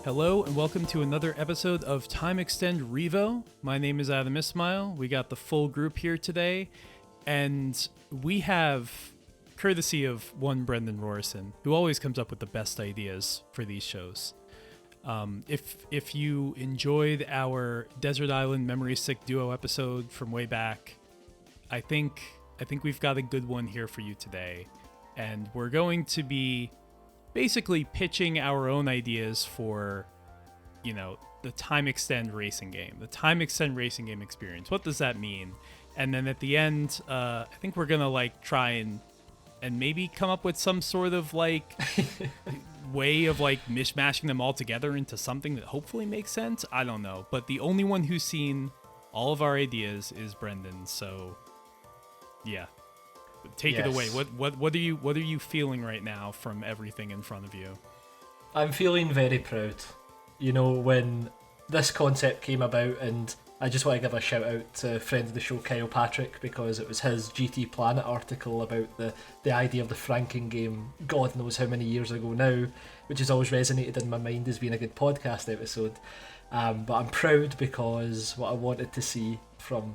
Hello and welcome to another episode of Time Extend Revo. My name is Adam Ismail. We got the full group here today, and we have, courtesy of one Brendan Rorrison, who always comes up with the best ideas for these shows. If you enjoyed our Desert Island Memory Stick Duo episode from way back, I think we've got a good one here for you today, and we're going to be basically pitching our own ideas for, the Time Extend racing game, the Time Extend racing game experience. What does that mean? And then at the end, I think we're gonna try and maybe come up with some sort of way of mishmashing them all together into something that hopefully makes sense. I don't know, but the only one who's seen all of our ideas is Brendan. So, yeah. Take it away. What are you feeling right now from everything in front of you? I'm feeling very proud. When this concept came about, and I just want to give a shout out to friend of the show Kyle Patrick, because it was his GT Planet article about the idea of the Franken game, God knows how many years ago now, which has always resonated in my mind as being a good podcast episode. But I'm proud because what I wanted to see from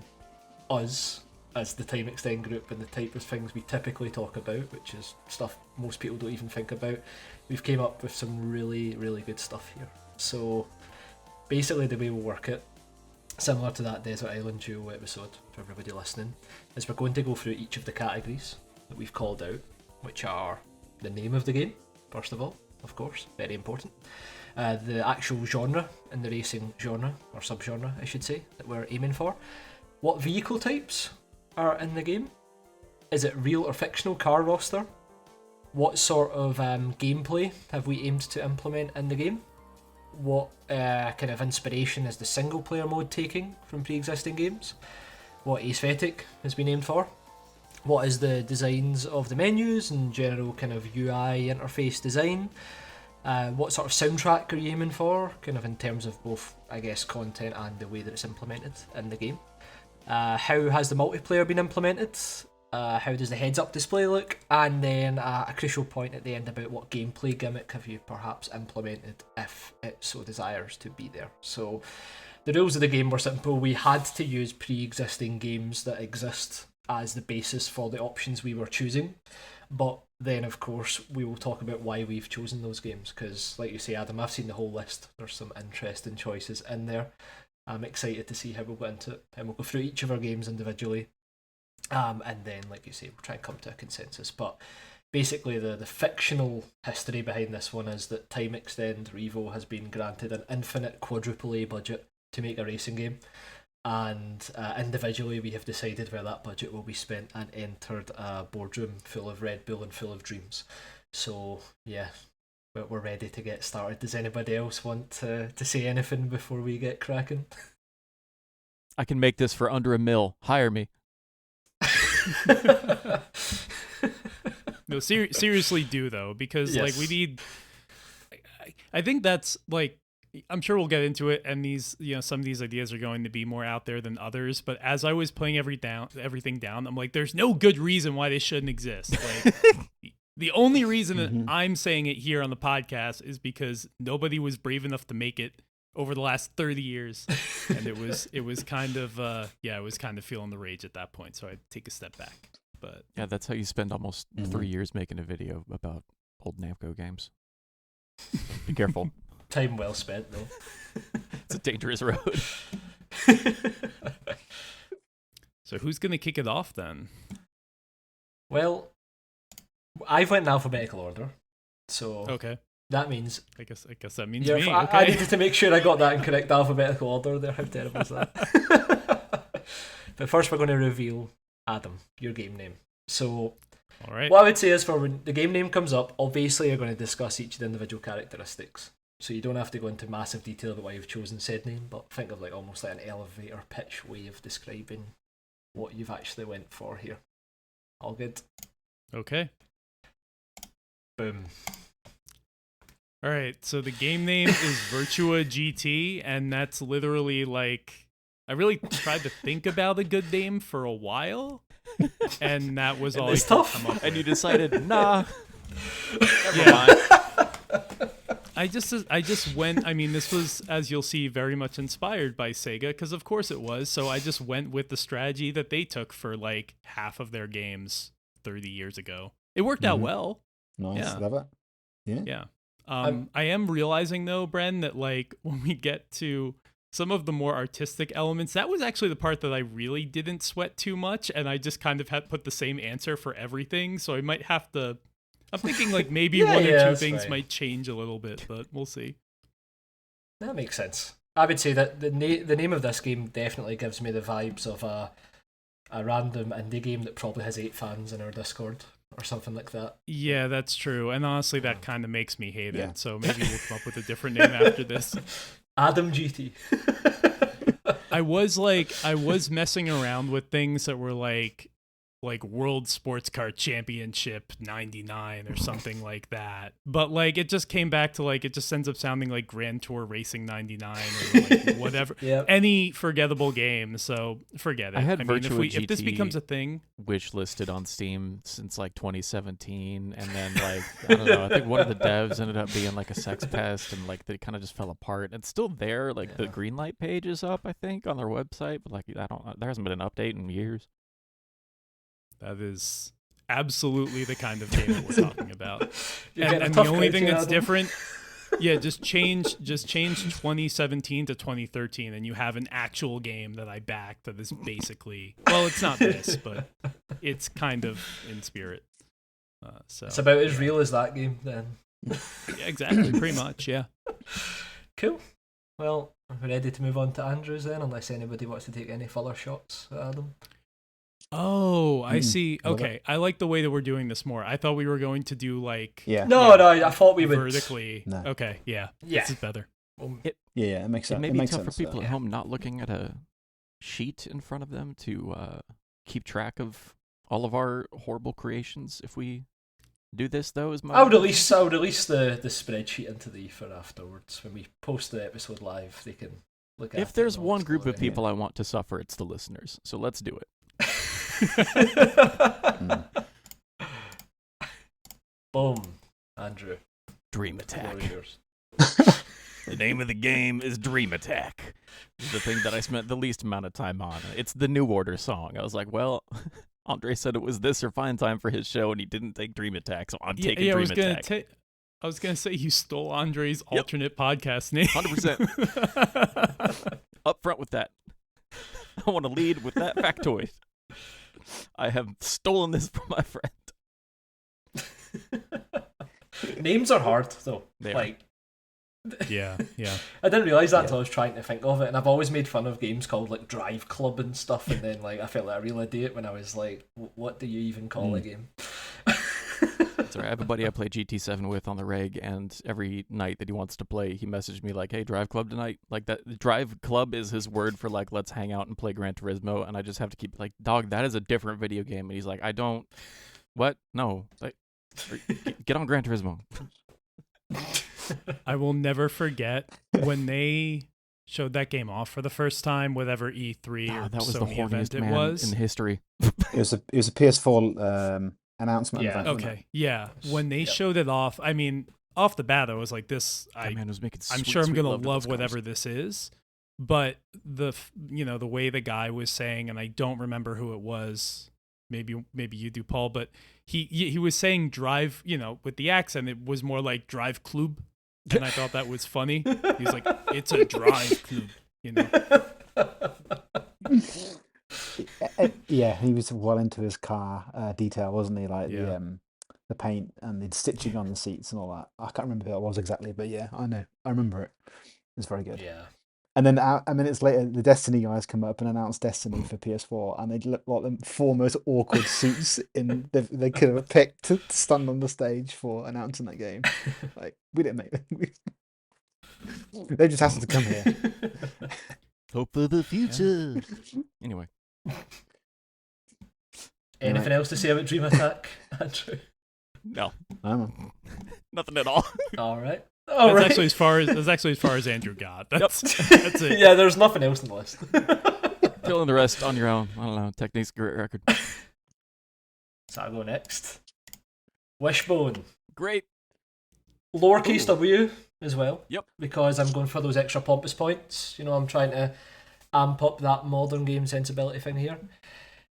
us as the Time Extend group and the type of things we typically talk about, which is stuff most people don't even think about, we've came up with some really, really good stuff here. So basically the way we'll work it, similar to that Desert Island Duo episode for everybody listening, is we're going to go through each of the categories that we've called out, which are the name of the game, first of all, of course, very important, the actual genre in the racing genre, or subgenre I should say, that we're aiming for, what vehicle types are in the game, is it real or fictional car roster, what sort of gameplay have we aimed to implement in the game, what kind of inspiration is the single player mode taking from pre-existing games, what aesthetic has been aimed for, what is the designs of the menus and general kind of UI interface design, what sort of soundtrack are you aiming for, kind of in terms of both, I guess, content and the way that it's implemented in the game. How has the multiplayer been implemented? How does the heads-up display look? And then a crucial point at the end about what gameplay gimmick have you perhaps implemented if it so desires to be there. So the rules of the game were simple. We had to use pre-existing games that exist as the basis for the options we were choosing. But then, of course, we will talk about why we've chosen those games. Because, like you say, Adam, I've seen the whole list. There's some interesting choices in there. I'm excited to see how we'll go into it, and we'll go through each of our games individually, and then, like you say, we'll try and come to a consensus. But basically the fictional history behind this one is that Time Extend Revo has been granted an infinite quadruple A budget to make a racing game, and individually we have decided where that budget will be spent and entered a boardroom full of Red Bull and full of dreams. So yeah, we're ready to get started. Does anybody else want to say anything before we get cracking? I can make this for under $1 million. Hire me. No, seriously do, though, because yes. we need... I think that's, I'm sure we'll get into it, and these, some of these ideas are going to be more out there than others, but as I was playing everything down, I'm like, there's no good reason why they shouldn't exist. The only reason that I'm saying it here on the podcast is because nobody was brave enough to make it over the last 30 years. And it was kind of, it was kind of feeling the rage at that point. So I'd take a step back. But yeah, that's how you spend almost 3 years making a video about old Namco games. So be careful. Time well spent, though. It's a dangerous road. So who's going to kick it off then? Well, I've went in alphabetical order, so okay. That means I guess that means me. Okay. I needed to make sure I got that in correct alphabetical order there. How terrible is that? But first we're going to reveal, Adam, your game name. So all right. What I would say is, for when the game name comes up, obviously you're going to discuss each of the individual characteristics. So you don't have to go into massive detail about why you've chosen said name, but think of almost like an elevator pitch way of describing what you've actually went for here. All good? Okay. Boom. All right, so the game name is Virtua GT, and that's literally I really tried to think about a good name for a while, and that was all. It's tough. And you decided, nah. Never mind. I just went. I mean, this was, as you'll see, very much inspired by Sega, because of course it was. So I just went with the strategy that they took for like half of their games 30 years ago. It worked out well. Nice, Yeah. love it. Yeah. Yeah. I am realizing though, Bren, that like when we get to some of the more artistic elements, that was actually the part that I really didn't sweat too much, and I just kind of had put the same answer for everything. So I might have to. I'm thinking like maybe one or two things might change a little bit, but we'll see. That makes sense. I would say that the name of this game definitely gives me the vibes of a random indie game that probably has 8 fans in our Discord or something like that. Yeah, that's true. And honestly, that kind of makes me hate it. So maybe we'll come up with a different name after this. Adam GT. I was messing around with things that were like World Sports Car Championship 99 or something like that. But like it just came back to like it just ends up sounding like Grand Tour Racing 99 or like whatever. Any forgettable game, so forget it. I mean, if this becomes a thing, wish listed on Steam since like 2017, and then like I don't know, I think one of the devs ended up being like a sex pest, and like they kind of just fell apart. It's still there, like the Greenlight page is up, I think, on their website, but like there hasn't been an update in years. That is absolutely the kind of game that we're talking about. And the only thing that's different, just change 2017 to 2013, and you have an actual game that I backed that is basically, well, it's not this, but it's kind of in spirit. So it's about as real as that game, then. Yeah, exactly, pretty much, yeah. Cool. Well, we're ready to move on to Andrews then, unless anybody wants to take any further shots at Adam. Oh, I see. Okay, I like the way that we're doing this more. I thought we were going to do like No, I thought we would vertically. No. Okay, this is better. It makes sense. It may be tough for people at home not looking at a sheet in front of them to keep track of all of our horrible creations. If we do this, though, I would release the spreadsheet into the ether afterwards when we post the episode live. They can look at it. If there's one group of people I want to suffer, it's the listeners. So let's do it. Boom, Andrew. Dream Attack. The name of the game is Dream Attack. The thing that I spent the least amount of time on. It's the New Order song. I was like, well, Andre said it was this or Fine Time for his show, and he didn't take Dream Attack, so I'm taking Dream Attack. I was going to say you stole Andre's alternate podcast name. 100%. Up front with that. I want to lead with that factoid. I have stolen this from my friend. Names are hard, though. Yeah. I didn't realise that until I was trying to think of it, and I've always made fun of games called like Drive Club and stuff, and then like I felt like a real idiot when I was like, what do you even call a game? Sorry, I have a buddy I play GT7 with on the reg, and every night that he wants to play, he messaged me like, hey, Drive Club tonight? Like, that Drive Club is his word for like, let's hang out and play Gran Turismo, and I just have to keep like, dog, that is a different video game. And he's like, what? No. Like, get on Gran Turismo. I will never forget when they showed that game off for the first time, whatever E3 or that was Sony the event horniest it man was. in history. It was a PS4 announcement event. Okay, yeah. When they showed it off, I mean, off the bat, I was like, "This." Man was making I'm sure I'm gonna love whatever this is. But the way the guy was saying, and I don't remember who it was. Maybe you do, Paul. But he was saying drive. With the accent, it was more like Drive Club, and I thought that was funny. He's like, "It's a Drive Club," Yeah, he was well into his car detail, wasn't he? Like the paint and the stitching on the seats and all that. I can't remember who it was exactly, but yeah, I know. I remember it. It's very good. Yeah. And then minutes later, the Destiny guys come up and announce Destiny for PS4, and they look like the 4 most awkward suits they could have picked to stand on the stage for announcing that game. Like, we didn't make them. They just happened to come here. Hope for the future. Yeah. Anyway. Anything else to say about Dream Attack, Andrew? No. Nothing at all. All right. That's actually as far as Andrew got. That's it. Yeah, there's nothing else on the list. Fill in the rest on your own. I don't know. Technique's a great record. So I'll go next. Wishbone. Great. Lowercase W, as well. Yep. Because I'm going for those extra pompous points. You know, I'm trying to amp up that modern game sensibility thing here.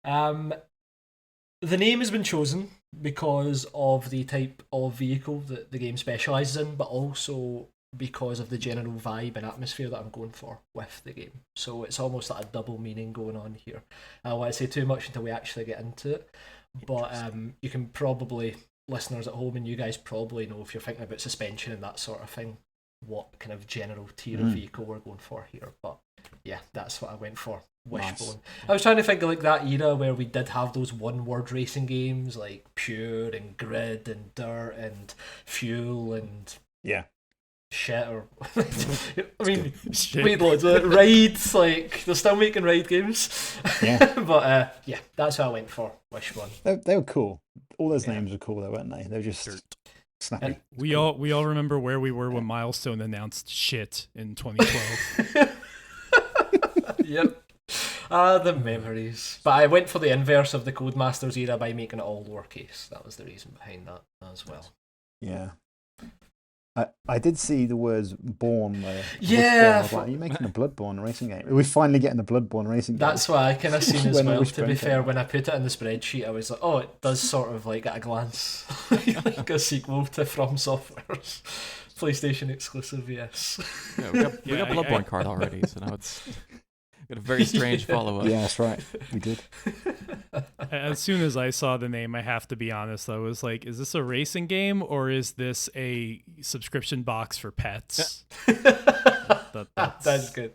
The name has been chosen because of the type of vehicle that the game specialises in, but also because of the general vibe and atmosphere that I'm going for with the game. So it's almost like a double meaning going on here. I don't want to say too much until we actually get into it, but you can probably, listeners at home and you guys probably know, if you're thinking about suspension and that sort of thing, what kind of general tier of vehicle we're going for here. But yeah, that's what I went for. Wishbone. Nice. I was trying to think of like that era where we did have those one-word racing games like Pure and Grid and Dirt and Fuel and shit. Or I mean, wait, loads of rides. Like they're still making ride games. Yeah, but yeah, that's what I went for. Wishbone. They were cool. All those names were cool, though, weren't they? They were just snappy. And we all remember where we were when Milestone announced shit in 2012. Yep. The memories. But I went for the inverse of the Codemasters era by making it all lowercase. That was the reason behind that as well. Yeah. I did see the words "born" there. Yeah. I was like, are you making a Bloodborne racing game? Are we finally getting a Bloodborne racing game? That's what I kind of seen as well, to be fair. When I put it in the spreadsheet, I was like, oh, it does sort of like at a glance like a sequel to From Software's PlayStation exclusive, yes. Yeah, we got Bloodborne card already, so now it's got a very strange follow-up. Yeah, that's right. We did. As soon as I saw the name, I have to be honest, I was like, is this a racing game or is this a subscription box for pets? That's good.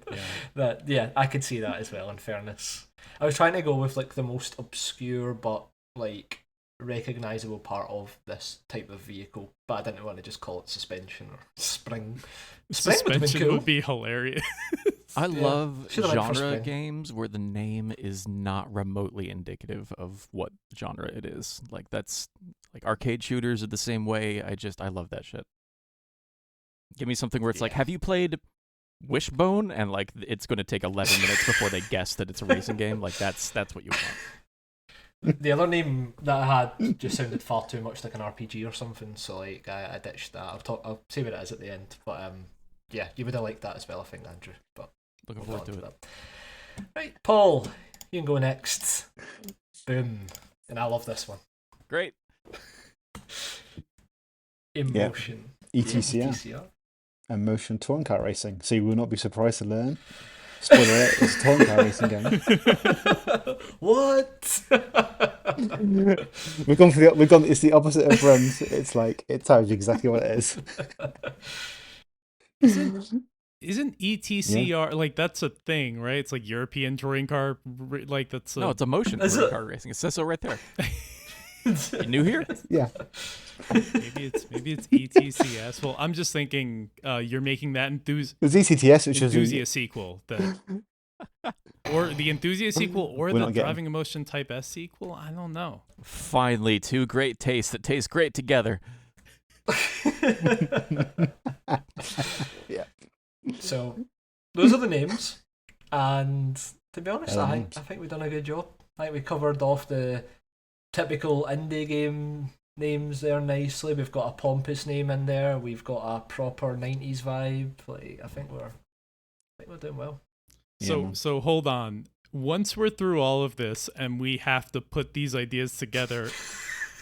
Yeah, I could see that as well, in fairness. I was trying to go with like the most obscure but like recognisable part of this type of vehicle, but I didn't want to just call it suspension or spring. Suspension would be hilarious. I love genre games where the name is not remotely indicative of what genre it is. Like that's like arcade shooters are the same way. I love that shit. Give me something where it's like, have you played Wishbone? And like it's going to take 11 minutes before they guess that it's a racing game. Like that's what you want. The other name that I had just sounded far too much like an RPG or something, so like I ditched that. I'll say what it is at the end, but yeah, you would have liked that as well, I think, Andrew. But looking forward to it. That. Right, Paul, you can go next. Boom, and I love this one. Great. Emotion. ETCR. Emotion touring car racing. So you will not be surprised to learn. Spoiler alert, it's a touring car racing game. What? It's the opposite of Brem's. It's like, it tells you exactly what it is. Isn't ETCR like that's a thing, right? It's like European touring car, like that's no, it's Emotion touring car racing. It says so right there. You new here? Yeah. Maybe it's ETCS. Well, I'm just thinking you're making that it was ECTS, which is Enthusiast sequel, or the Enthusiast sequel, or the Driving Emotion Type S sequel. I don't know. Finally, two great tastes that taste great together. Yeah. So those are the names, and to be honest, I think we've done a good job. I think we covered off the typical indie game names there nicely. We've got a pompous name in there. We've got a proper 90s vibe. Like I think we're doing well. So hold on. Once we're through all of this and we have to put these ideas together,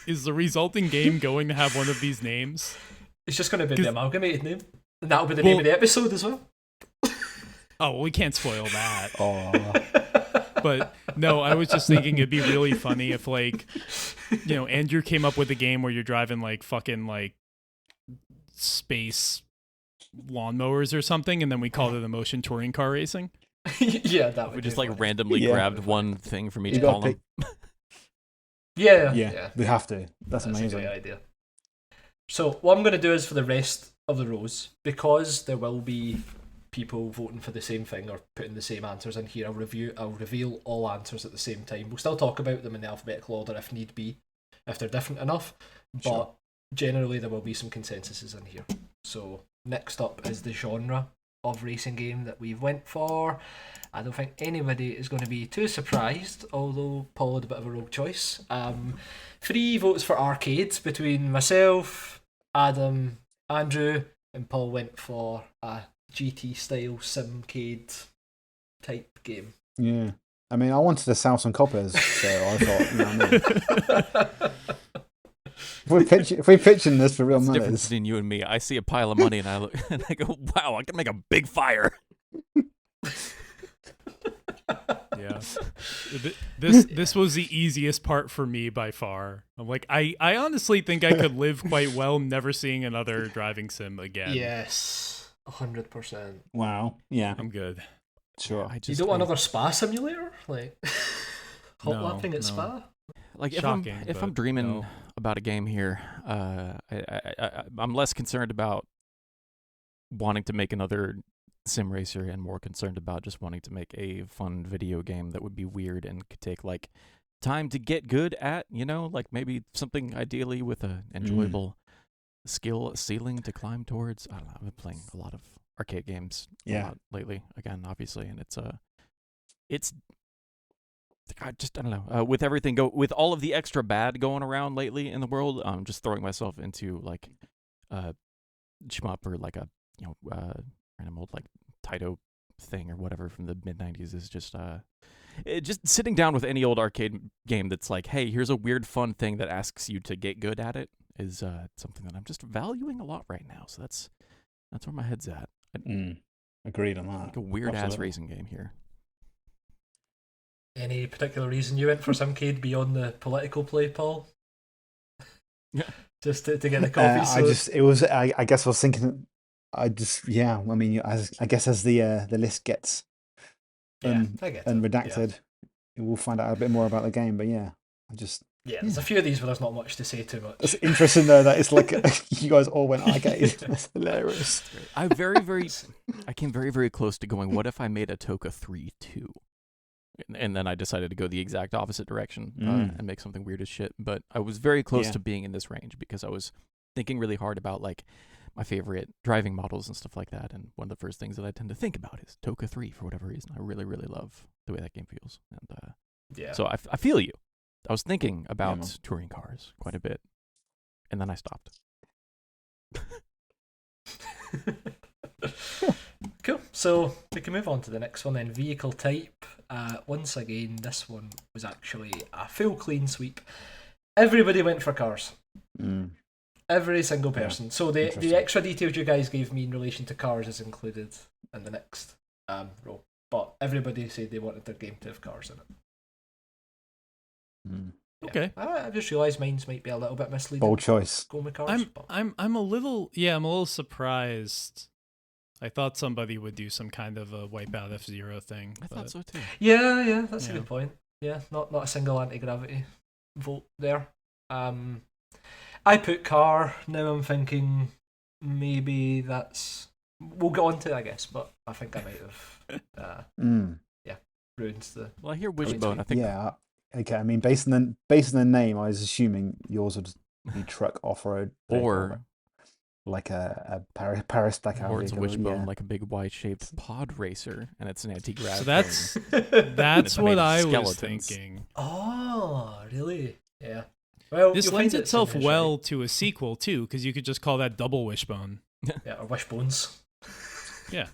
is the resulting game going to have one of these names? It's just going to be the amalgamated name. And that'll be the name of the episode as well. Oh, well, we can't spoil that. Oh. But no, I was just thinking it'd be really funny if, like, you know, Andrew came up with a game where you're driving like fucking like space lawnmowers or something, and then we called it Emotion Touring Car Racing. Yeah, that would. We just like randomly grabbed one thing from each column. Yeah, we have to. That's amazing. A great idea. So what I'm going to do is for the rest of the rows, because there will be people voting for the same thing or putting the same answers in here, I'll reveal all answers at the same time. We'll still talk about them in the alphabetical order if need be, if they're different enough, but generally there will be some consensuses in here. So next up is the genre of racing game that we've went for. I don't think anybody is going to be too surprised, although Paul had a bit of a rogue choice. 3 votes for arcades between myself, Adam, Andrew, and Paul went for a GT style simcade type game. Yeah. I mean, I wanted to sell some coppers, so I thought, you know what I mean? If we're pitching this for real That's the money, difference between you and me. I see a pile of money and I look and I go, wow, I can make a big fire. Yeah. This was the easiest part for me by far. I'm like, I honestly think I could live quite well never seeing another driving sim again. Yes, 100%. wow. Yeah, I'm good. sure. You don't want another spa simulator? Like, hot No, lapping at no. Spa? Like Shocking, if but I'm dreaming no. about a game here, I'm less concerned about wanting to make another sim racer and more concerned about just wanting to make a fun video game that would be weird and could take like time to get good at, you know, like maybe something ideally with a enjoyable skill ceiling to climb towards. I don't know. I've been playing a lot of arcade games a lot lately, again, obviously, and it's I don't know. With everything with all of the extra bad going around lately in the world, I'm just throwing myself into like shmup or like a random old like Taito thing or whatever from the mid '90s is just just sitting down with any old arcade game that's like, hey, here's a weird fun thing that asks you to get good at it is something that I'm just valuing a lot right now. So that's where my head's at. Agreed on that. Like a weird ass racing game here. Any particular reason you went for simcade beyond the political play, Paul? Yeah. Just to get the coffee. I guess I was thinking. I mean, I guess as the list gets unredacted, we'll find out a bit more about the game. But there's a few of these where there's not much to say too much. It's interesting though that it's like you guys all went arcade. That's hilarious. I came very, very close to going, what if I made a Toka 3 too? And then I decided to go the exact opposite direction and make something weird as shit. But I was very close to being in this range because I was thinking really hard about like my favorite driving models and stuff like that. And one of the first things that I tend to think about is Toka 3 for whatever reason. I really, really love the way that game feels. And so I feel you. I was thinking about touring cars quite a bit. And then I stopped. Cool. So we can move on to the next one then. Vehicle type. Once again, this one was actually a full clean sweep. Everybody went for cars. Every single person. So the extra details you guys gave me in relation to cars is included in the next row. But everybody said they wanted their game to have cars in it. Okay. I just realised mine's might be a little bit misleading. Bold choice. Going with cars. I'm a little surprised. I thought somebody would do some kind of a Wipeout F-Zero thing. I thought so too. Yeah, that's a good point. Yeah, not a single anti-gravity vote there. I put car. Now I'm thinking maybe that's... We'll get on to it, I guess, but I think I might have ruined the... Well, I hear Wishbone. I think... Yeah, okay. I mean, based on the name, I was assuming yours would be truck off-road. Or... like a Paris Dakar or it's a vehicle, Wishbone, like a big Y-shaped pod racer, and it's an anti-grav. So that's what I was thinking. Oh, really? Yeah. Well, this lends itself well to a sequel too, because you could just call that Double Wishbone. Yeah, or Wishbones. Yeah.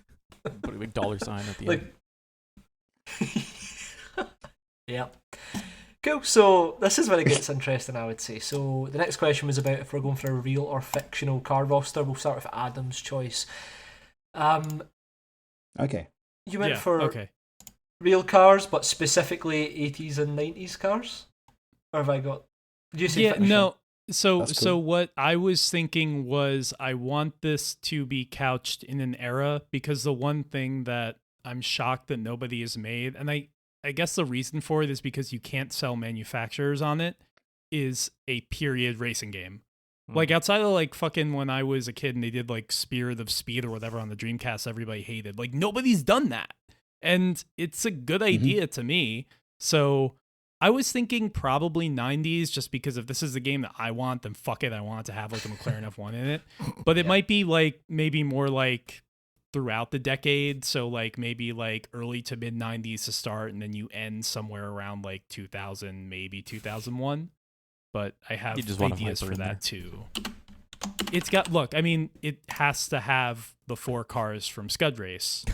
Put a big $sign at the end. Yeah. Cool, so this is where it gets interesting, I would say. So the next question was about if we're going for a real or fictional car roster. We'll start with Adam's choice. Okay. You went for real cars, but specifically 80s and 90s cars? Or have I got... Did you say fiction? No. So what I was thinking was I want this to be couched in an era, because the one thing that I'm shocked that nobody has made, and I guess the reason for it is because you can't sell manufacturers on it, is a period racing game. Like outside of like fucking when I was a kid and they did like Spirit of Speed or whatever on the Dreamcast, everybody hated. Like nobody's done that. And it's a good idea to me. So I was thinking probably 90s, just because if this is the game that I want, then fuck it. I want to have like a McLaren F1 in it. But it might be like maybe more like throughout the decade, so like maybe like early to mid 90s to start, and then you end somewhere around like 2000, maybe 2001. But I have ideas for that too. it's got, look, I mean, it has to have the 4 cars from Scud Race.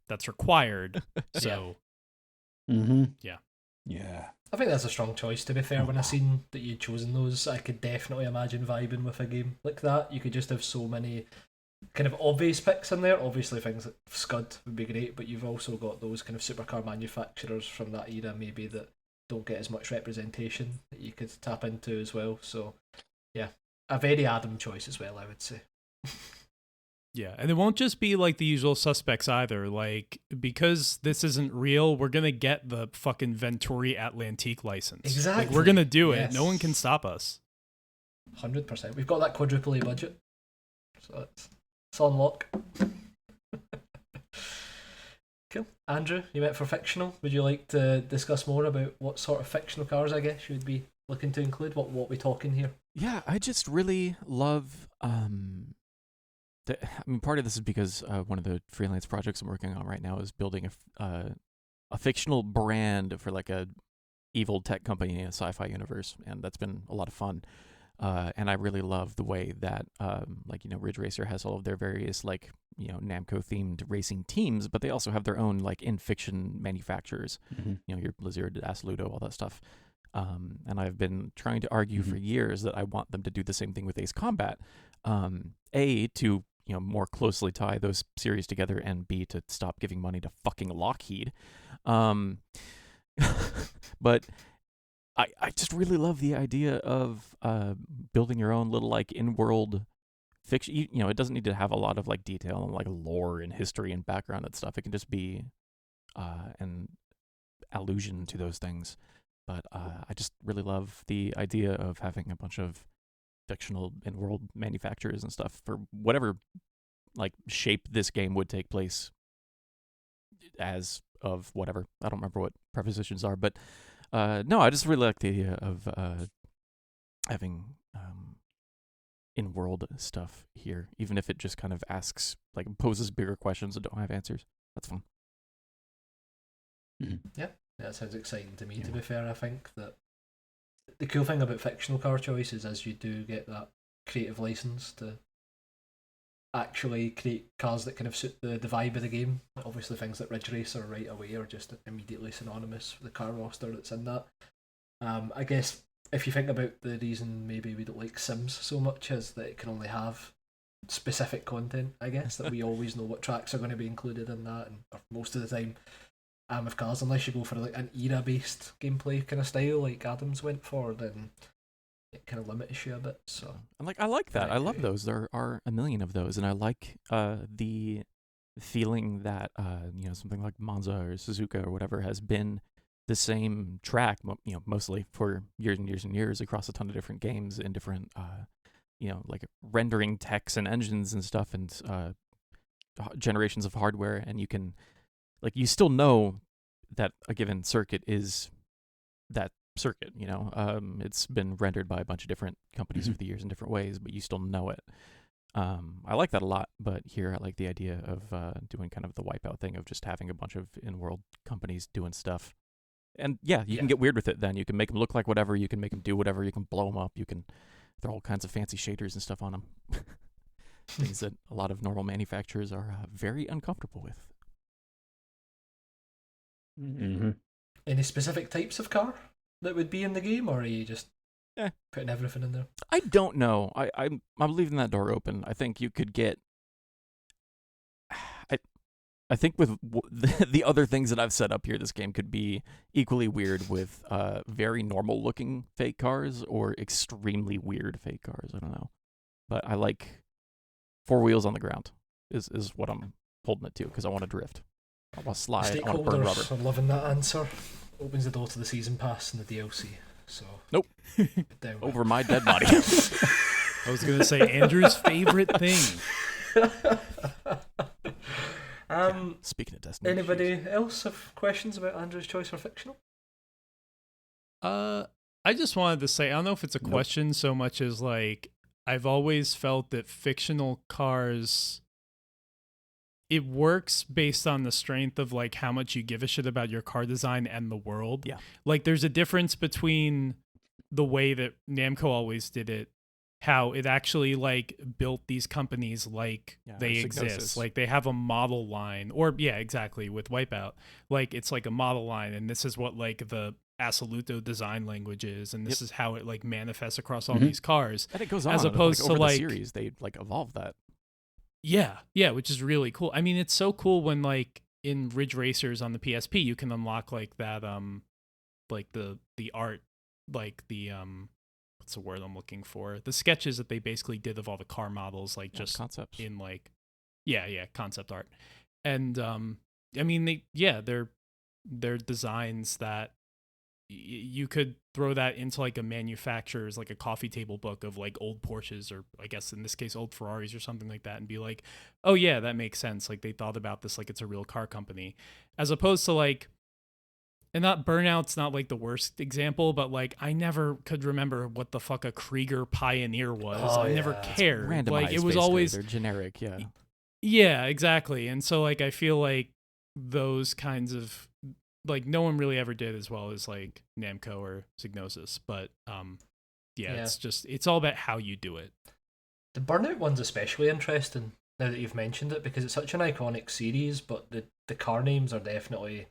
That's required. So, yeah. I think that's a strong choice, to be fair. When I seen that you'd chosen those, I could definitely imagine vibing with a game like that. You could just have so many kind of obvious picks in there. Obviously, things like Scud would be great, but you've also got those kind of supercar manufacturers from that era, maybe, that don't get as much representation that you could tap into as well. So, yeah, a very Adam choice as well, I would say. Yeah, and it won't just be like the usual suspects either. Like, because this isn't real, we're gonna get the fucking Venturi Atlantique license. Exactly. Like, we're gonna do it. Yes. No one can stop us. 100%. We've got that quadruple A budget, so it's on lock. Cool. Andrew, you went for fictional. Would you like to discuss more about what sort of fictional cars, I guess, you would be looking to include? What we talking here? Yeah, I just really love. Part of this is because one of the freelance projects I'm working on right now is building a fictional brand for like a evil tech company in a sci-fi universe, and that's been a lot of fun. And I really love the way that Ridge Racer has all of their various Namco themed racing teams, but they also have their own in fiction manufacturers. Your Blizzard, Asludo, all that stuff. And I've been trying to argue for years that I want them to do the same thing with Ace Combat. A, to more closely tie those series together, and B, to stop giving money to fucking Lockheed. But I just really love the idea of building your own little in-world fiction. It doesn't need to have a lot of detail and lore and history and background and stuff. It can just be an allusion to those things. But I just really love the idea of having a bunch of fictional in-world manufacturers and stuff for whatever shape this game would take place as of whatever. I don't remember what prepositions are, but no, I just really like the idea of having in-world stuff here, even if it just kind of asks, poses bigger questions that don't have answers. That's fun. Yeah, that sounds exciting to me, to be fair. I think that the cool thing about fictional car choices is you do get that creative license to actually create cars that kind of suit the vibe of the game. Obviously, things like Ridge Racer right away are just immediately synonymous with the car roster that's in that. I guess if you think about the reason maybe we don't like Sims so much is that it can only have specific content, I guess, that we always know what tracks are going to be included in that, and or most of the time with cars, unless you go for an era-based gameplay kind of style like Adams went for, then it kind of limits you a bit. So I like that. I love those. There are a million of those, and I like the feeling that something like Monza or Suzuka or whatever has been the same track, mostly for years and years and years across a ton of different games and different rendering techs and engines and stuff, and generations of hardware, and you can you still know that a given circuit is that circuit. It's been rendered by a bunch of different companies over the years in different ways, but you still know it. I like that a lot, but here I like the idea of doing kind of the Wipeout thing of just having a bunch of in-world companies doing stuff. And you can get weird with it then. You can make them look like whatever, you can make them do whatever, you can blow them up, you can throw all kinds of fancy shaders and stuff on them. Things that a lot of normal manufacturers are very uncomfortable with. Any specific types of car that would be in the game, or are you just putting everything in there? I don't know. I'm leaving that door open. I think you could get. I think with the other things that I've set up here, this game could be equally weird with very normal looking fake cars or extremely weird fake cars. I don't know, but I like 4 wheels on the ground is what I'm holding it to, because I want to drift. I want to slide. I want to burn rubber. I'm loving that answer. Opens the door to the season pass and the DLC. So nope. Over my dead body. I was gonna say Andrew's favorite thing. Speaking of Destiny, anybody else have questions about Andrew's choice for fictional? I just wanted to say, I don't know if it's a question so much as I've always felt that fictional cars, it works based on the strength of how much you give a shit about your car design and the world. Yeah. There's a difference between the way that Namco always did it, how it actually like built these companies like they Psygnosis. exist. Like they have a model line, or yeah, exactly, with Wipeout. Like it's like a model line, and this is what like the Assoluto design language is, and this is how it like manifests across all these cars. And it goes on as opposed like, over to like the series, they like evolve that. Yeah, which is really cool. I mean, it's so cool when like in Ridge Racers on the PSP, you can unlock like that like the art, like the what's the word I'm looking for? The sketches that they basically did of all the car models, like just concepts in like concept art. And I mean they're designs that you could throw that into like a manufacturer's, like a coffee table book of like old Porsches, or I guess in this case old Ferraris or something like that, and be like, oh yeah, that makes sense. Like they thought about this like it's a real car company, as opposed to like, and not Burnout's not like the worst example, but like I never could remember what the fuck a Krieger Pioneer was. I never cared. Randomized, Like it was basically. always They're generic, yeah. Yeah, exactly. And so like I feel like those kinds of like no one really ever did as well as like Namco or Psygnosis, but it's all about how you do it. The Burnout one's especially interesting now that you've mentioned it, because it's such an iconic series, but the car names are definitely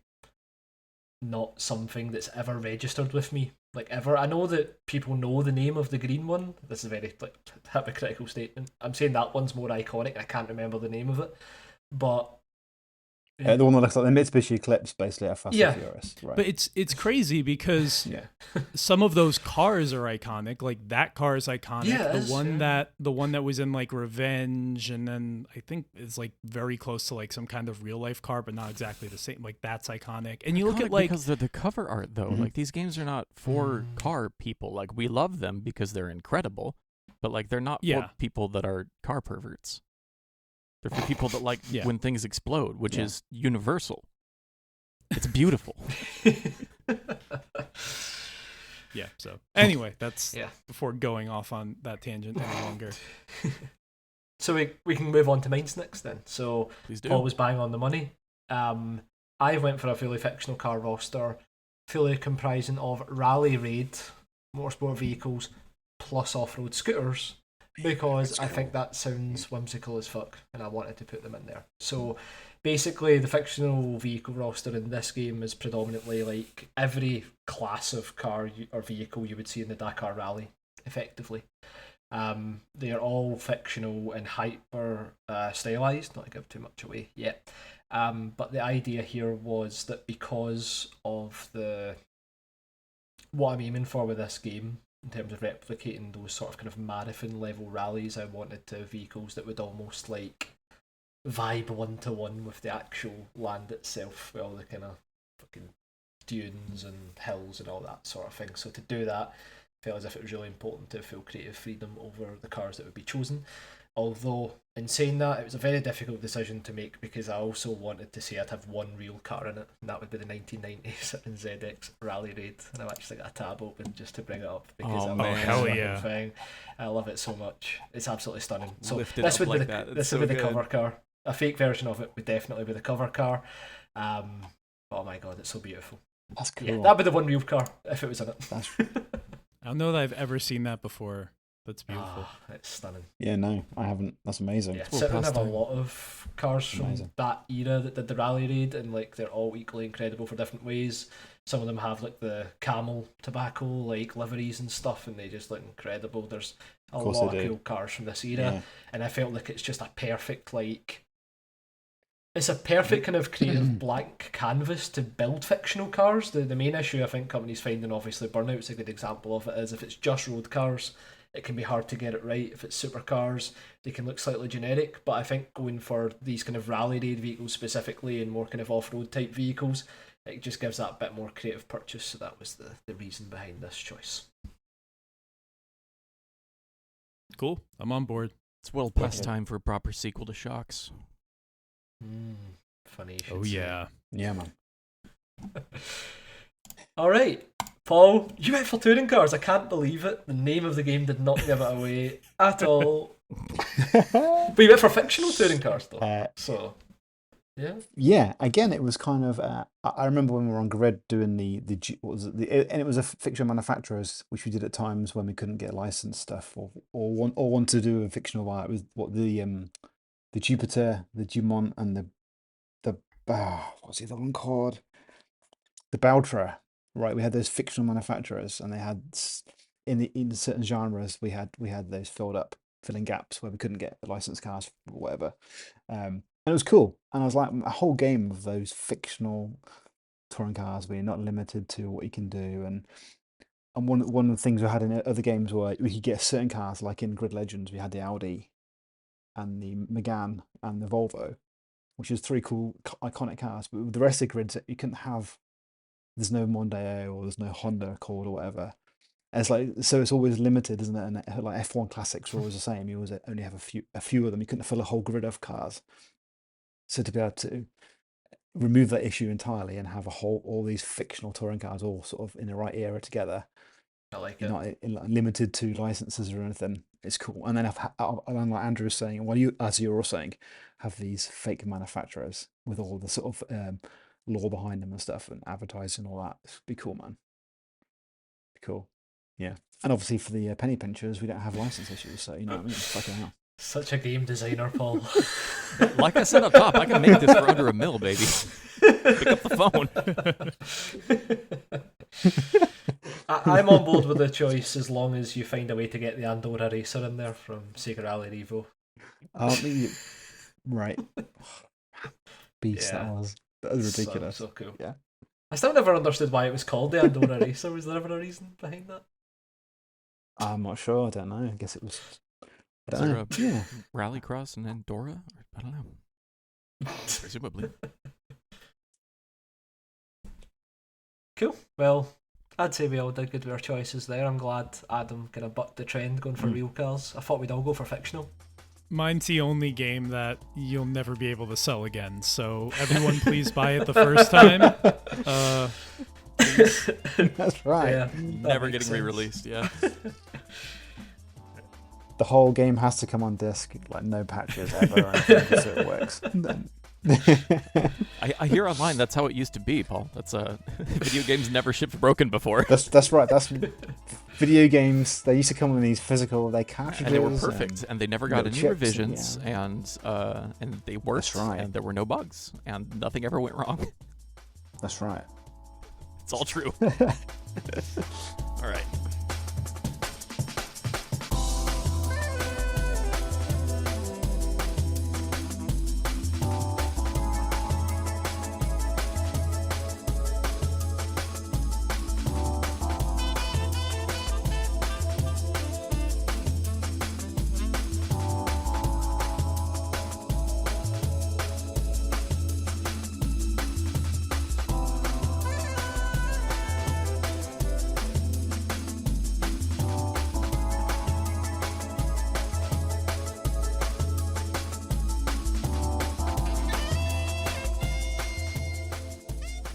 not something that's ever registered with me, like ever. I know that people know the name of the green one. This is a very like hypocritical statement. I'm saying that one's more iconic. I can't remember the name of it, but the one that looks like the Mitsubishi Eclipse, basically, at Fast and Furious. Right. But it's crazy because some of those cars are iconic. Like that car is iconic. Yeah, the one that was in like Revenge, and then I think is like very close to like some kind of real life car, but not exactly the same. Like that's iconic. And you look at like because the cover art though, like these games are not for car people. Like we love them because they're incredible, but like they're not for people that are car perverts. They're for people that like when things explode, which is universal. It's beautiful. So anyway, that's before going off on that tangent any longer. So we can move on to mines next then. So Please do. Paul was bang on the money. I went for a fully fictional car roster, fully comprising of rally raid, motorsport vehicles, plus off-road scooters, because I think that sounds whimsical as fuck, and I wanted to put them in there. So basically, the fictional vehicle roster in this game is predominantly like every class of car or vehicle you would see in the Dakar Rally, effectively. They are all fictional and hyper stylized, not to give too much away yet. But the idea here was that because of what I'm aiming for with this game, in terms of replicating those sort of kind of marathon level rallies, I wanted to have vehicles that would almost like vibe 1-to-1 with the actual land itself, with all the kind of fucking dunes and hills and all that sort of thing. So to do that, I felt as if it was really important to have full creative freedom over the cars that would be chosen. Although, in saying that, it was a very difficult decision to make, because I also wanted to say I'd have one real car in it, and that would be the 1997 ZX Rally Raid. And I've actually got a tab open just to bring it up, because thing. I love it so much. It's absolutely stunning. So this would be the cover car. A fake version of it would definitely be the cover car. Oh my god, it's so beautiful. That's cool. Yeah, that'd be the one real car if it was in it. I don't know that I've ever seen that before. That's beautiful. It's stunning. Yeah, no, I haven't. That's amazing. Yeah, Citroen have a lot of cars from that era that did the rally raid, and like they're all equally incredible for different ways. Some of them have like the camel tobacco like liveries and stuff, and they just look incredible. There's a lot of cool cars from this era, and I felt like it's just a perfect it's a perfect kind of creative blank canvas to build fictional cars. The main issue I think companies find, and obviously Burnout's a good example of it, is if it's just road cars, it can be hard to get it right. If it's supercars, they can look slightly generic, but I think going for these kind of rally raid vehicles specifically, and more kind of off-road type vehicles, it just gives that bit more creative purchase, so that was the reason behind this choice. Cool, I'm on board. It's well past time for a proper sequel to Shocks. Funny. Oh yeah. Yeah, man. Alright, Paul, you went for touring cars. I can't believe it. The name of the game did not give it away at all. But you went for fictional touring cars, though. So Yeah, again, it was kind of. I remember when we were on Grid doing what was it, and it was a fictional manufacturers, which we did at times when we couldn't get licensed stuff or want to do a fictional buy. It was what the Jupiter, the Dumont, and the what's the other one called? The Baltra, right? We had those fictional manufacturers, and they had in certain genres we had those filling gaps where we couldn't get the licensed cars or whatever. And it was cool. And I was like, a whole game of those fictional touring cars where you're not limited to what you can do. And one of the things we had in other games were we could get certain cars, like in Grid Legends, we had the Audi and the Megane and the Volvo, which is three cool iconic cars. But with the rest of the grids, you couldn't have. There's no Mondeo or there's no Honda Accord or whatever. And it's like, so it's always limited, isn't it? And like F1 classics are always the same. You always only have a few of them. You couldn't fill a whole grid of cars. So to be able to remove that issue entirely and have all these fictional touring cars all sort of in the right era together, I like it. not limited to licenses or anything, it's cool. And then and like Andrew was saying, well, as you're all saying, have these fake manufacturers with all the sort of lore behind them and stuff and advertising and all that. It'd be cool, man. Be cool. Yeah. And obviously for the penny pinchers, we don't have license issues, so you know what I mean? Fucking hell. Such a game designer, Paul. Like I said up top, I can make this for under $1 million, baby. Pick up the phone. I'm on board with the choice as long as you find a way to get the Andorra Racer in there from Sega Rally Revo. Right. Beast, Yeah. that was. That was ridiculous. So cool. Yeah. I still never understood why it was called the Andorra Racer. Was there ever a reason behind that? I'm not sure. I don't know. I guess it was. I Is don't there know. a Yeah. rallycross in Andorra? I don't know. Presumably. Cool. Well, I'd say we all did good with our choices there. I'm glad Adam kind of bucked the trend going for real cars. I thought we'd all go for fictional. Mine's the only game that you'll never be able to sell again. So everyone, please buy it the first time. That's right. Yeah, Never getting re-released, yeah. The whole game has to come on disc, like no patches ever, or anything, so it works. I hear online that's how it used to be, Paul. That's video games never shipped broken before. That's right. That's video games. They used to come with these physical cartridges, And they were perfect, and they never got little any chips revisions, yeah. and they worked, That's right. and there were no bugs, and nothing ever went wrong. That's right. It's all true. All right.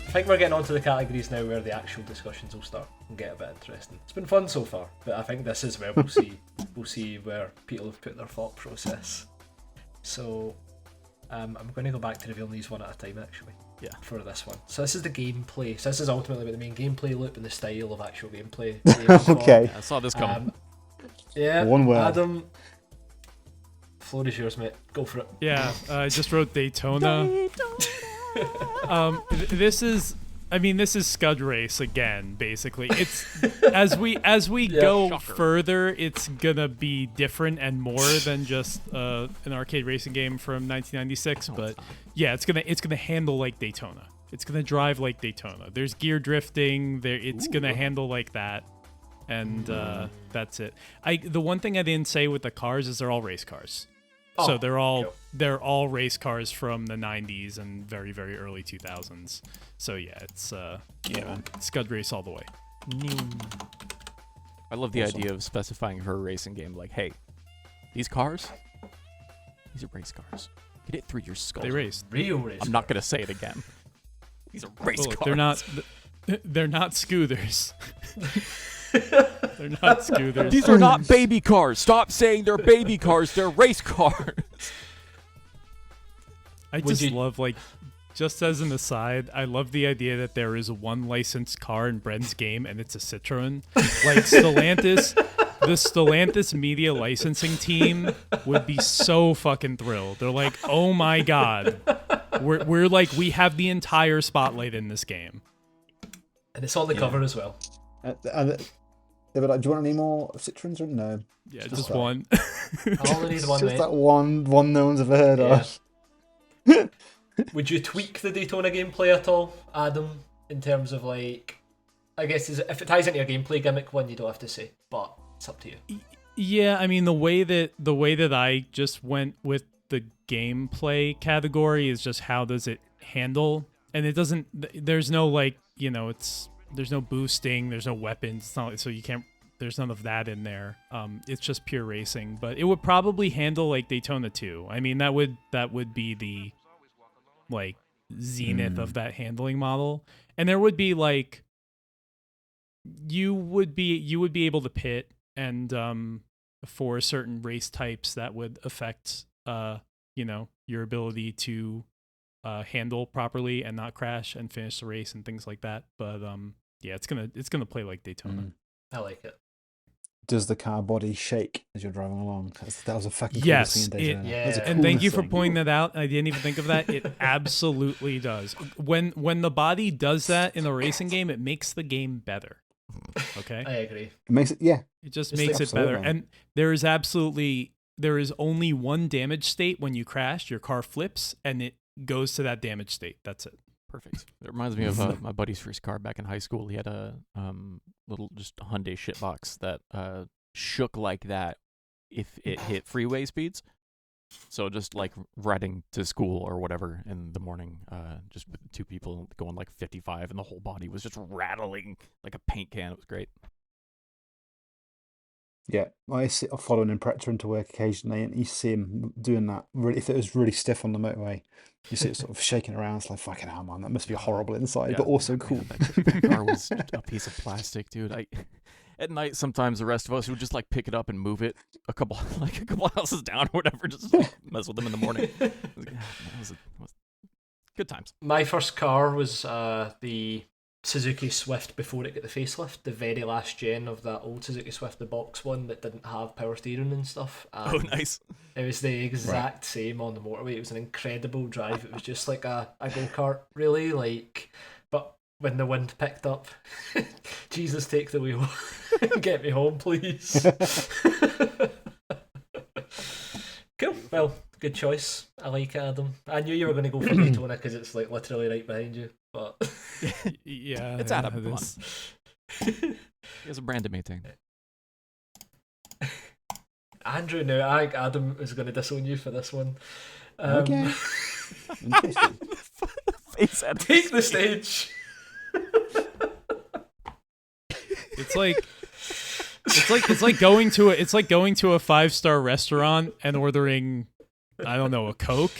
I think we're getting onto the categories now where the actual discussions will start and get a bit interesting. It's been fun so far, but I think this is where we'll see where people have put their thought process. So I'm going to go back to revealing these one at a time actually. Yeah. For this one. So this is the gameplay. So this is ultimately about the main gameplay loop and the style of actual gameplay. Okay. Yeah, I saw this coming. Yeah. One word. Adam, floor is yours, mate. Go for it. Yeah, I just wrote Daytona. This is Scud Race again. Basically, it's as we go Shocker. further, it's gonna be different and more than just an arcade racing game from 1996. But yeah, it's gonna handle like Daytona. It's gonna drive like Daytona. There's gear drifting. It's gonna handle like that, and that's it. The one thing I didn't say with the cars is they're all race cars. So they're all race cars from the 90s and very, very early 2000s. So yeah, it's Scud Race all the way. I love the idea of specifying for a racing game, like, hey, these cars, these are race cars. Get it through your skull. They race. Real race. I'm not gonna say it again. These are race Look, cars. they're not scooters. They're not scooters. These are not baby cars. Stop saying they're baby cars. They're race cars. I just love, like, just as an aside, I love the idea that there is one licensed car in Bren's game and it's a Citroen. Like, the Stellantis media licensing team would be so fucking thrilled. They're like, oh my God. We're like, we have the entire spotlight in this game. And it's on the cover as well. They were like, do you want any more Citroens? No. Yeah, just one. I only need one, just mate. that one no one's ever heard of. Would you tweak the Daytona gameplay at all, Adam, in terms of, like, I guess if it ties into your gameplay gimmick, one you don't have to say, but it's up to you. Yeah, I mean, the way that I just went with the gameplay category is just how does it handle, and it doesn't. There's no, like, you know, there's no boosting, there's no weapons, it's not, so you can't. There's none of that in there. It's just pure racing, but it would probably handle like Daytona 2. I mean, that would be the, like, zenith of that handling model, and there would be, like, you would be able to pit, and for certain race types that would affect you know, your ability to handle properly and not crash and finish the race and things like that. But yeah, it's gonna play like Daytona. I like it. Does the car body shake as you're driving along? That was a fucking cool yes, thing in Daytona. Yeah. That was the and thank you coolest for thing. pointing that out. I didn't even think of that. It absolutely does. When the body does that in a racing game, it makes the game better. Okay, I agree. It makes it, yeah. it just It's makes like- it better. Absolutely. And there is only one damage state when you crash. Your car flips and it goes to that damage state. That's it. Perfect. It reminds me of my buddy's first car back in high school. He had a little just Hyundai shitbox that shook like that if it hit freeway speeds. So just like riding to school or whatever in the morning, just with two people going like 55, and the whole body was just rattling like a paint can. It was great. Yeah, I follow an Impreza into work occasionally, and you see him doing that. Really, if it was really stiff on the motorway, you see it sort of shaking around. It's like, fucking hell, man, that must be horrible inside, but also cool. That car was a piece of plastic, dude. At night, sometimes the rest of us would just like pick it up and move it a couple houses down or whatever, just like, mess with them in the morning. It was good times. My first car was the Suzuki Swift before it got the facelift, the very last gen of that old Suzuki Swift, the box one that didn't have power steering and stuff. Oh, nice. It was the exact same on the motorway. It was an incredible drive. It was just like a go-kart, really. Like, but when the wind picked up, Jesus, take the wheel. Get me home, please. Cool. Well, good choice. I like it, Adam. I knew you were going to go for Daytona because it's like literally right behind you. But Yeah, It's Adam. it Come on. is. He has a brand to maintain. Andrew, no, I think Adam is going to disown you for this one. Okay. Interesting. Face Adam. Take the stage. It's like going to a 5-star restaurant and ordering, I don't know, a Coke.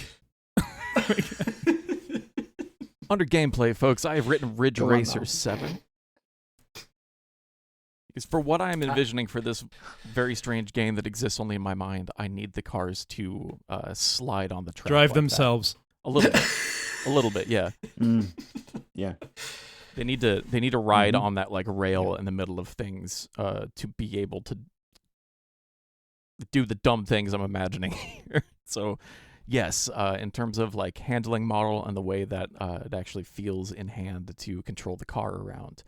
Under gameplay, folks, I have written Ridge Go on Racer now. 7. Because for what I am envisioning for this very strange game that exists only in my mind, I need the cars to slide on the track. Drive like themselves. that. A little bit. A little bit, yeah. Yeah. They need to ride on that like rail in the middle of things to be able to do the dumb things I'm imagining here. So, yes, in terms of like handling model and the way that it actually feels in hand to control the car around,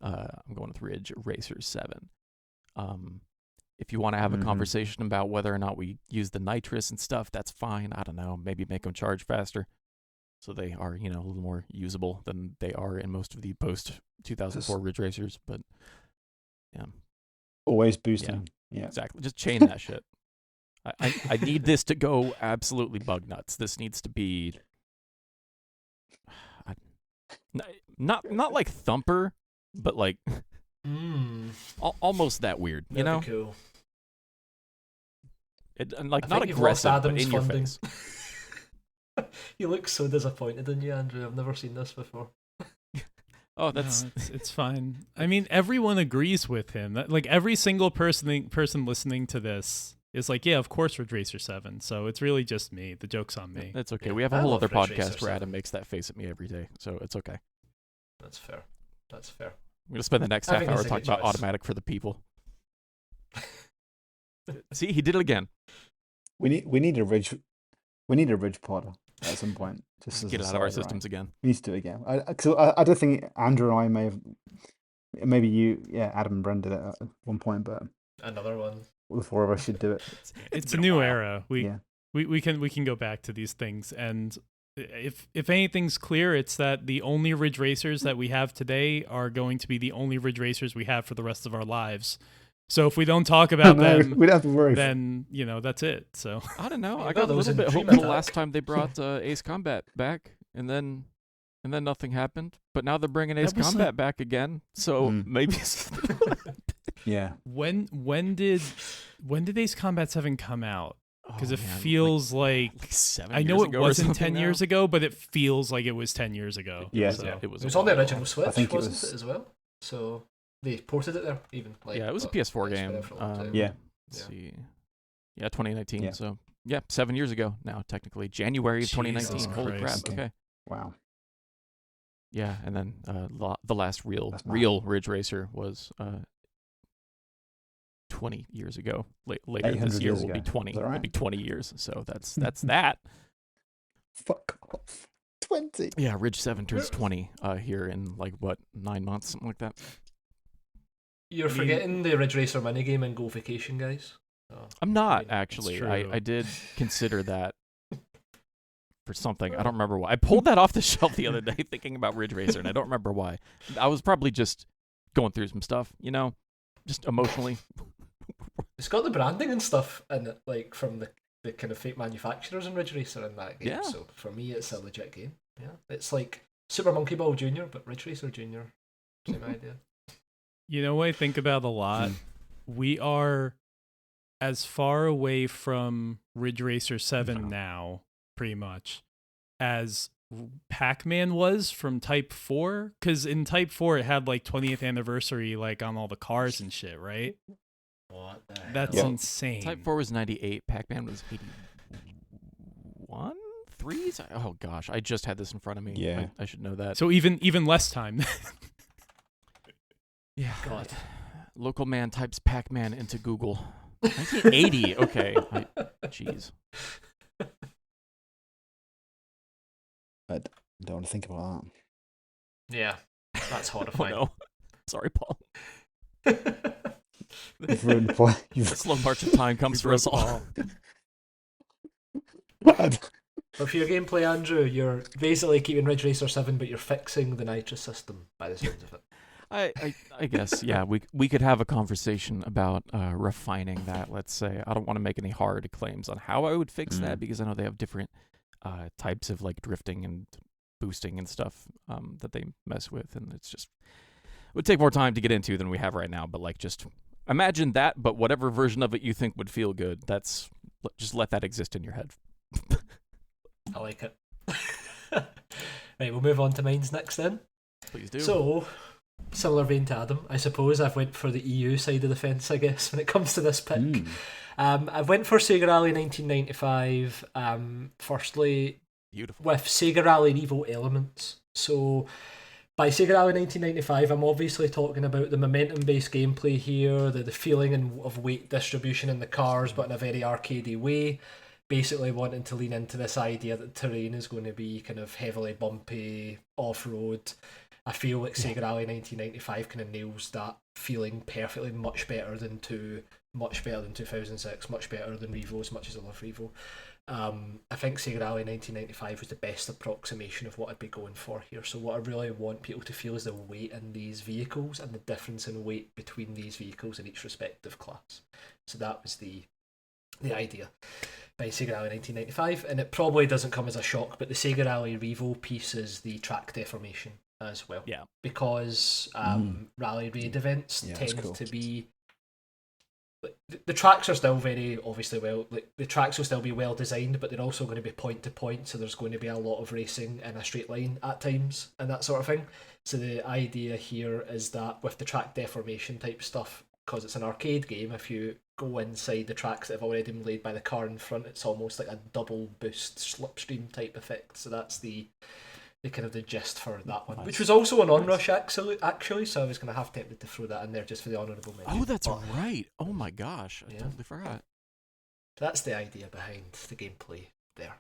I'm going with Ridge Racer 7. If you want to have a conversation about whether or not we use the nitrous and stuff, that's fine. I don't know, maybe make them charge faster, so they are, a little more usable than they are in most of the post-2004 Ridge Racers. But yeah, Always boosting. Yeah. exactly. Just chain that shit. I need this to go absolutely bug nuts. This needs to be not like Thumper, but like almost that weird. You know, That'd be cool. and like I not think you've lost aggressive, but Adam's in your funding. face. You look so disappointed in you, Andrew. I've never seen this before. Oh, that's No, it's fine. I mean, everyone agrees with him. Like every single person listening to this is like, yeah, of course Ridge Racer 7. So it's really just me. The joke's on me. That's okay. Yeah, We have a I whole love other Ridge Racer podcast where 7. Adam makes that face at me every day, so it's okay. That's fair. That's fair. We're gonna spend the next I half think hour it's a talking good about choice. automatic for the people. See, he did it again. We need a ridge pod at some point. Just as Get a it out of our side, right? systems again. We need to do it again. I don't think Andrew and I may have, maybe you, yeah, Adam and Brendan did it at one point, but Another one. all the four of us should do it. It's a been a new while. era. We can go back to these things, and if anything's clear, it's that the only Ridge Racers that we have today are going to be the only Ridge Racers we have for the rest of our lives. So if we don't talk about them, we don't have to worry. then that's it. So I don't know. Yeah, I got a those little in bit Dream hopeful Attack. last time they brought Ace Combat back, and then nothing happened. But now they're bringing Ace That was Combat back again, so maybe. Yeah. when did Ace Combat 7 come out? Because it feels like 7 I know years it ago or wasn't something 10 now. years ago, but it feels like it was 10 years ago. Yeah. So. It was. It was a on the while original ago. Switch, think it wasn't was- it, as well? So they ported it there, even. Like, Yeah, it was a but PS4 it's been game. there for a long time. Yeah. Let's see. Yeah, 2019. Yeah. So yeah, 7 years ago now, technically January of 2019. Jesus Holy crap! Christ. Okay. Wow. Yeah, and then the last That's mad. real Ridge Racer was 20 years ago. Later this 800 year years will be ago. 20. Is that It'll right? be 20 years. So that's that. Fuck off. 20. Yeah, Ridge 7 turns 20 here in 9 months, something like that. You're forgetting the Ridge Racer minigame in Go Vacation, guys. Oh, I'm not I mean, actually. true. I did consider that for something. I don't remember why. I pulled that off the shelf the other day thinking about Ridge Racer, and I don't remember why. I was probably just going through some stuff, just emotionally. It's got the branding and stuff in it, like from the kind of fake manufacturers in Ridge Racer in that game. Yeah. So for me, it's a legit game. Yeah, it's like Super Monkey Ball Jr., but Ridge Racer Jr. Same idea. You know what I think about a lot? We are as far away from Ridge Racer 7 now, pretty much, as Pac-Man was from Type 4. Because in Type 4, it had 20th anniversary on all the cars and shit, right? What the hell? That's Yeah. insane. Type 4 was 98. Pac-Man was 81? 3s? Oh, gosh. I just had this in front of me. Yeah. I should know that. So even less time. yeah. God. Local man types Pac-Man into Google. 1980. Okay. Jeez. I don't want to think about Yeah, that's Oh, horrifying. no. Sorry, Paul. that. You've ruined the point. The slow march of time comes for us all. But for your gameplay, Andrew, you're basically keeping Ridge Racer 7, but you're fixing the nitrous system by the sounds of it. I guess, yeah, we could have a conversation about refining that, let's say. I don't want to make any hard claims on how I would fix that, because I know they have different types of drifting and boosting and stuff that they mess with, and it would take more time to get into than we have right now, but just imagine that, but whatever version of it you think would feel good, just let that exist in your head. I like it. Right, we'll move on to mines next then. Please do. So, similar vein to Adam, I suppose I've went for the EU side of the fence, I guess, when it comes to this pick. I've went for Sega Rally 1995, firstly Beautiful. with Sega Rally Revo elements. So, by Sega Rally 1995, I'm obviously talking about the momentum-based gameplay here, the feeling of weight distribution in the cars, but in a very arcadey way. Basically wanting to lean into this idea that terrain is going to be kind of heavily bumpy, off-road. I feel like Sega Rally 1995 kind of nails that feeling perfectly, much better than 2006, much better than Revo, as much as I love Revo. I think Sega Rally 1995 was the best approximation of what I'd be going for here. So what I really want people to feel is the weight in these vehicles and the difference in weight between these vehicles in each respective class. So that was the idea by Sega Rally 1995, and it probably doesn't come as a shock, but the Sega Rally Revo piece is the track deformation as well. Yeah. Because rally raid events tend cool. to be the tracks are still very obviously the tracks will still be well designed, but they're also going to be point to point, so there's going to be a lot of racing in a straight line at times and that sort of thing. So the idea here is that with the track deformation type stuff, because it's an arcade game. If you go inside the tracks that have already been laid by the car in front, it's almost like a double boost slipstream type effect. So that's the kind of the gist for that one, which was also an onrush actually. So I was kind of half tempted to throw that in there just for the honourable mention. Oh, that's right. Oh my gosh, I totally forgot. So that's the idea behind the gameplay there.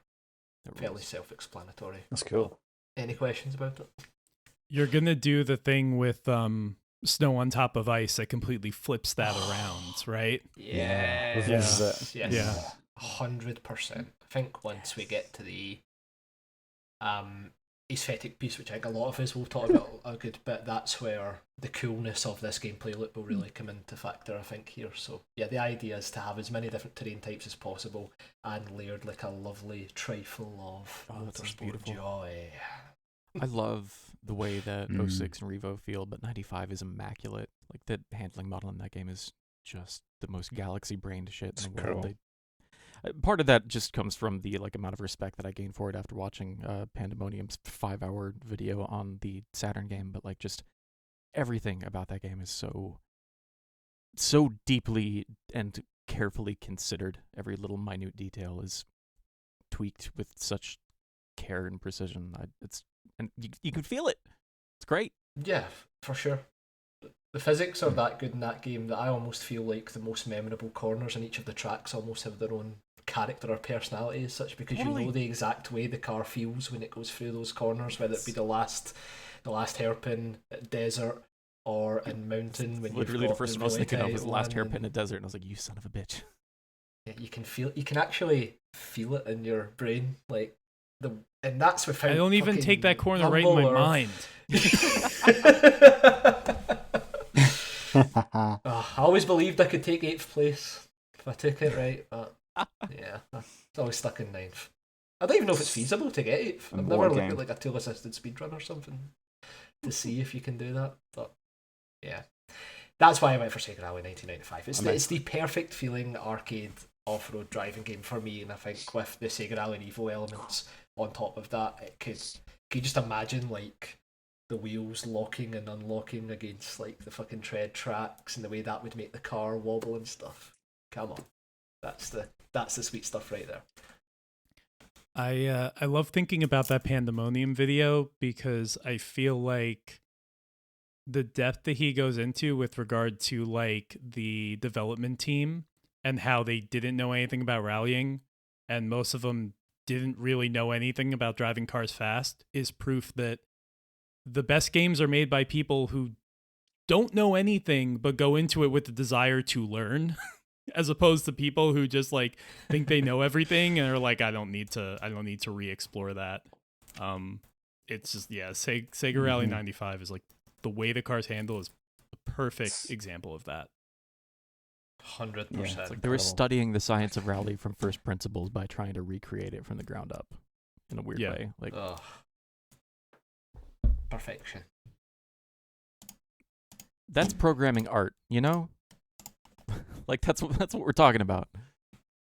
Fairly self-explanatory. That's cool. Any questions about it? You're gonna do the thing with snow on top of ice that completely flips that around, right? Yes. Yeah. Yes. 100%. I think once we get to the aesthetic piece, which I think a lot of us will talk about a good bit, that's where the coolness of this gameplay loop will really come into factor, I think, here. So yeah, the idea is to have as many different terrain types as possible and layered like a lovely trifle of motorsport joy. I love the way that 06 and Revo feel, but 95 is immaculate. Like, the handling model in that game is just the most galaxy-brained shit in the world. Part of that just comes from the amount of respect that I gained for it after watching Pandemonium's 5-hour video on the Saturn game, but just everything about that game is so deeply and carefully considered. Every little minute detail is tweaked with such care and precision. And you can feel it. It's great. Yeah, for sure. The physics are that good in that game that I almost feel like the most memorable corners in each of the tracks almost have their own character or personality as such, because you know the exact way the car feels when it goes through those corners, whether it be the last hairpin at desert or in mountain. When literally the first one I was thinking of was the last hairpin at desert, and I was like, you son of a bitch. Yeah, you can actually feel it in your brain, and that's without. I don't even take that corner right in my mind. I always believed I could take 8th place if I took it right, but yeah, it's always stuck in 9th. I don't even know if it's feasible to get 8th. I've never looked at a tool-assisted speedrun or something to see if you can do that, but yeah. That's why I went for Sega Rally 1995. It's the perfect feeling arcade off-road driving game for me, and I think with the Sega Rally Evo elements on top of that, can you just imagine the wheels locking and unlocking against the fucking tread tracks and the way that would make the car wobble and stuff. Come on, that's the sweet stuff right there. I love thinking about that Pandemonium video because I feel like the depth that he goes into with regard to the development team and how they didn't know anything about rallying, and most of them didn't really know anything about driving cars fast, is proof that the best games are made by people who don't know anything but go into it with the desire to learn, as opposed to people who just think they know everything and are like, I don't need to re-explore that. It's just Sega Rally 95 is the way the cars handle is a perfect example of that. 100%. Yeah, they were studying the science of rally from first principles by trying to recreate it from the ground up in a weird way. Perfection. That's programming art, you know? That's what we're talking about.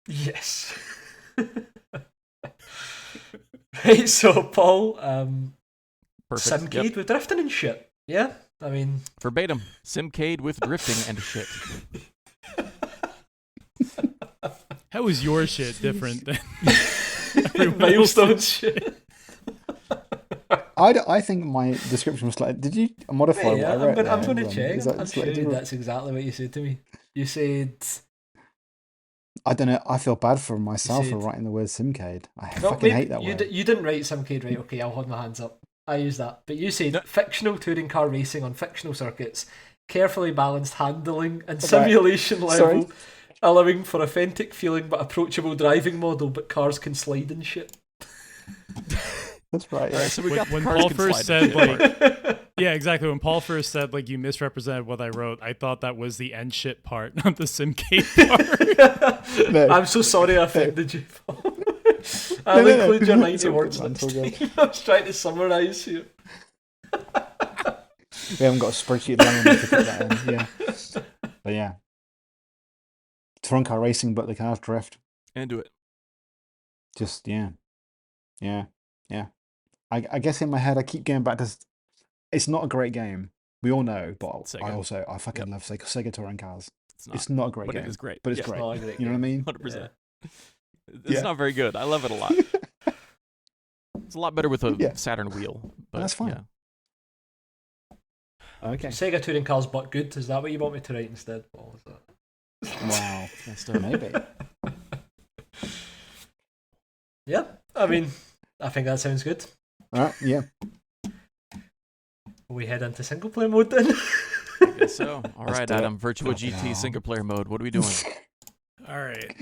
Yes. Right, so Paul, Perfect. Simcade with drifting and shit. Yeah, I mean, verbatim. Simcade with drifting and shit. How is your shit different than milestone shit? I think my description was slightly. Did you modify what I read? I'm going to check. I'm sure that's exactly what you said to me. You said, I don't know. I feel bad for myself for writing the word Simcade. I hate that word. You didn't write Simcade, right? Okay, I'll hold my hands up. I use that. But you said fictional touring car racing on fictional circuits, carefully balanced handling and simulation level, allowing for authentic feeling but approachable driving model, but cars can slide and shit. That's right. Right, so we got when cars Paul can first slide said yeah, exactly. When Paul first said you misrepresented what I wrote, I thought that was the end shit part, not the Simcade part. No. I'm so sorry I offended you, Paul. I'll include your 90 words next time. I was trying to summarise here. We haven't got a spreadsheet long enough to put that in. Yeah. But yeah. Touring car racing, but they can have drift. And do it. Just, yeah. I guess in my head I keep going back to... It's not a great game. We all know, but Sega. I fucking love Sega Touring Cars. It's not a great but game. it is great. But it's It's great. not a great You know what I game. mean? 100%. It's Yeah. not very good. I love it a lot. It's a lot better with a Yeah. Saturn wheel. But That's fine. Yeah. Okay. Sega Touring Cars but good. Is that what you want me to write instead? Paul? Is that... Wow. That's still Maybe. Yeah, I mean, I think that sounds good. Yeah. We head into single player mode then. I guess so. All Let's right, do it. Adam. Virtua GT single player mode. What are we doing? All right.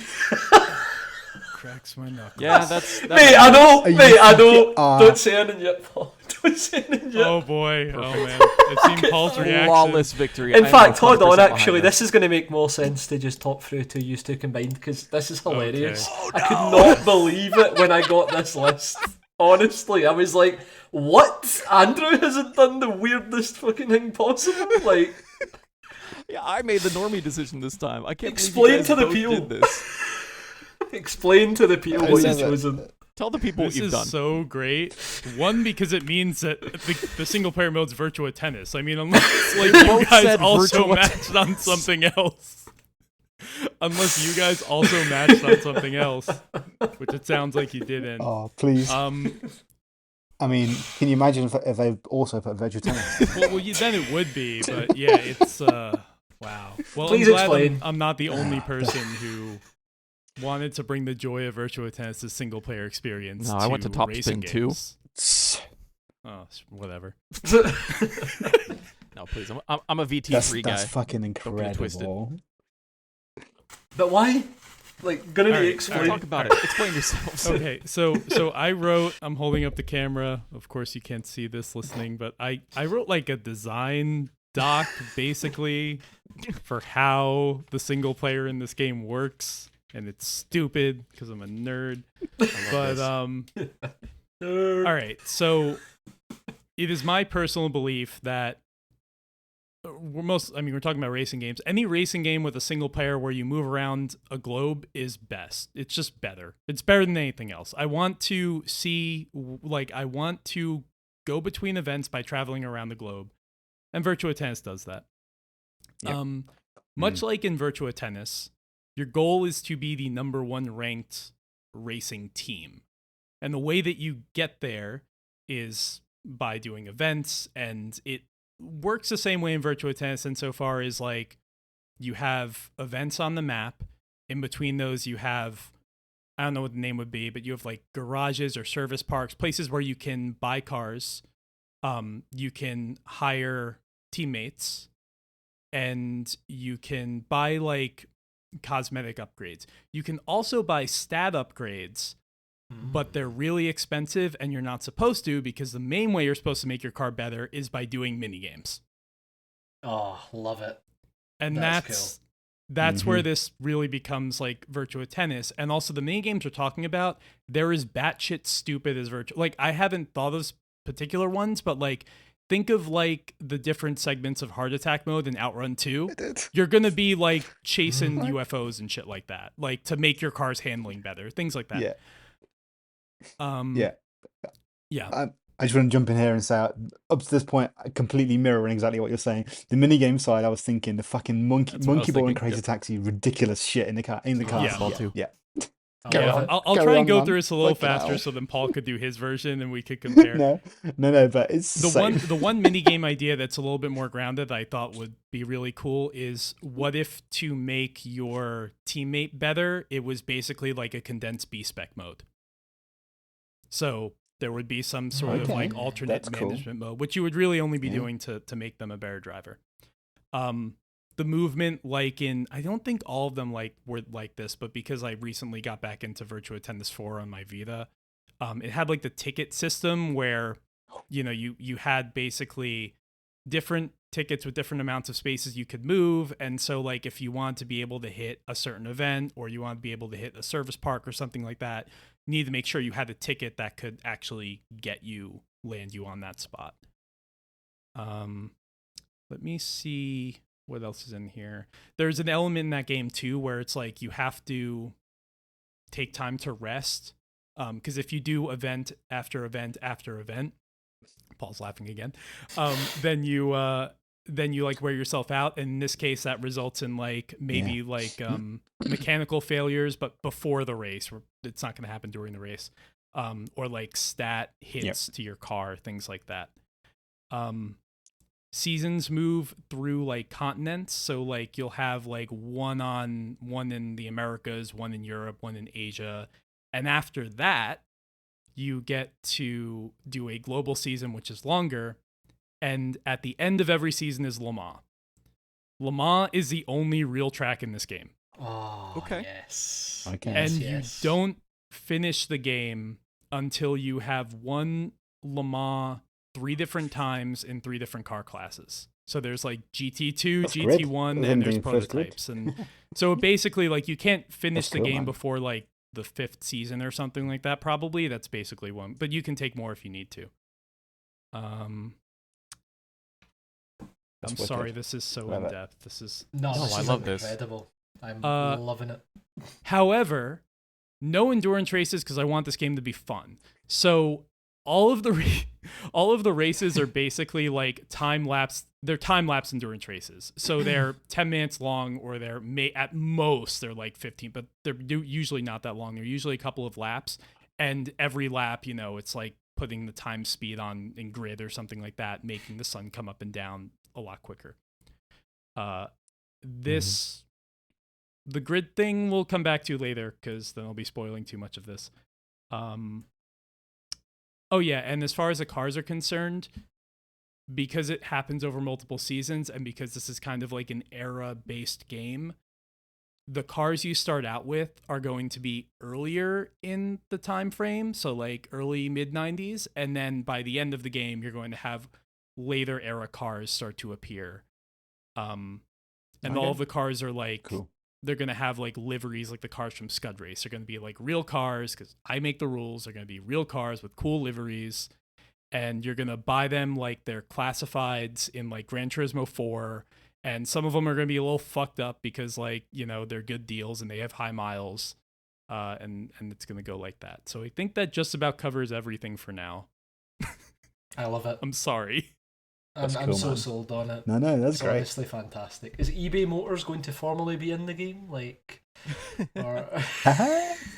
Cracks my knuckles. Yeah, that's Mate, I know. Are you Mate, I know. fucking- Don't say anything yet, Paul. Don't say anything yet. Oh boy. Oh man. I've seen Paul's reaction. flawless victory. In I'm fact, hold 100% on. behind Actually, this. this is going to make more sense to just talk through to use two combined because this is hilarious. Okay. I could not believe it when I got this list. Honestly, I was like, "What? Andrew hasn't done the weirdest fucking thing possible." Like, Yeah, I made the normie decision this time. I can't Explain believe you guys to the both people. did this. explain to the people what you've chosen. Tell the people This what you've is done. so great. One, because it means that the single player mode's Virtua Tennis. I mean, unless like you both guys said also Virtua matched on something else. Unless you guys also matched on something else, which it sounds like you didn't. Oh, please. I mean, can you imagine if they also put Virtua Tennis? Well, then it would be, but yeah, it's wow. Well, Please I'm glad explain. I'm not the only person who wanted to bring the joy of Virtua Tennis' single player experience. No, I went to Top racing Spin too. games. Oh, whatever. No, please. I'm a VT3 guy. That's fucking Don't get it twisted. incredible. But why? Like, gonna Alright, be Talk explained. about it. Explain yourselves. Okay, so I wrote. I'm holding up the camera. Of course, you can't see this listening, but I wrote like a design doc basically for how the single player in this game works, and it's stupid because I'm a nerd. But all right, so it is my personal belief that we're talking about racing games. Any racing game with a single player where you move around a globe is best. It's just better. It's better than anything else. I want to go between events by traveling around the globe. And Virtua Tennis does that. Yep. Much like in Virtua Tennis, your goal is to be the number one ranked racing team. And the way that you get there is by doing events, and it works the same way in Virtua Tennis insofar as like you have events on the map. In between those, you have, I don't know what the name would be, but you have like garages or service parks, places where you can buy cars. You can hire teammates, and you can buy like cosmetic upgrades. You can also buy stat upgrades, but they're really expensive and you're not supposed to, because the main way you're supposed to make your car better is by doing mini games. Oh, love it. And That's that's where this really becomes like Virtua Tennis. And also the mini games we're talking about, they're as batshit stupid as Virtua. Like, I haven't thought of particular ones, but like think of like the different segments of Heart Attack mode and Outrun 2. You're going to be like chasing UFOs and shit like that, like to make your car's handling better, things like that. Yeah. Yeah. I just want to jump in here and say, up to this point, completely mirroring exactly what you're saying. The minigame side, I was thinking the fucking monkey That's what I was ball and thinking, Crazy Taxi, ridiculous shit in the car. Yeah. Ball too. Yeah. Carry Yeah, on. I'll Carry try and on, go man. through this a little Fucking faster hell. so then Paul could do his version and we could compare. No, but it's The one mini game idea that's a little bit more grounded that I thought would be really cool is, what if to make your teammate better, it was basically like a condensed B-spec mode. So there would be some sort of Okay, like alternate that's cool. management mode, which you would really only be Yeah. doing to make them a better driver. The movement, like in, I don't think all of them were like this, but because I recently got back into Virtua Tennis 4 on my Vita, it had like the ticket system where, you know, you had basically different tickets with different amounts of spaces you could move. And so like if you want to be able to hit a certain event, or you want to be able to hit a service park or something like that, you need to make sure you had a ticket that could actually land you on that spot. Let me see what else is in here. There's an element in that game too where it's like you have to take time to rest, because if you do event after event after event, Paul's laughing again, then you then you like wear yourself out. And in this case, that results in like maybe like mechanical failures, but before the race, it's not going to happen during the race, or like stat hits to your car, things like that. Seasons move through like continents, so like you'll have like one in the Americas, one in Europe, one in Asia, and after that you get to do a global season, which is longer, and at the end of every season is Le Mans. Le Mans is the only real track in this game. Oh, Okay. yes. Okay. And yes. you don't finish the game until you have won Le Mans 3 different times in 3 different car classes. So there's like GT2, That's GT1, grid. and there's Being first grid. prototypes. And so basically, like, you can't finish That's the cool, game man. before like the 5th season or something like that. Probably that's basically one, but you can take more if you need to. I'm That's sorry, wicked. this is so Love in it. depth. This is No, No, this I is love this. incredible. I'm Uh, loving it. However, no endurance races because I want this game to be fun. So all of the races are basically like time lapse. They're time lapse endurance races. So they're 10 minutes long, or they're at most they're like 15, but they're usually not that long. They're usually a couple of laps, and every lap, you know, it's like putting the time speed on in grid or something like that, making the sun come up and down a lot quicker. This. The grid thing we'll come back to later because then I'll be spoiling too much of this. Oh yeah, and as far as the cars are concerned, because it happens over multiple seasons and because this is kind of like an era-based game, the cars you start out with are going to be earlier in the time frame, so like early mid-90s, and then by the end of the game you're going to have later era cars start to appear. And all of the cars are like Cool. They're going to have like liveries like the cars from Scud Race. They're going to be like real cars because I make the rules. They're going to be real cars with cool liveries. And you're going to buy them like they're classifieds in like Gran Turismo 4. And some of them are going to be a little fucked up because like, you know, they're good deals and they have high miles. And it's going to go like that. So I think that just about covers everything for now. I love it. I'm sorry. That's I'm cool, so man. sold on it. No, that's It's great. honestly fantastic. Is eBay Motors going to formally be in the game? Like, or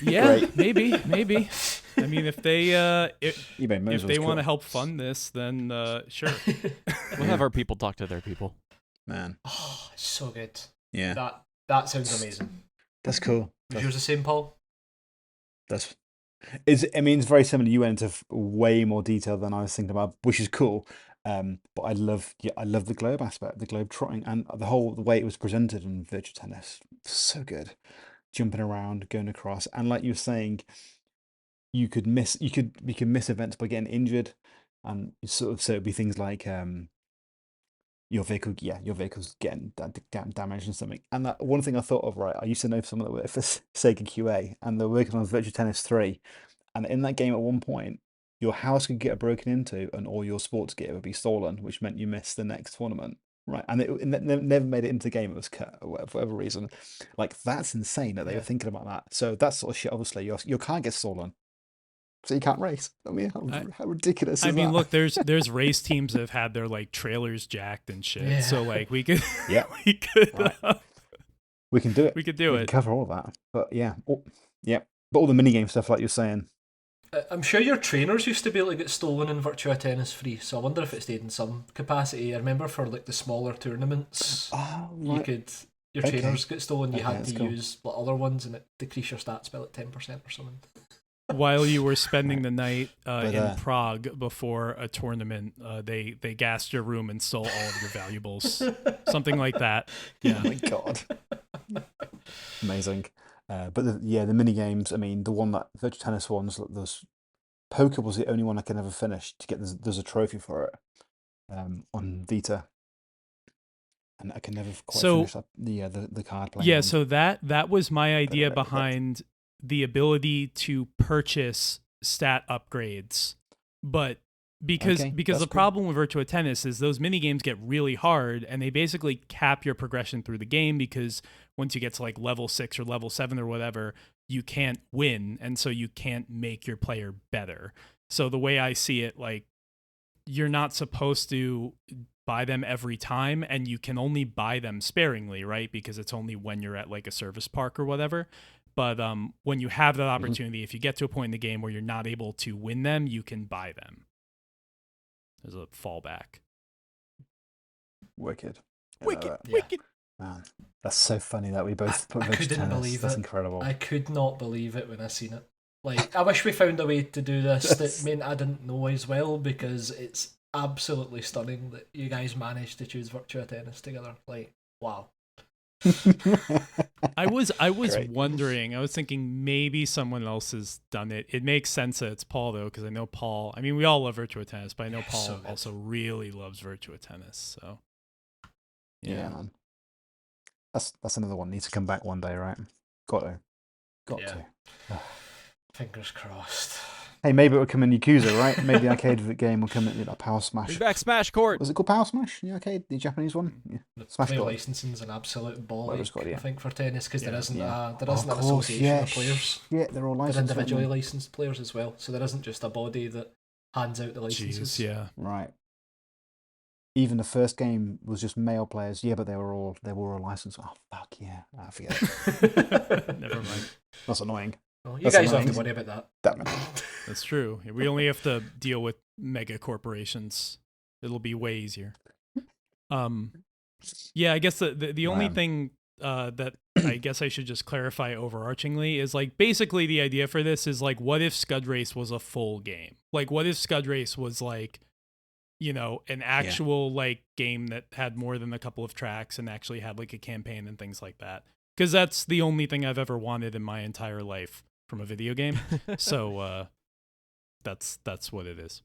Yeah, Great. maybe. I mean, if they eBay Motors if they was want to cool. help fund this, then sure. We'll have our people talk to their people. Man, oh, it's so good. yeah, That sounds amazing. that's cool. Was yours the same, Paul? It's very similar. You went into way more detail than I was thinking about, which is cool. But I love the globe aspect, the globe trotting, and the way it was presented in virtual tennis. So good, jumping around, going across, and like you were saying, we could miss events by getting injured, and so it'd be things like your vehicle's getting damaged and something. And that one thing I thought of, right, I used to know someone that worked for Sega QA, and they're working on Virtua Tennis 3, and in that game at one point, your house could get broken into and all your sports gear would be stolen, which meant you missed the next tournament. Right, and it never made it into the game. It was cut for whatever reason. Like, that's insane that they were thinking about that. So that sort of shit, obviously, your car gets stolen, so you can't race. I mean, how ridiculous is I mean, that? look, there's race teams that have had their like trailers jacked and shit. Yeah. So like we could Yeah. we could Right. We can do it. we could do We can it. cover all that. But yeah, but all the minigame stuff, like you're saying. I'm sure your trainers used to be able to get stolen in Virtua Tennis 3, so I wonder if it stayed in some capacity. I remember for like the smaller tournaments, Oh, you right. could your Okay. trainers get stolen. You Okay, had that's to cool. use like, other ones, and it decreased your stats by like 10% or something. While you were spending the night But, in Prague before a tournament, they gassed your room and stole all of your valuables, something like that. Oh my god. Amazing. But the mini games. I mean, the one that Virtual Tennis ones, those poker was the only one I could never finish to get. There's a trophy for it on Vita, and I can never quite finish that, the card playing. Yeah, one. so that was my idea behind the ability to purchase stat upgrades. But because Okay, the that's cool. problem with Virtua Tennis is those mini games get really hard and they basically cap your progression through the game because once you get to like level 6 or level 7 or whatever, you can't win, and so you can't make your player better. So the way I see it, like you're not supposed to buy them every time, and you can only buy them sparingly, right? Because it's only when you're at like a service park or whatever. But when you have that opportunity, if you get to a point in the game where you're not able to win them, you can buy them as a fallback. Wicked. Wicked. Man, that's so funny that we both put I virtual couldn't tennis. believe That's it. incredible. I could not believe it when I seen it. Like, I wish we found a way to do this that meant I didn't know as well, because it's absolutely stunning that you guys managed to choose Virtua Tennis together. Like, wow. I was Great. wondering. I was thinking maybe someone else has done it. It makes sense that it's Paul though, because I know Paul. I mean, we all love Virtua Tennis, but I know Paul So good. also really loves Virtua Tennis. So Yeah, man. That's another one. Needs to come back one day, right? Got to. Yeah. Fingers crossed. Hey, maybe it will come in Yakuza, right? Maybe the arcade game will come in like Power Smash. Bring back Smash Court. Was it called Power Smash? The arcade, the Japanese one. Yeah. The Smash player God. licensing's an absolute ball Whatever ache, it's called, yeah. I think, for tennis, because there isn't Yeah. there isn't Of an course, association yeah. of players. Yeah, they're all They're licensed. individually aren't licensed players as well, so there isn't just a body that hands out the licenses. jeez, yeah. they? Right. Even the first game was just male players. Yeah, but they were all licensed. Oh fuck yeah! I forget it. Never mind. That's annoying. Well, you That's guys don't have to annoying. worry about that. Damn it. That's true. We only have to deal with mega corporations. It'll be way easier. Yeah, I guess the only Wow. thing that I guess I should just clarify overarchingly is like basically the idea for this is like, what if Scud Race was a full game? Like, what if Scud Race was like, you know, an actual like game that had more than a couple of tracks and actually had like a campaign and things like that? Because that's the only thing I've ever wanted in my entire life from a video game. So that's what it is.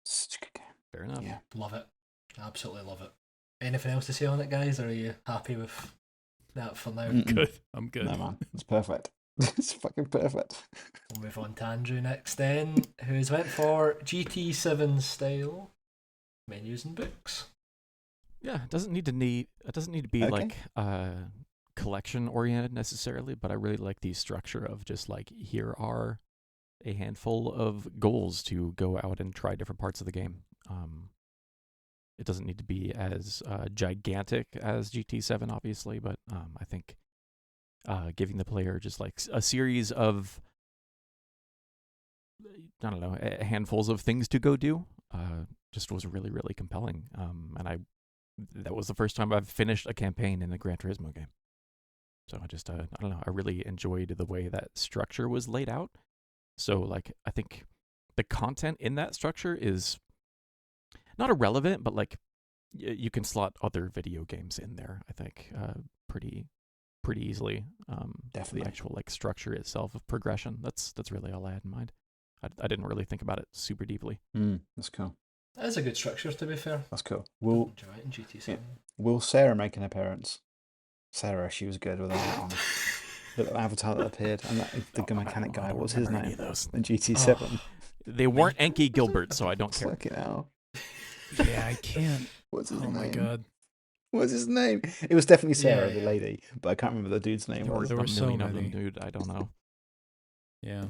Such a good game. Fair enough. Yeah. Love it. Absolutely love it. Anything else to say on it, guys? Or are you happy with that for now? Mm-mm. Good. I'm good. No man, it's perfect. It's fucking perfect. We'll move on to Andrew next then, who's went for GT7 style menus and books. Yeah, it doesn't need to be Okay. like collection oriented necessarily, but I really like the structure of just like, here are a handful of goals to go out and try different parts of the game. It doesn't need to be as gigantic as GT7, obviously, but I think giving the player just like a series of, I don't know, handfuls of things to go do just was really, really compelling. And that was the first time I've finished a campaign in a Gran Turismo game. So I just, I don't know, I really enjoyed the way that structure was laid out. So like, I think the content in that structure is not irrelevant, but like you can slot other video games in there, I think, pretty easily. Definitely. The actual like structure itself of progression, that's really all I had in mind. I didn't really think about it super deeply. That's cool. That is a good structure, to be fair. That's cool. Enjoy it in GT7. Will Sarah make an appearance? Sarah, she was good with her hat on. The little avatar that appeared, and the mechanic guy. What's his name? In GT7. They weren't Enki Gilbert, so I don't care. Fucking hell. Yeah, I can't. What's his Oh name? my god. What's his name? It was definitely Sarah, Yeah, the yeah. lady, but I can't remember the dude's name. There Was. There were were a so million of them, many. dude. I don't know. Yeah.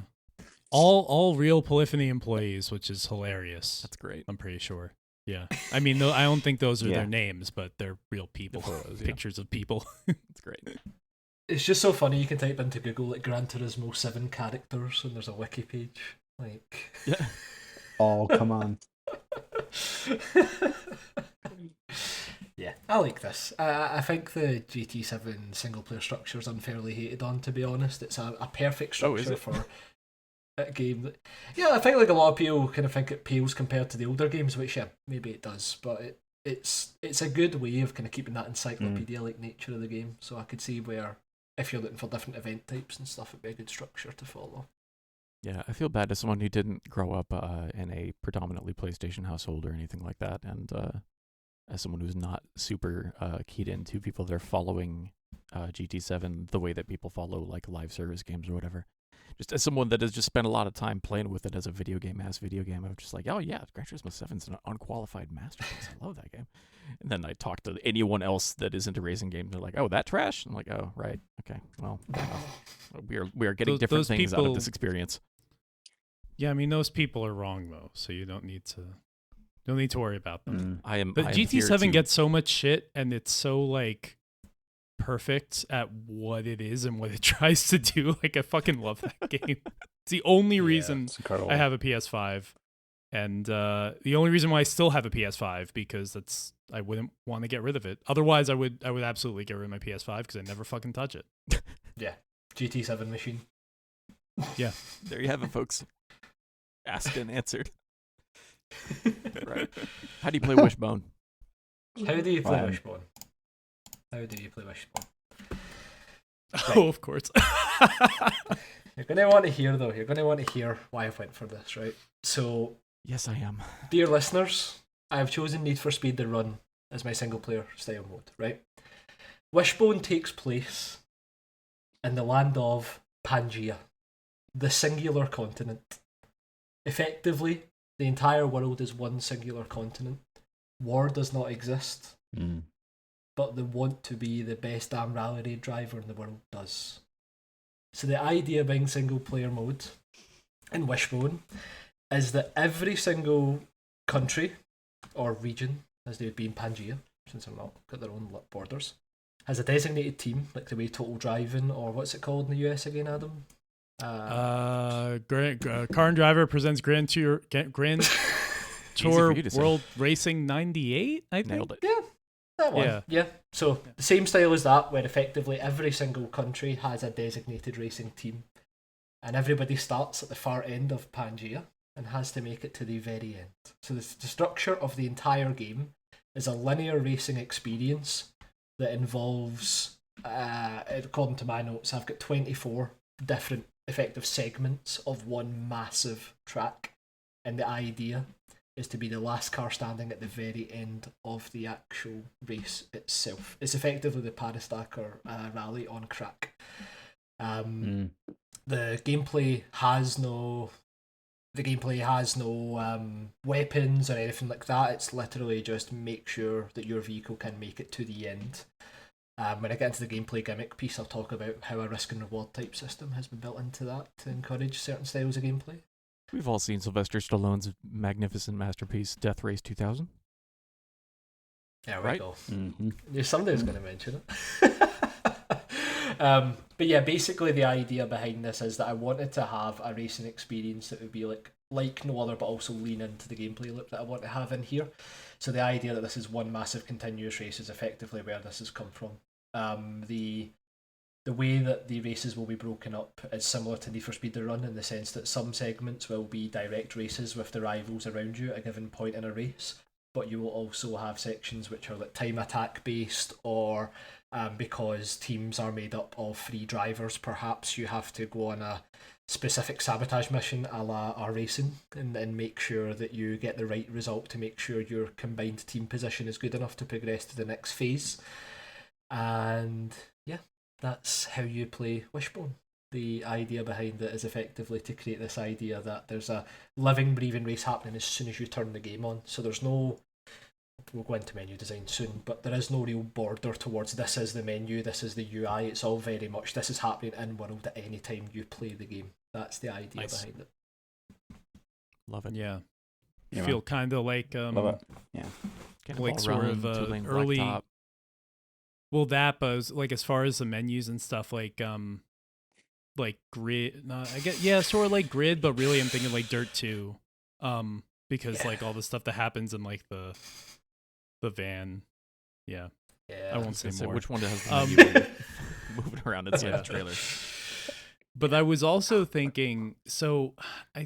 All real Polyphony employees, which is hilarious. That's great. I'm pretty sure. Yeah. I mean, I don't think those are Yeah. their names, but they're real people. photos, yeah. Pictures of people. It's great. It's just so funny. You can type into Google like Gran Turismo 7 characters, and there's a wiki page. Like, Yeah. Oh, come on. yeah, I like this. I think the GT7 single player structure is unfairly hated on, to be honest. It's a perfect Oh, is structure it? for a game that, yeah, I think like a lot of people kind of think it pales compared to the older games, which yeah, maybe it does, but it's a good way of kind of keeping that encyclopedia like nature of the game. So I could see where if you're looking for different event types and stuff, it'd be a good structure to follow. Yeah, I feel bad as someone who didn't grow up in a predominantly PlayStation household or anything like that, and as someone who's not super keyed into people that are following GT7 the way that people follow like live service games or whatever. Just as someone that has just spent a lot of time playing with it as a video game, I'm just like, oh yeah, Gran Turismo 7 is an unqualified masterpiece. I love that game. And then I talk to anyone else that is into racing games. They're like, oh, that trash? I'm like, oh, right. Okay. Well, we are getting different those things out people- of this experience. Yeah, I mean, those people are wrong, though, so you don't need to No need to worry about them. I am. But I am here GT7 to- gets so much shit, and it's so like perfect at what it is and what it tries to do. Like I fucking love that game. It's the only reason It's incredible. I have a PS5, and the only reason why I still have a PS5 because I wouldn't want to get rid of it. Otherwise, I would absolutely get rid of my PS5 because I never fucking touch it. Yeah, GT7 machine. Yeah, There you have it, folks. Asked and answered. Right. How do you play Wishbone? How do you play Wow. Wishbone? How do you play Wishbone? oh of course. You're going to want to hear, though. You're going to want to hear why I've went for this, right? So, Yes, I am. dear listeners, I've chosen Need for Speed The Run as my single-player style mode, right? Wishbone takes place in the land of Pangaea, the singular continent. Effectively, the entire world is one singular continent. War does not exist, Mm. but the want to be the best damn rally raid driver in the world does. So the idea behind single player mode in Wishbone is that every single country or region, as they would be in Pangaea, since they're not got their own borders, has a designated team, like the way Total Driving or what's it called in the US again, Adam? Car and Driver presents Grand Tour for you to say. World Racing 98, I think. Nailed it. Yeah, that one. Yeah. Yeah. So the same style as that, where effectively every single country has a designated racing team, and everybody starts at the far end of Pangaea and has to make it to the very end. So the structure of the entire game is a linear racing experience that involves, according to my notes, I've got 24 different effective segments of one massive track, and the idea is to be the last car standing at the very end of the actual race itself. It's effectively the Paris-Dakar rally on crack. The gameplay has no weapons or anything like that. It's literally just make sure that your vehicle can make it to the end. When I get into the gameplay gimmick piece, I'll talk about how a risk and reward type system has been built into that to encourage certain styles of gameplay. We've all seen Sylvester Stallone's magnificent masterpiece, Death Race 2000. There we Right. go. Mm-hmm. Somebody's going to mention it. But yeah, basically the idea behind this is that I wanted to have a racing experience that would be like no other, but also lean into the gameplay loop that I want to have in here. So the idea that this is one massive continuous race is effectively where this has come from. The way that the races will be broken up is similar to Need for Speed The Run in the sense that some segments will be direct races with the rivals around you at a given point in a race, but you will also have sections which are like time attack based, or because teams are made up of 3 drivers, perhaps you have to go on a specific sabotage mission a la R Racing and make sure that you get the right result to make sure your combined team position is good enough to progress to the next phase. And yeah, that's how you play Wishbone. The idea behind it is effectively to create this idea that there's a living, breathing race happening as soon as you turn the game on. So there's no, we'll go into menu design soon, but there is no real border towards this is the menu, this is the UI. It's all very much this is happening in world at any time you play the game. That's the idea Nice. behind it. Love it. Yeah. Yeah, Feel kind of like Love it. Kind like all sort around, of, two-lane early- blacktop. well that, but like as far as the menus and stuff, like Grid, I get, yeah, sort of like Grid, but really I'm thinking like Dirt 2, because Yeah. like all the stuff that happens in like the van. Yeah, Yeah. I won't say So more. which one has the Um, menu moving around inside Yeah. the trailer? But I was also thinking, so I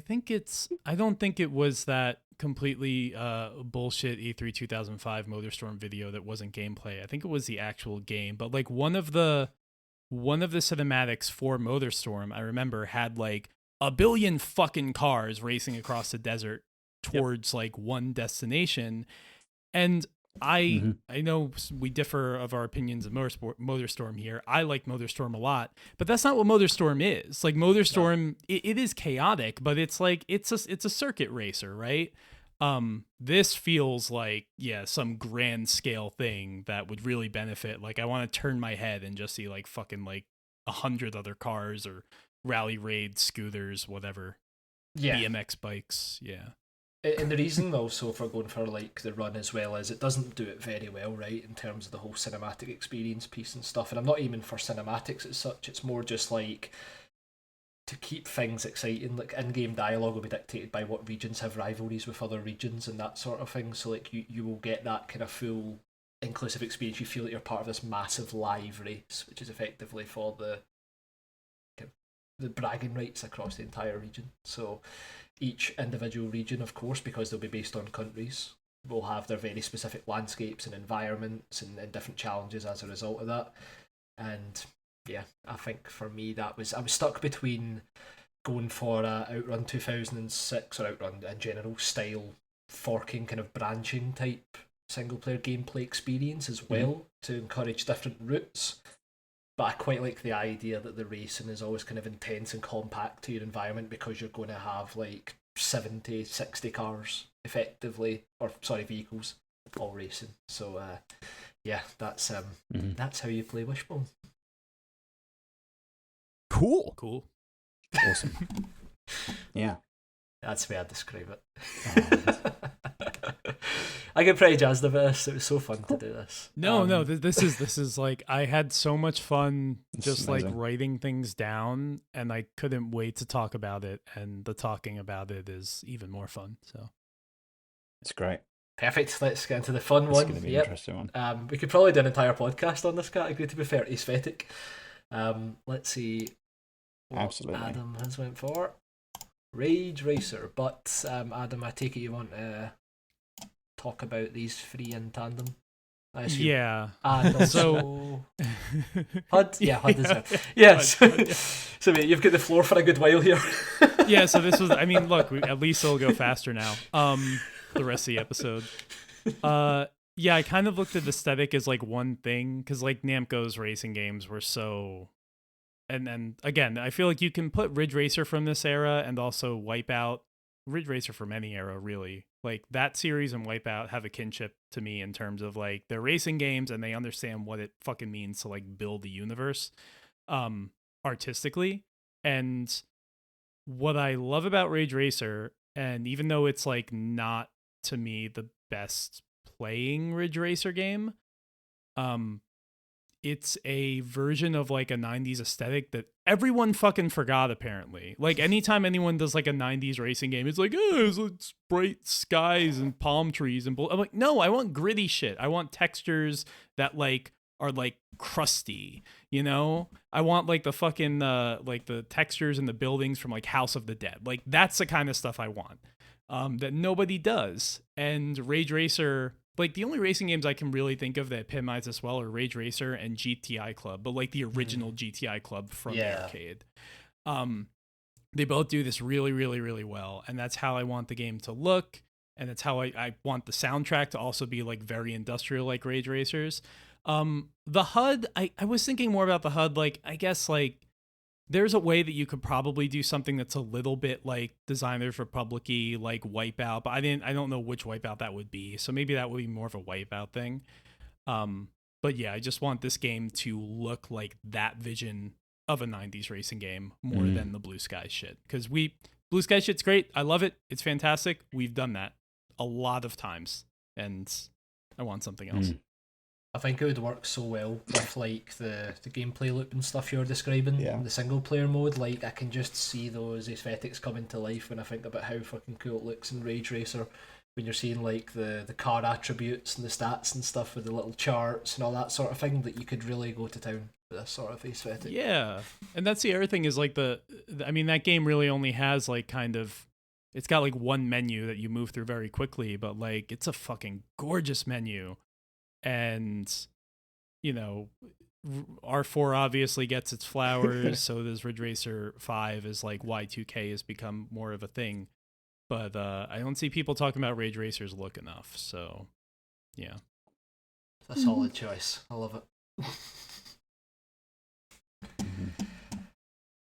don't think it was that completely bullshit E3 2005 Motorstorm video that wasn't gameplay. I think it was the actual game. But like one of the cinematics for Motorstorm, I remember, had like a billion fucking cars racing across the desert towards like one destination. And I know we differ of our opinions of Motorstorm here. I like Motorstorm a lot, but that's not what Motorstorm is. Like Motorstorm, it is chaotic, but it's like it's a circuit racer, right? This feels like some grand scale thing that would really benefit. Like I want to turn my head and just see like fucking like 100 other cars or rally raid scooters, whatever, Yeah. BMX bikes, yeah. And the reason also for going for like the run as well is it doesn't do it very well, right, in terms of the whole cinematic experience piece and stuff. And I'm not aiming for cinematics as such. It's more just like to keep things exciting. Like in-game dialogue will be dictated by what regions have rivalries with other regions and that sort of thing. So like you will get that kind of full inclusive experience. You feel that you're part of this massive live race, which is effectively for the bragging rights across the entire region. So each individual region, of course, because they'll be based on countries, will have their very specific landscapes and environments and different challenges as a result of that. And yeah, I think for me I was stuck between going for a Outrun 2006 or Outrun in general style forking kind of branching type single player gameplay experience as well to encourage different routes. But I quite like the idea that the racing is always kind of intense and compact to your environment because you're going to have like 70, 60 cars effectively, or sorry, vehicles all racing. So yeah, that's how you play Wishbone. Cool. Awesome. Yeah. That's the way I describe it. I get pretty jazzed about this. It was so fun to do this. No, this is like I had so much fun just like amazing. writing things down, and I couldn't wait to talk about it. And the talking about it is even more fun. So It's great. Perfect. Let's get into the fun It's one. going to be an interesting one. We could probably do an entire podcast on this category, to be fair, aesthetic. Let's see what Absolutely. Adam has went for. Rage Racer. But Adam, I take it you want to talk about these three in tandem? I assume. yeah. And also HUD? Yeah, HUD is it. Yes. So mate, you've got the floor for a good while here. Yeah. So this was. I mean, look. At least it'll go faster now. The rest of the episode. Yeah. I kind of looked at aesthetic as like one thing because like Namco's racing games were so. And then again, I feel like you can put Ridge Racer from this era and also Wipeout, Ridge Racer from any era, really. Like that series and Wipeout have a kinship to me in terms of like they're racing games and they understand what it fucking means to like build the universe artistically. And what I love about Rage Racer, and even though it's like not to me the best playing Ridge Racer game, it's a version of like a 90s aesthetic that everyone fucking forgot apparently. Like anytime anyone does like a 90s racing game, it's like, oh, it's bright skies and palm trees and I'm like, no, I want gritty shit. I want textures that like are like crusty, you know? I want like the fucking like the textures and the buildings from like House of the Dead. Like that's the kind of stuff I want. That nobody does. And Rage Racer, like the only racing games I can really think of that epitomize this well are Rage Racer and GTI Club, but like the original GTI Club from the arcade. They both do this really, really, really well, and that's how I want the game to look, and that's how I want the soundtrack to also be like very industrial like Rage Racers. The HUD, I was thinking more about the HUD, like I guess like there's a way that you could probably do something that's a little bit like Designers Republic-y, like Wipeout, but I don't know which Wipeout that would be. So maybe that would be more of a Wipeout thing. But yeah, I just want this game to look like that vision of a 90s racing game more than the Blue Sky shit. Because Blue Sky shit's great. I love it. It's fantastic. We've done that a lot of times. And I want something else. I think it would work so well with like the gameplay loop and stuff you're describing, the single player mode. Like I can just see those aesthetics coming to life when I think about how fucking cool it looks in Rage Racer. When you're seeing like the car attributes and the stats and stuff with the little charts and all that sort of thing, that you could really go to town with this sort of aesthetic. Yeah, and that's the other thing is like I mean that game really only has like kind of, it's got like one menu that you move through very quickly, but like it's a fucking gorgeous menu. And, you know, R4 obviously gets its flowers, so does Ridge Racer 5 is like Y2K has become more of a thing. But I don't see people talking about Rage Racer's look enough, so yeah. It's a solid choice. I love it.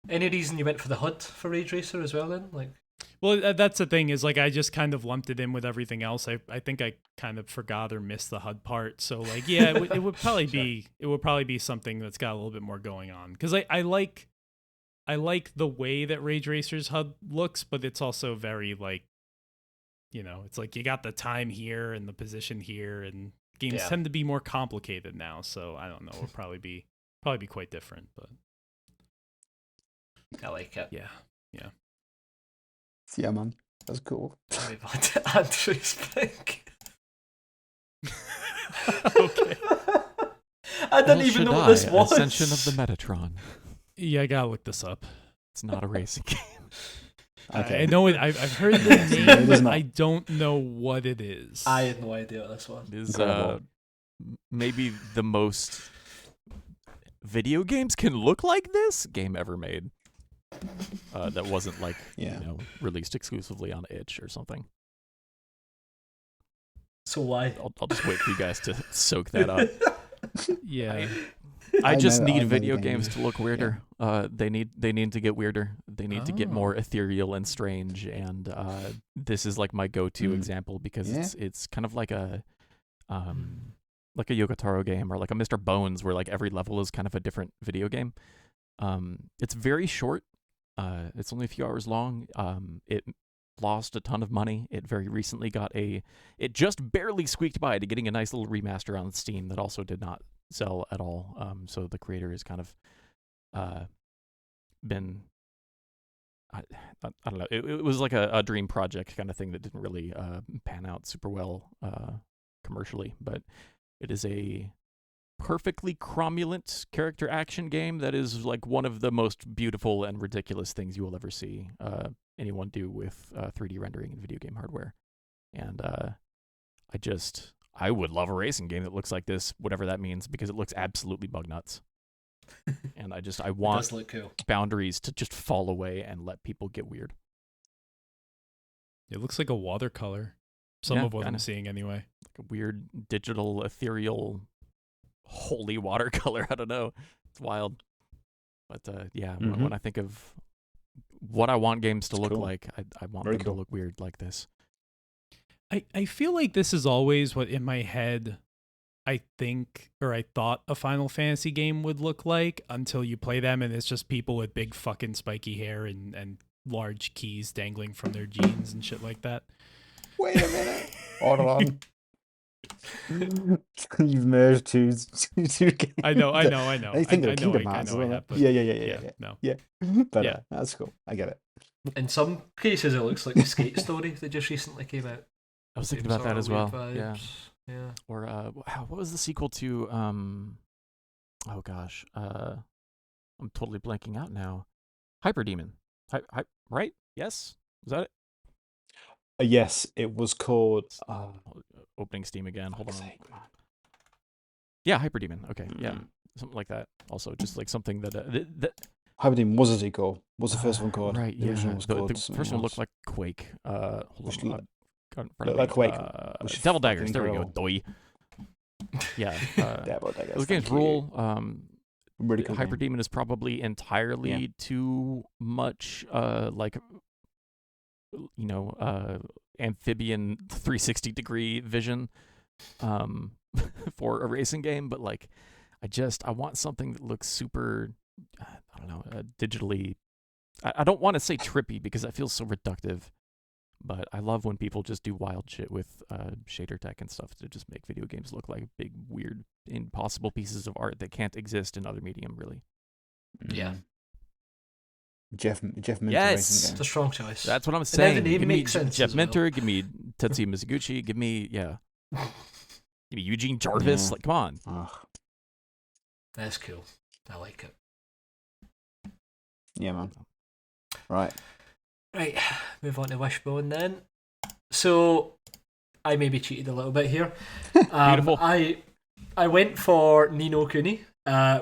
Any reason you went for the HUD for Rage Racer as well then? Like, well, that's the thing is like I just kind of lumped it in with everything else. I think I kind of forgot or missed the HUD part. So like yeah, it would probably be something that's got a little bit more going on because I like the way that Rage Racer's HUD looks, but it's also very like it's like you got the time here and the position here, and games tend to be more complicated now. So I don't know. It'll probably be quite different, but I like it. Yeah. Yeah, man. That's cool. Move on to Andrew's pick. Okay. I didn't even know what this was. Ascension of the Metatron. Yeah, I gotta look this up. It's not a racing game. Okay. I know it. I've heard the name, but I don't know what it is. I had no idea what this was. It is maybe the most video games can look like this game ever made. That wasn't like released exclusively on itch or something. So why? I'll just wait for you guys to soak that up. Yeah. I just need video games to look weirder. They need to get weirder. They need to get more ethereal and strange. And this is like my go-to example because it's kind of like a Yoko Taro game or like a Mr. Bones where like every level is kind of a different video game. It's very short. It's only a few hours long. It lost a ton of money. It very recently it just barely squeaked by to getting a nice little remaster on Steam that also did not sell at all. So the creator has kind of been, I don't know, it was like a dream project kind of thing that didn't really pan out super well commercially, but it is a perfectly cromulent character action game that is like one of the most beautiful and ridiculous things you will ever see anyone do with 3D rendering and video game hardware. And I would love a racing game that looks like this, whatever that means, because it looks absolutely bug nuts. And I want it does look cool. Boundaries to just fall away and let people get weird. It looks like a watercolor. Some of what I'm seeing anyway. Like a weird digital ethereal holy watercolor. I don't know. It's wild. But when I think of what I want games to look like, I want them to look weird like this. I feel like this is always what in my head I think or I thought a Final Fantasy game would look like until you play them and it's just people with big fucking spiky hair and large keys dangling from their jeans and shit like that. Wait a minute. Hold on. You've merged two games. I know. I think they're Kingdom Hearts. Yeah. But that's cool. I get it. In some cases, it looks like the Skate Story that just recently came out. I was thinking about that as well. Vibes. Yeah. Or what was the sequel to? Oh gosh, I'm totally blanking out now. Hyper Demon. Right? Yes. Is that it? Yes, it was called. Opening Steam again. Hold on. Yeah, Hyper Demon. Okay, yeah, something like that. Also, just like something that. Hyper Demon was a sequel. What's the first one called? Right. The original was called. The first one looked like Quake. Looked like Quake. Devil Daggers. There we go. Doi. Yeah. Devil Daggers. Those games rule. Really cool Hyper game. Demon is probably entirely too much amphibian 360 degree vision for a racing game, but like I want something that looks super digitally. I don't want to say trippy because that feels so reductive, but I love when people just do wild shit with shader tech and stuff to just make video games look like big, weird, impossible pieces of art that can't exist in other medium, really. Yeah. Jeff Minter. Yes, it's a strong choice. That's what I'm saying. Give me sense Jeff Minter. Well. Give me Tetsuya Mizuguchi. Give me give me Eugene Jarvis. Yeah. Like, come on. Ugh. That's cool. I like it. Yeah, man. Right. Move on to Wishbone then. So I maybe cheated a little bit here. Beautiful. I went for Ni no Kuni,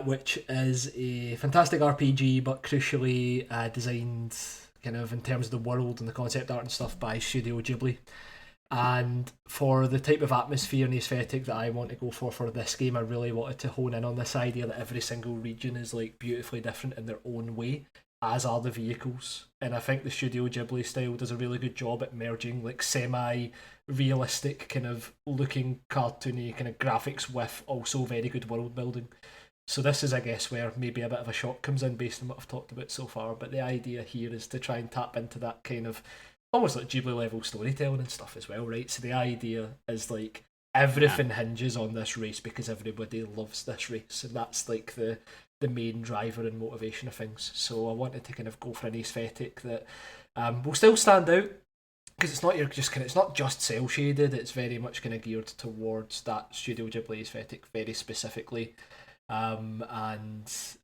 which is a fantastic RPG, but crucially designed kind of in terms of the world and the concept art and stuff by Studio Ghibli. And for the type of atmosphere and aesthetic that I want to go for this game, I really wanted to hone in on this idea that every single region is like beautifully different in their own way, as are the vehicles. And I think the Studio Ghibli style does a really good job at merging like semi-realistic kind of looking cartoony kind of graphics with also very good world building. So this is, I guess, where maybe a bit of a shock comes in based on what I've talked about so far. But the idea here is to try and tap into that kind of almost like Ghibli level storytelling and stuff as well, right? So the idea is like everything hinges on this race because everybody loves this race, and that's like the main driver and motivation of things. So I wanted to kind of go for an aesthetic that will still stand out, because it's not it's not just cel shaded. It's very much kind of geared towards that Studio Ghibli aesthetic very specifically. And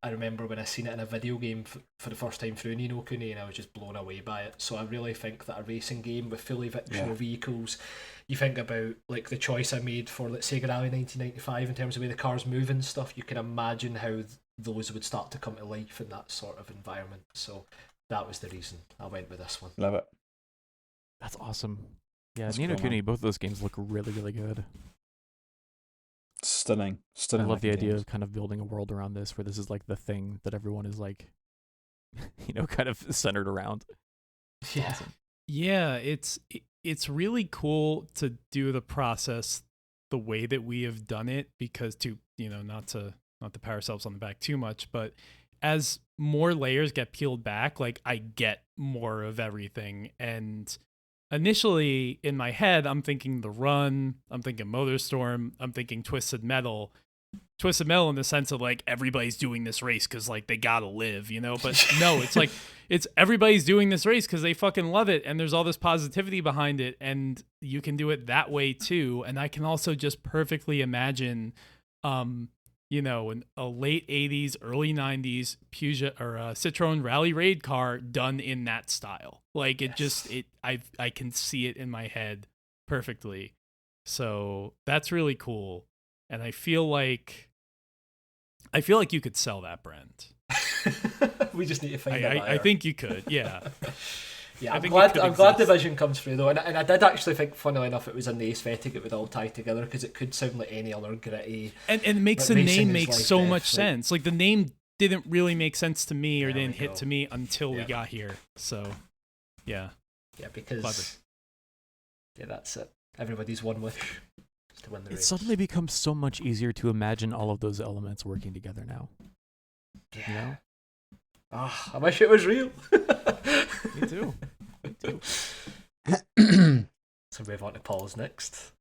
I remember when I seen it in a video game for the first time through Ni no Kuni, and I was just blown away by it. So I really think that a racing game with fully fictional vehicles, you think about like the choice I made for like Sega Rally 1995 in terms of the way the cars move and stuff, you can imagine how those would start to come to life in that sort of environment. So that was the reason I went with this one. Love it. That's awesome. Yeah, That's Ni no cool, Kuni, man. both of those games look really, really good. Stunning. I love the idea games. of kind of building a world around this where this is like the thing that everyone is like, kind of centered around. Yeah. Awesome. Yeah, it's really cool to do the process the way that we have done it, because not to pat ourselves on the back too much, but as more layers get peeled back, like I get more of everything. And initially in my head, I'm thinking The Run, I'm thinking Motorstorm, I'm thinking Twisted Metal in the sense of like everybody's doing this race because like they gotta live, but no, it's like it's everybody's doing this race because they fucking love it, and there's all this positivity behind it, and you can do it that way too. And I can also just perfectly imagine in a late 80s, early 90s Peugeot or Citroen Rally Raid car done in that style. Like I can see it in my head perfectly. So that's really cool. And I feel like you could sell that, Brent. We just need to find a buyer. I think you could, yeah. Yeah, I'm glad Division comes through though, and I did actually think, funnily enough, it was in the aesthetic it would all tie together, because it could sound like any other gritty. And it makes the name make so much sense. Like the name didn't really make sense to me, or didn't hit to me until we got here. So, yeah. Yeah, because Clever. Yeah, that's it. Everybody's one wish is to win the race. It suddenly becomes so much easier to imagine all of those elements working together now. Yeah. I wish it was real. Me too. So move on to Paul's next.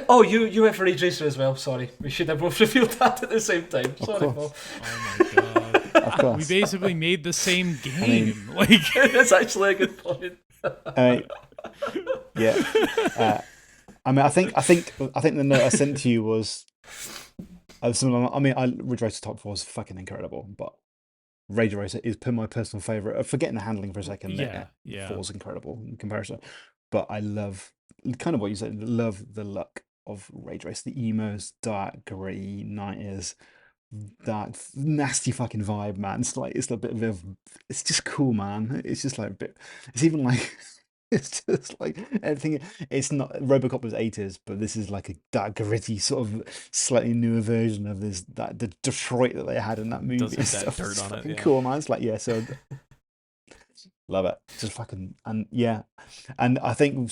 Oh, you went for Ridge Racer as well. Sorry, we should have both revealed that at the same time. Sorry, Paul. Oh my god. Of course. We basically made the same game. Like That's actually a good point. Yeah. I think the note I sent to you was similar. I mean, Ridge Racer Top 4 is fucking incredible, but Rage Racer is my personal favorite. Forgetting the handling for a second. Yeah. 4 is incredible in comparison, but I love kind of what you said. Love the look of Rage Racer, the emos, dark, gritty, 90s, dark, nasty fucking vibe, man. It's a bit of, it's just cool, man. It's just like a bit. It's even like. It's just like everything. It's not Robocop was 80s, but this is like a dark, gritty, sort of slightly newer version of the Detroit that they had in that movie. Does have that It's dirt on it, fucking yeah. cool, man. It's like so love it. Just fucking and I think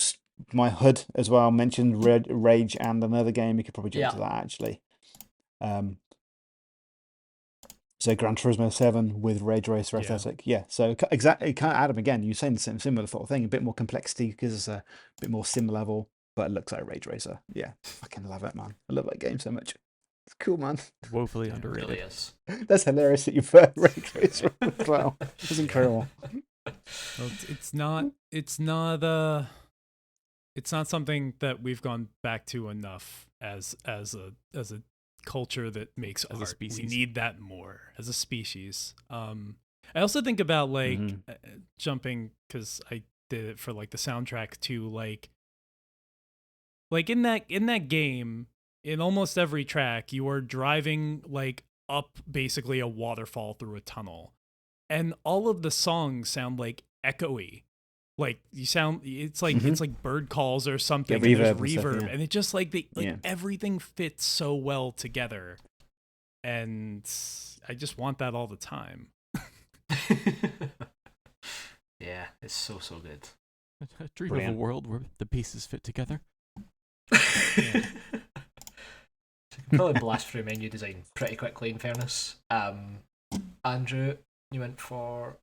my hood as well mentioned Rage and another game. We could probably jump to that actually. So Gran Turismo 7 with Rage Racer aesthetic. Yeah. So exactly, kind of Adam, again, you're saying the similar sort of thing, a bit more complexity because it's a bit more sim level, but it looks like Rage Racer. Yeah. Fucking love it, man. I love that game so much. It's cool, man. Woefully It underrated. really is. That's hilarious that you put Rage Racer as well. It's incredible. Well, it's not something that we've gone back to enough as a culture that makes As a art. species. We need that more as a species. I also think about like jumping, because I did it for like the soundtrack too. Like in that game, in almost every track, you are driving like up basically a waterfall through a tunnel, and all of the songs sound like echoey. Like it's like bird calls or something. Yeah, and there's reverb and stuff, reverb, yeah. and it just everything fits so well together, and I just want that all the time. Yeah, it's so good. I dream Brilliant. of a world where the pieces fit together. Probably blast through menu design pretty quickly, in fairness. Andrew, you went for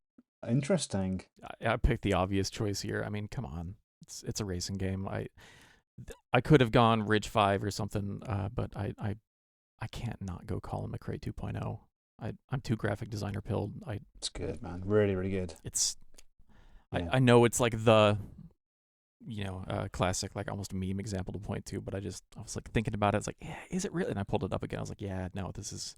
Interesting. I picked the obvious choice here. I mean, come on, it's a racing game. I could have gone Ridge 5 or something, but I can't not go Colin McRae 2.0. I'm too graphic designer pilled. It's good, man. Really, really good. It's Yeah. I know it's like the classic, like almost a meme example to point to, but I was like thinking about it. It's like, yeah, is it really? And I pulled it up again. I was like, yeah, no, this is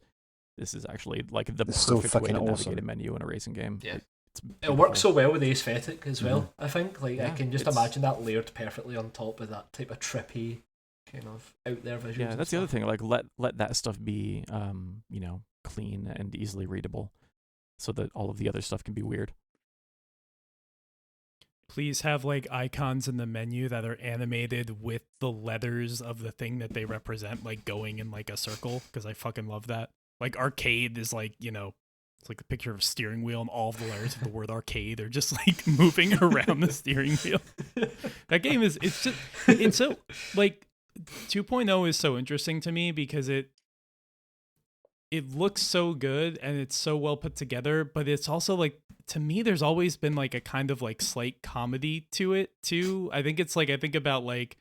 actually like the It's so perfect way to fucking navigate awesome. a menu in a racing game. Yeah. It's It works beautiful. so well with the aesthetic as well, I think. Like, I Yeah, can just it's- imagine that layered perfectly on top with that type of trippy, kind of out there visuals. Yeah, and that's the other stuff. thing. Like, let that stuff be, clean and easily readable, so that all of the other stuff can be weird. Please have like icons in the menu that are animated with the letters of the thing that they represent, like going in like a circle, because I fucking love that. Like arcade is like, it's like a picture of a steering wheel and all of the letters of the word arcade are just like moving around the steering wheel. That game it's so like 2.0 is so interesting to me because it looks so good and it's so well put together, but it's also like, to me, there's always been like a kind of like slight comedy to it too. I think about like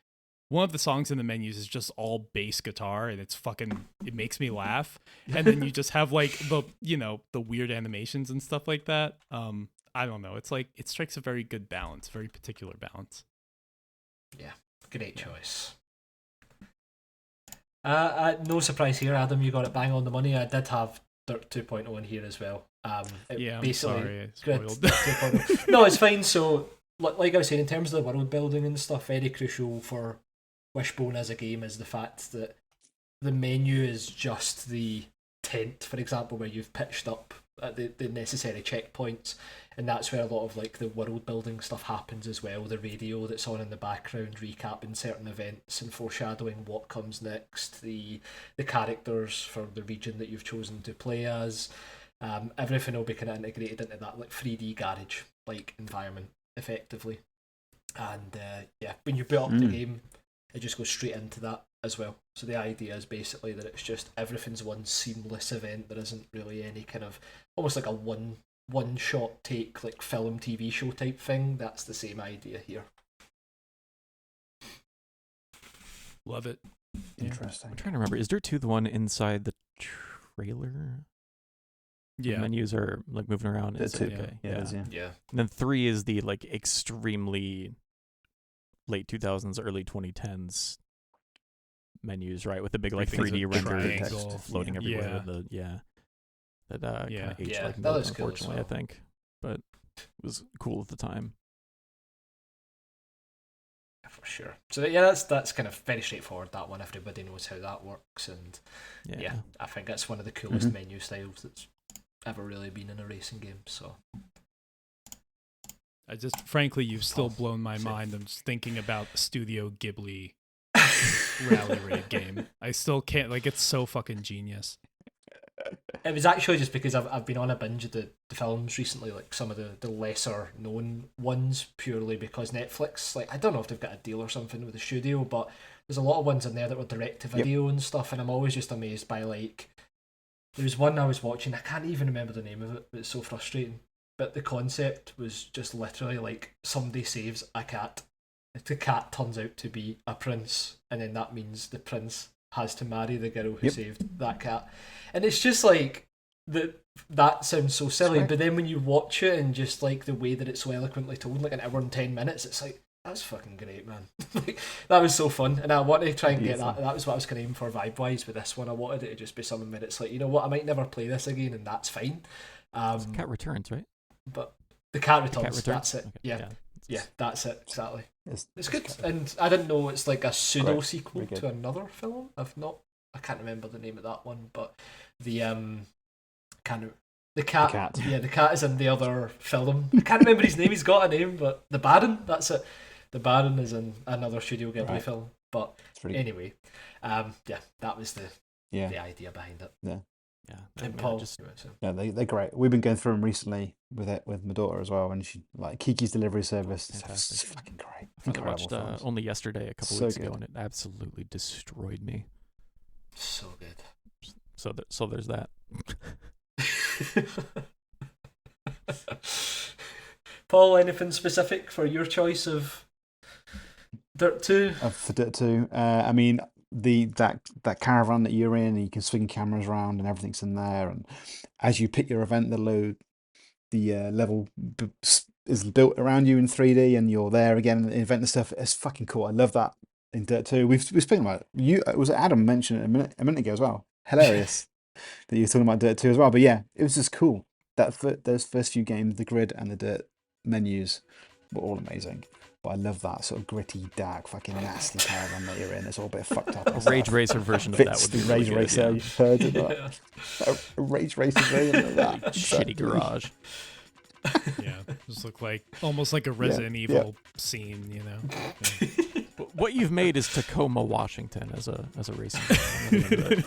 one of the songs in the menus is just all bass guitar and it makes me laugh. And then you just have like the weird animations and stuff like that. I don't know. It's like, it strikes a very good balance, very particular balance. Yeah, great choice. No surprise here, Adam. You got it bang on the money. I did have Dirt 2.0 in here as well. Yeah, I'm basically, sorry, I good, spoiled. Dirt 2.0. No, it's fine. So, like I was saying, in terms of the world building and stuff, very crucial for Wishbone as a game is the fact that the menu is just the tent, for example, where you've pitched up at the necessary checkpoints, and that's where a lot of like the world building stuff happens as well. The radio that's on in the background recapping certain events and foreshadowing what comes next, the characters for the region that you've chosen to play as, everything will be kind of integrated into that like 3D garage like environment effectively. And when you build up the game, it just goes straight into that as well. So the idea is basically that it's just everything's one seamless event. There isn't really any kind of almost like a one shot take, like film TV show type thing. That's the same idea here. Love it. Interesting. I'm trying to remember. Is Dirt 2 the one inside the trailer? Yeah. The menus are like moving around. It's Okay. okay. Yeah, it is, yeah. Yeah. And then 3 is the like extremely late 2000s, early 2010s menus, right? With the big like Everything's 3D a rendered triangle. text floating everywhere. Yeah. That kind Yeah. of aged Yeah, like that milk, was cool as unfortunately, well. I think. But it was cool at the time. For sure. So yeah, that's kind of very straightforward. That one, everybody knows how that works, and Yeah. I think that's one of the coolest menu styles that's ever really been in a racing game. So I just, frankly, you've still Oh, blown my same. mind. I'm just thinking about the Studio Ghibli Rally Raid game. I still can't, like, it's so fucking genius. it was actually just because I've been on a binge of the films recently, like some of the lesser known ones, purely because Netflix, like I don't know if they've got a deal or something with the studio, but there's a lot of ones in there that were direct to video and stuff, and I'm always just amazed by like there was one I was watching, I can't even remember the name of it, but it's so frustrating. But the concept was just literally like somebody saves a cat. The cat turns out to be a prince, and then that means the prince has to marry the girl who saved that cat. And it's just like that sounds so silly, Right. but then when you watch it and just like the way that it's so eloquently told, like an hour and 10 minutes, it's like that's fucking great, man. Like, that was so fun, and I wanted to try and get that. That was what I was kind of aiming for vibe wise with this one. I wanted it to just be something where it's like, you know what, I might never play this again, and that's fine. Cat Returns, right? But the cat The returns. Cat Returns? That's it. Okay, Yeah, that's it exactly. It's good, great. and I didn't know it's like a pseudo Great. sequel Very good. to another film. I can't remember the name of that one, but the the cat. The cat. Yeah, the cat is in the other film. I can't remember his name. He's got a name, but the Baron. That's it. The Baron is in another Studio Ghibli Right. film. But It's really anyway, that was the yeah. idea behind it. Yeah. And I Paul, just, Yeah, they're great. We've been going through them recently with my daughter as well, and she like Kiki's Delivery Service. It's Fantastic. fucking great. I Incredible watched films. only yesterday, a couple So weeks ago, good. and it absolutely destroyed me. so good. So there's that. Paul, anything specific for your choice of Dirt 2? For Dirt 2, I mean, that caravan that you're in, and you can swing cameras around, and everything's in there. And as you pick your event, the level is built around you in 3D, and you're there again in the event and stuff. It's fucking cool. I love that in Dirt 2. We've spoken about it. It was Adam mentioned it a minute ago as well. Hilarious that you were talking about Dirt 2 as well. But yeah, it was just cool. Those first few games, the grid and the Dirt menus were all amazing. But I love that sort of gritty, dark, fucking nasty caravan that you're in. It's all a bit fucked up. A Rage Racer version of that would be the really Rage good, Racer. yeah. You've heard of that? A Rage Racer version of that. Shitty garage. Yeah, just look like almost like a Resident Evil scene, you know. Yeah. What you've made is Tacoma, Washington, as a racing game.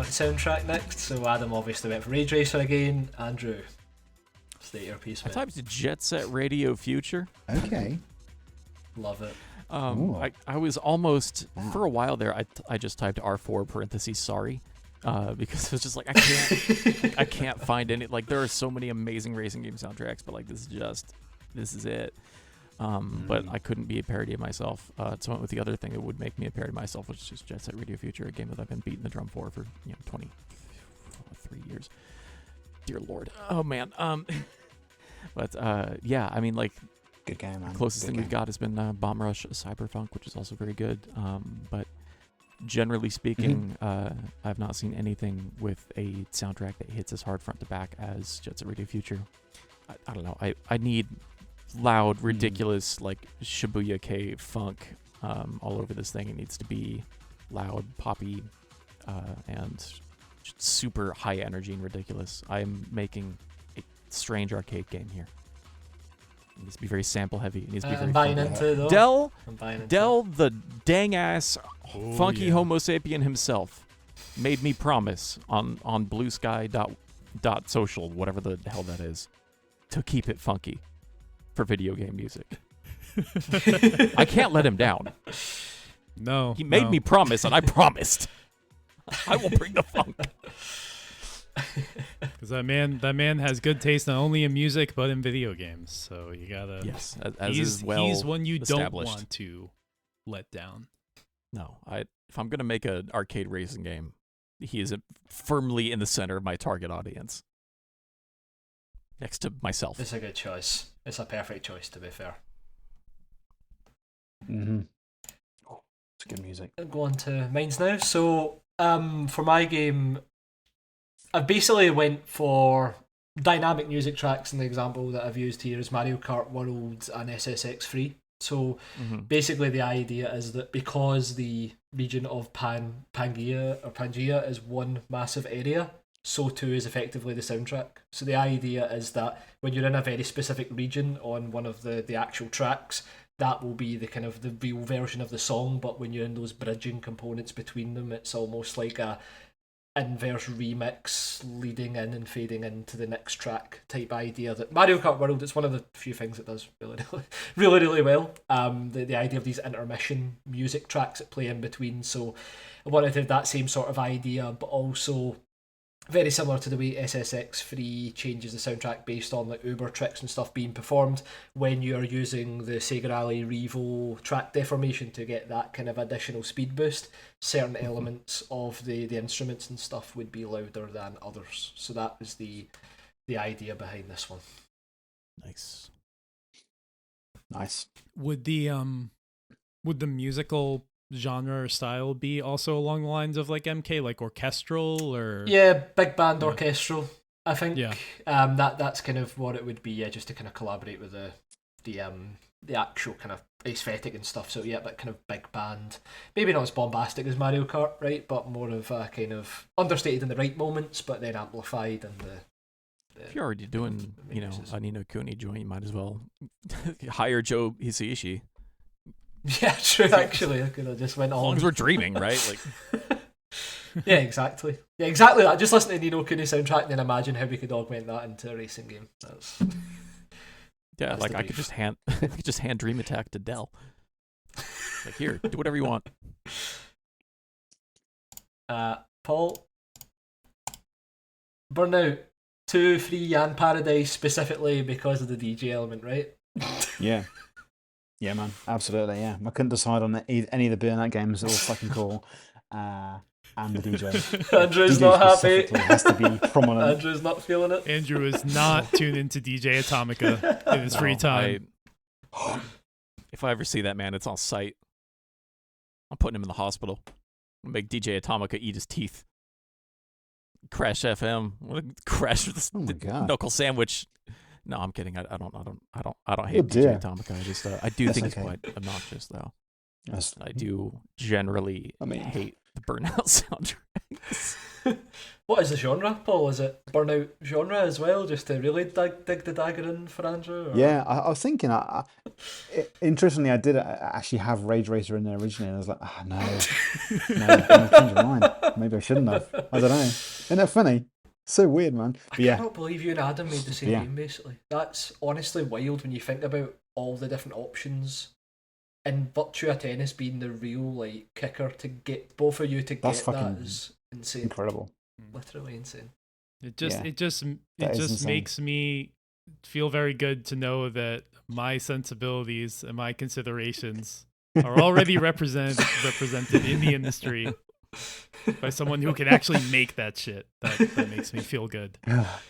Soundtrack next. So Adam obviously went for Rage Racer again. Andrew, state your piece. I typed Jet Set Radio Future. Okay. Love it. I was almost for a while there. I just typed R4 parentheses sorry, because it was just like I can't find any. Like there are so many amazing racing game soundtracks, but like this is it. But I couldn't be a parody of myself. So I went with the other thing that would make me a parody of myself, which is just Jet Set Radio Future, a game that I've been beating the drum for 23 years. Dear Lord. Oh man. But yeah, I mean, like, good game, man. Closest thing we've got has been Bomb Rush Cyberpunk, which is also very good. But generally speaking, I've not seen anything with a soundtrack that hits as hard front to back as Jet Set Radio Future. I don't know. I need loud, ridiculous, like Shibuya K funk all over this thing. It needs to be loud, poppy, and super high energy and ridiculous. I am making a strange arcade game here. It needs to be very sample heavy. It needs to be very I'm buying fun. into it, though. Dell, the dang ass funky yeah. Homo sapien himself, made me promise on bluesky.social, whatever the hell that is, to keep it funky for video game music. I can't let him down. No, He made me promise, and I promised. I will bring the funk. because that man has good taste not only in music but in video games. So you gotta. Yes, as is well he's one you don't established. want to let down. No, if I'm gonna make an arcade racing game, he is firmly in the center of my target audience, next to myself. It's a good choice. It's a perfect choice, to be fair. Oh, it's good music. I'll go on to mines now. So, for my game, I basically went for dynamic music tracks, and the example that I've used here is Mario Kart World and SSX3. So basically the idea is that because the region of Pangaea is one massive area, so too is effectively the soundtrack. So the idea is that when you're in a very specific region on one of the actual tracks, that will be the kind of the real version of the song, but when you're in those bridging components between them, it's almost like a inverse remix leading in and fading into the next track type idea. That Mario Kart World, it's one of the few things that does really well. The idea of these intermission music tracks that play in between. So I wanted to have that same sort of idea, but also very similar to the way SSX3 changes the soundtrack based on like Uber tricks and stuff being performed. When you're using the Sega Rally Revo track deformation to get that kind of additional speed boost, certain elements of the instruments and stuff would be louder than others. So that was the idea behind this one. Nice. Nice. Would the musical genre or style be also along the lines of like MK, like orchestral or? Yeah, big band Yeah. orchestral. I think Yeah. that's kind of what it would be. Yeah, just to kind of collaborate with the actual kind of aesthetic and stuff. So yeah, but kind of big band. Maybe not as bombastic as Mario Kart, right? But more of a kind of understated in the right moments, but then amplified and the If you're already doing, the mixes. a Nino Kuni joint, you might as well hire Joe Hisaishi. Yeah, true. Actually, I could have just went As on. long as we're dreaming, right? Like, Yeah, exactly. Yeah, exactly that. Just listen to Nino Kuni soundtrack and then imagine how we could augment that into a racing game. That's yeah, That's like the I could brief. just hand Dream Attack to Dell. Like, here, do whatever you want. Paul, Burnout 2, 3, and Paradise specifically because of the DJ element, right? Yeah. Yeah, man. Absolutely. Yeah. I couldn't decide on any of the Burnout games. They're all fucking cool. And the DJ. Andrew's DJ not happy. specifically has to be prominent. Andrew's not feeling it. Andrew is not tuned into DJ Atomica in his free No, time. If I ever see that man, it's on sight. I'm putting him in the hospital. I'm gonna make DJ Atomica eat his teeth. Crash FM. I'm gonna crash with Oh my the God. knuckle sandwich. No, I'm kidding. I don't hate Oh, DJ dear. Atomica. I just I do That's think he's okay. quite obnoxious though. That's- I do generally I mean- hate the Burnout soundtracks. What is the genre, Paul? Is it Burnout genre as well, just to really dig the dagger in for Andrew? Or? Yeah, I was thinking. Interestingly, I did actually have Rage Racer in there originally, and I was like, no, I'm changing my mind. Maybe I shouldn't have. I don't know. Isn't that funny? So weird, man. I But yeah, cannot believe you and Adam made the same Yeah. game, basically. That's honestly wild when you think about all the different options. And Virtua Tennis being the real like kicker to get both of you to That's get that fucking is insane. incredible. Literally insane. It just Yeah. it just That is just insane. makes me feel very good to know that my sensibilities and my considerations are already represented in the industry by someone who can actually make that shit. That makes me feel good.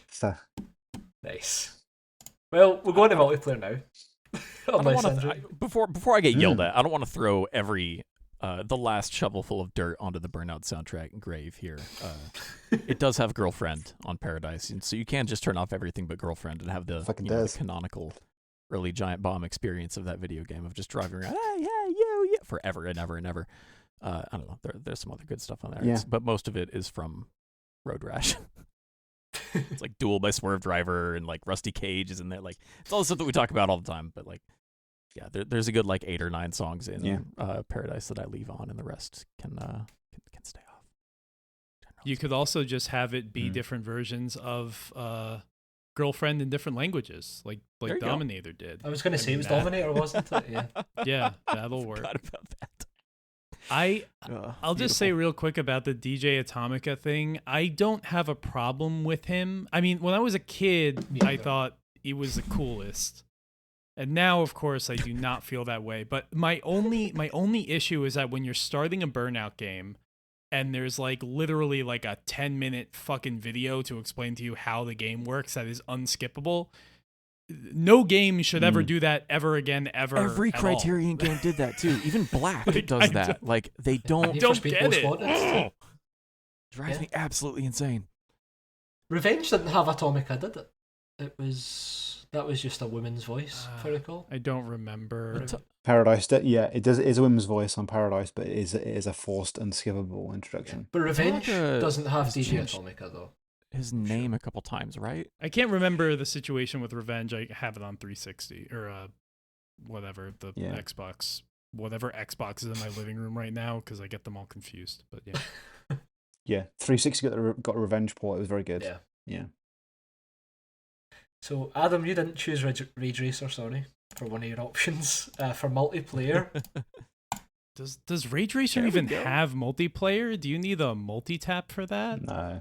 So, Nice. Well, we're going to multiplayer now. I don't Unless want Andrew. to before I get yelled at. I don't want to throw every the last shovelful of dirt onto the Burnout soundtrack grave here. It does have Girlfriend on Paradise, and so you can just turn off everything but Girlfriend and have the, Fucking the does. canonical early Giant Bomb experience of that video game of just driving around, hey, yeah, you, yeah, forever and ever and ever. I don't know. There's some other good stuff on there, Yeah. but most of it is from Road Rash. It's like Duel by Swerve Driver and like Rusty Cage is in there. Like it's all the stuff that we talk about all the time. But like, yeah, there's a good like 8 or 9 songs in Paradise that I leave on, and the rest can stay off. You could also just have it be Mm. different versions of Girlfriend in different languages, like There you go. Dominator did. I was going to say mean, it was that- Dominator, wasn't it? Yeah. Yeah, that'll work. Forgot about that. I'll just say real quick about the DJ Atomica thing. I don't have a problem with him. I mean, when I was a kid, Me I neither. thought he was the coolest. And now, of course, I do not feel that way. But my only issue is that when you're starting a Burnout game and there's like literally like a 10-minute fucking video to explain to you how the game works that is unskippable, no game should ever do that ever again, ever. Every at all. Criterion game did that too. Even Black Like, does I that. Like they don't Need don't for Speed get Most it. Wanted. drives Yeah. me absolutely insane. Revenge didn't have Atomica, did it? That was just a woman's voice, if I recall. I don't remember. Paradise, yeah, it does. It is a woman's voice on Paradise, but it is a forced, unskippable introduction. But Revenge Atomica doesn't have has DJ changed. Atomica though. His name a couple times, right? I can't remember the situation with Revenge. I have it on 360 or whatever the Yeah. Xbox, whatever Xbox is in my living room right now because I get them all confused. But yeah, Yeah, 360 got a Revenge port. It was very good. Yeah. Yeah. So Adam, you didn't choose Rage Racer, sorry, for one of your options for multiplayer. does Ray Tracer There we even go. have multiplayer? Do you need a multi-tap for that? No.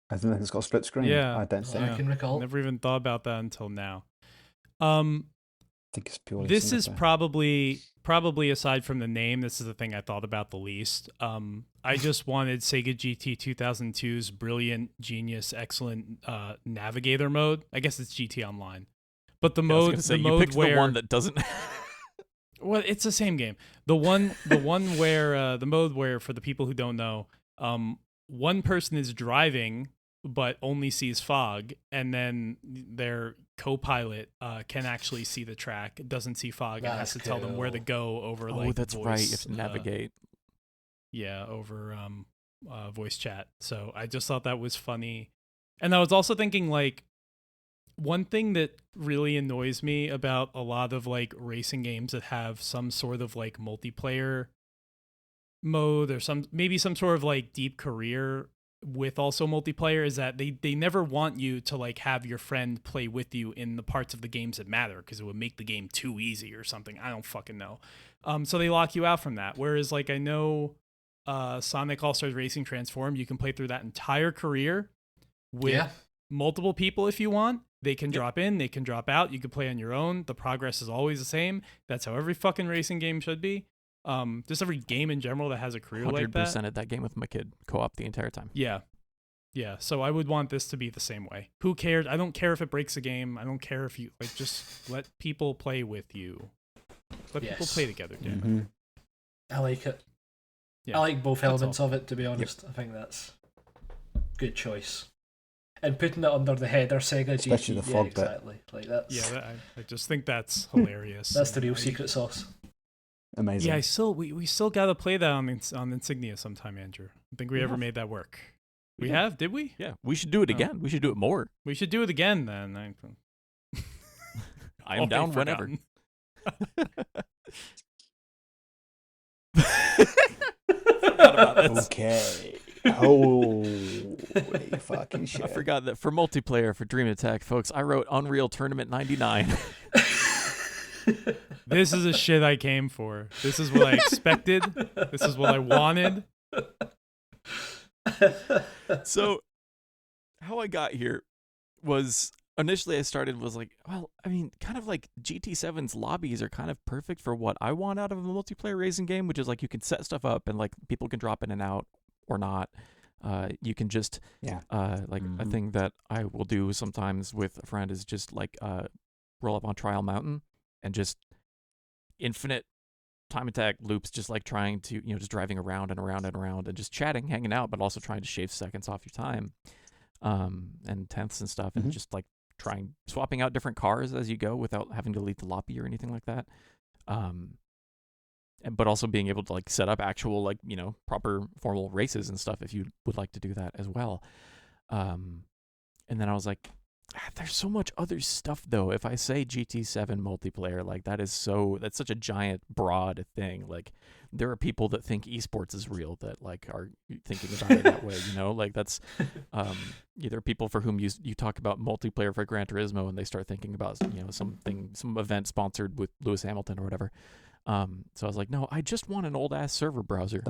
I think it's got a split screen. Yeah. I don't think. I can recall. Never even thought about that until now. I think it's purely. This single is player. probably aside from the name, this is the thing I thought about the least. I just wanted Sega GT 2002's brilliant, genius, excellent navigator mode. I guess it's GT Online, But the I was gonna mode, say, the you mode picked where the one that doesn't. well, it's the same game. The one where the mode where, for the people who don't know, one person is driving but only sees fog, and then their co-pilot can actually see the track, doesn't see fog, and has to tell them where to go over That's voice, right. You have to navigate. over voice chat. So I just thought that was funny. And I was also thinking, like, one thing that really annoys me about a lot of like racing games that have some sort of like multiplayer mode or maybe some sort of like deep career with also multiplayer is that they never want you to like have your friend play with you in the parts of the games that matter, because it would make the game too easy or something. I don't fucking know. So they lock you out from that. Whereas like I know Sonic All-Stars Racing Transform, you can play through that entire career with multiple people if you want. They can drop in, they can drop out. You can play on your own. The progress is always the same. That's how every fucking racing game should be. Just every game in general that has a career like that. 100% at that game with my kid, co-op the entire time. Yeah. So I would want this to be the same way. Who cares? I don't care if it breaks a game. I don't care if you like. Just let people play with you. Let people play together. Mm-hmm. I like it. Yeah, I like both that's elements all. of it, to be honest. I think that's good choice. And putting it under the header Sega Especially GT, the fog bit. exactly. Like that's I just think that's hilarious. that's the real secret sauce. Amazing. Yeah, we still gotta play that on Insignia sometime, Andrew. I think we ever made that work. We have? Did we? Yeah, we should do it again. We should do it more. We should do it again then. I am down whenever. Okay. Holy fucking shit. I forgot that for multiplayer for Dream Attack, folks, I wrote Unreal Tournament 99. This is the shit I came for. This is what I expected. This is what I wanted. So, how I got here was initially I started was like, well, I mean, kind of like GT7's lobbies are kind of perfect for what I want out of a multiplayer racing game, which is like you can set stuff up and like people can drop in and out or not. You can just, a thing that I will do sometimes with a friend is just like roll up on Trial Mountain and just infinite time attack loops, just like trying to, just driving around and around and around and just chatting, hanging out, but also trying to shave seconds off your time and tenths and stuff, and just like swapping out different cars as you go without having to leave the lobby or anything like that. But also being able to like set up actual like, proper formal races and stuff if you would like to do that as well. And then I was like, there's so much other stuff though. If I say GT7 multiplayer, like that's such a giant, broad thing. Like there are people that think esports is real that like are thinking about it that way, like that's either people for whom you talk about multiplayer for Gran Turismo and they start thinking about, some event sponsored with Lewis Hamilton or whatever. So I was like, no, I just want an old ass server browser.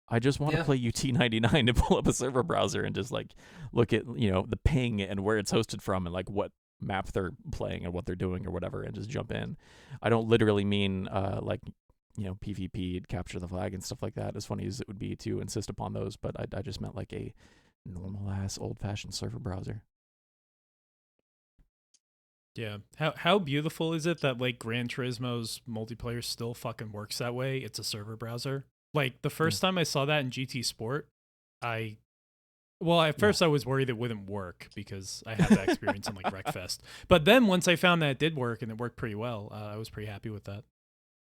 I just want to play UT99 to pull up a server browser and just like look at, the ping and where it's hosted from and like what map they're playing and what they're doing or whatever and just jump in. I don't literally mean PvP and capture the flag and stuff like that, as funny as it would be to insist upon those, but I just meant like a normal ass old fashioned server browser. Yeah. How beautiful is it that like Gran Turismo's multiplayer still fucking works that way? It's a server browser. Like the first time I saw that in GT Sport, at first I was worried it wouldn't work because I had that experience in like Wreckfest. But then once I found that it did work and it worked pretty well, I was pretty happy with that.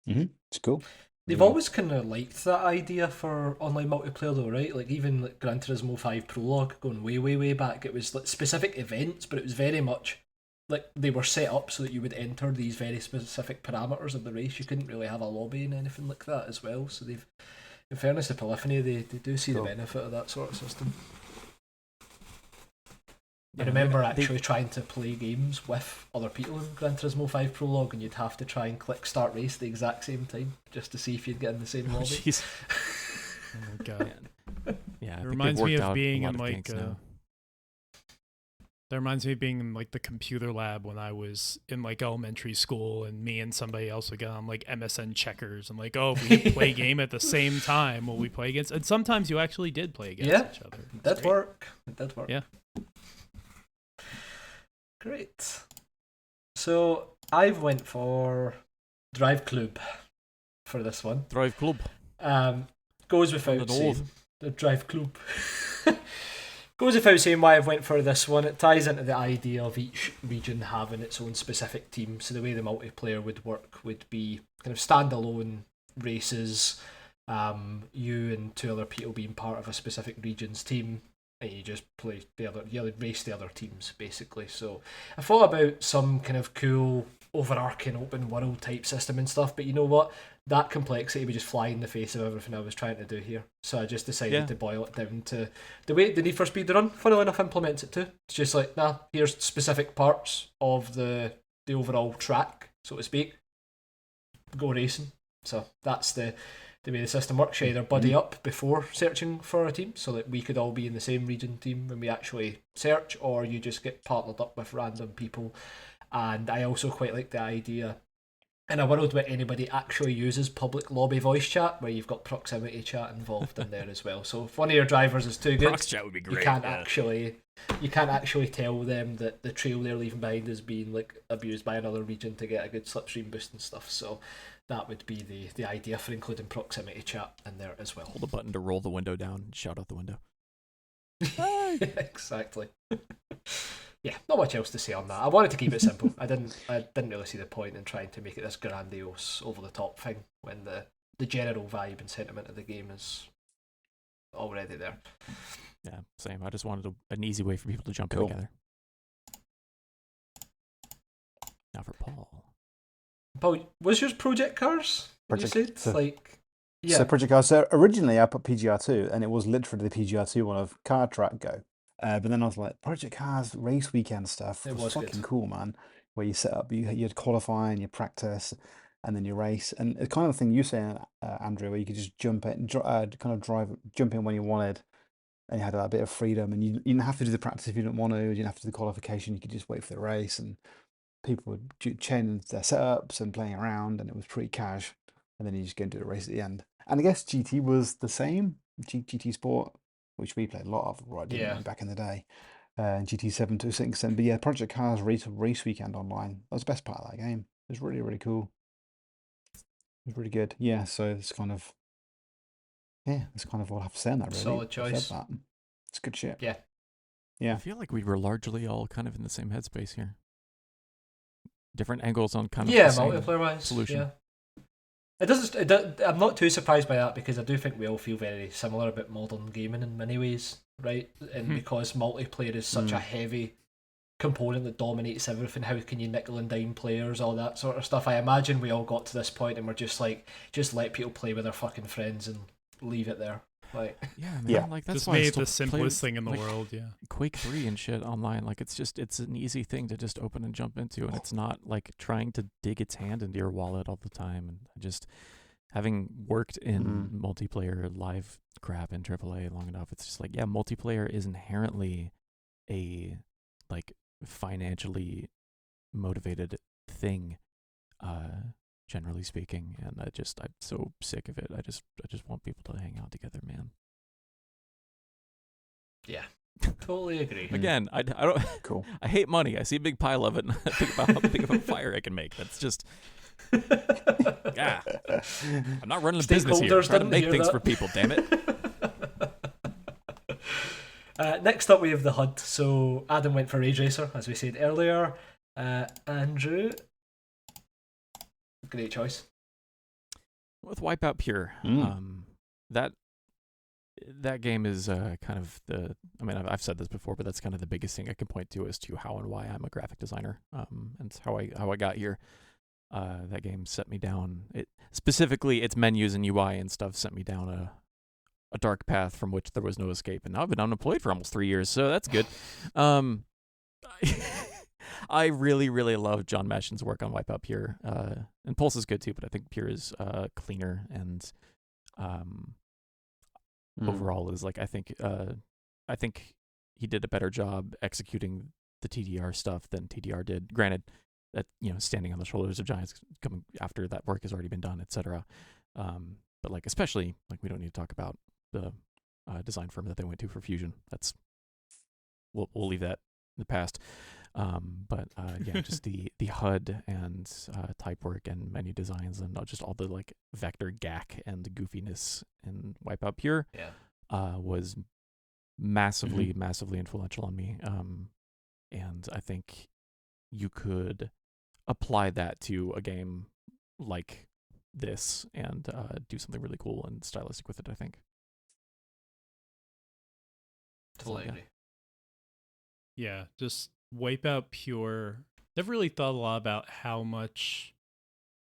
It's cool. They've always kind of liked that idea for online multiplayer though, right? Like even like Gran Turismo 5 Prologue going way, way, way back, it was like specific events, but it was very much like they were set up so that you would enter these very specific parameters of the race. You couldn't really have a lobby and anything like that as well. So they've, in fairness to Polyphony, they do see the benefit of that sort of system. I remember actually trying to play games with other people in Gran Turismo 5 Prologue, and you'd have to try and click start race at the exact same time just to see if you'd get in the same lobby. Jeez. Oh my god. Yeah, it reminds me of being in like that reminds me of being in like the computer lab when I was in like elementary school, and me and somebody else would get on like MSN checkers and like, if we play game at the same time, will we play against? And sometimes you actually did play against each other. It did work. Yeah. Great. So I've went for Drive Club for this one. Drive Club. Goes without saying. The Drive Club. Goes without saying why I've went for this one. It ties into the idea of each region having its own specific team. So the way the multiplayer would work would be kind of standalone races. You and two other people being part of a specific region's team, and you just play race the other teams basically. So I thought about some kind of cool overarching open world type system and stuff, but you know what? That complexity would just fly in the face of everything I was trying to do here. So I just decided to boil it down to the way the Need for Speed Run, funnily enough, implements it too. It's just like, here's specific parts of the overall track, so to speak. Go racing. So that's the way the system works. You either buddy up before searching for a team, so that we could all be in the same region team when we actually search, or you just get partnered up with random people. And I also quite like the idea in a world where anybody actually uses public lobby voice chat, where you've got proximity chat involved in there as well. So if one of your drivers is too good, Prox chat would be great, you can't actually tell them that the trail they're leaving behind is being like abused by another region to get a good slipstream boost and stuff. So that would be the idea for including proximity chat in there as well. Hold a button to roll the window down and shout out the window. Exactly. Yeah, not much else to say on that. I wanted to keep it simple. I didn't really see the point in trying to make it this grandiose, over the top thing when the general vibe and sentiment of the game is already there. Yeah, same. I just wanted an easy way for people to jump in Cool. together. Now for Paul. Paul, was yours Project Cars? Project- You said so- yeah. So Project Cars. So originally I put PGR2, and it was literally the PGR2 one of Car Track Go. But then I was like, Project Cars race weekend stuff It was was fucking good. cool, man. Where you set up, you'd qualify and you practice, and then you race, and the kind of thing you saying, Andrew, where you could just jump in, jump in when you wanted, and you had that bit of freedom, and you didn't have to do the practice if you didn't want to. You didn't have to do the qualification. You could just wait for the race, and people would change their setups and playing around, and it was pretty cash. And then you just go and do the race at the end. And I guess GT was the same. GT Sport, which we played a lot of, right? Didn't we, back in the day. And GT7 to 6%. But yeah, Project Cars race weekend online. That was the best part of that game. It was really, really cool. It was really good. Yeah, so it's kind of all I have to say on that, really. Solid I've said choice. that. It's good shit. Yeah. Yeah. I feel like we were largely all kind of in the same headspace here. Different angles on kind of the same multiplayer wise solution. Yeah. I'm not too surprised by that, because I do think we all feel very similar about modern gaming in many ways, right? And because multiplayer is such a heavy component that dominates everything, how can you nickel and dime players, all that sort of stuff? I imagine we all got to this point and we're just like, just let people play with their fucking friends and leave it there. Like, Yeah, man. Yeah. Like that's Just why I made still the simplest play, thing in the like, world, yeah. Quake 3 and shit online. Like it's an easy thing to just open and jump into, and it's not like trying to dig its hand into your wallet all the time. And just having worked in multiplayer live crap in AAA long enough, it's just like, yeah, multiplayer is inherently a like financially motivated thing, generally speaking, and I'm so sick of it. I just want people to hang out together, man. yeah, totally agree. Again, I don't. Cool. I hate money. I see a big pile of it, and I think about how big of a fire I can make. That's just. Yeah, I'm not running a business here. I'm trying to make things for people. Damn it. Next up, we have the HUD. So Adam went for Rage Racer, as we said earlier. Andrew, great choice. With Wipeout Pure, that game is kind of the. I mean, I've said this before, but that's kind of the biggest thing I can point to as to how and why I'm a graphic designer. And how I got here. That game set me down. Specifically, its menus and UI and stuff sent me down a dark path from which there was no escape. And now I've been unemployed for almost 3 years, so that's good. I really, really love John Mashin's work on Wipeout Pure. And Pulse is good too, but I think Pure is cleaner and overall is like I think he did a better job executing the TDR stuff than TDR did. Granted, that standing on the shoulders of giants coming after that work has already been done, etc. But like especially like we don't need to talk about the design firm that they went to for Fusion. We'll leave that in the past. But yeah, just the HUD and type work and menu designs and just all the like vector gack and goofiness in Wipeout Pure was massively influential on me. And I think you could apply that to a game like this and do something really cool and stylistic with it, I think. Totally agree. Yeah, just Wipeout Pure. Never really thought a lot about how much.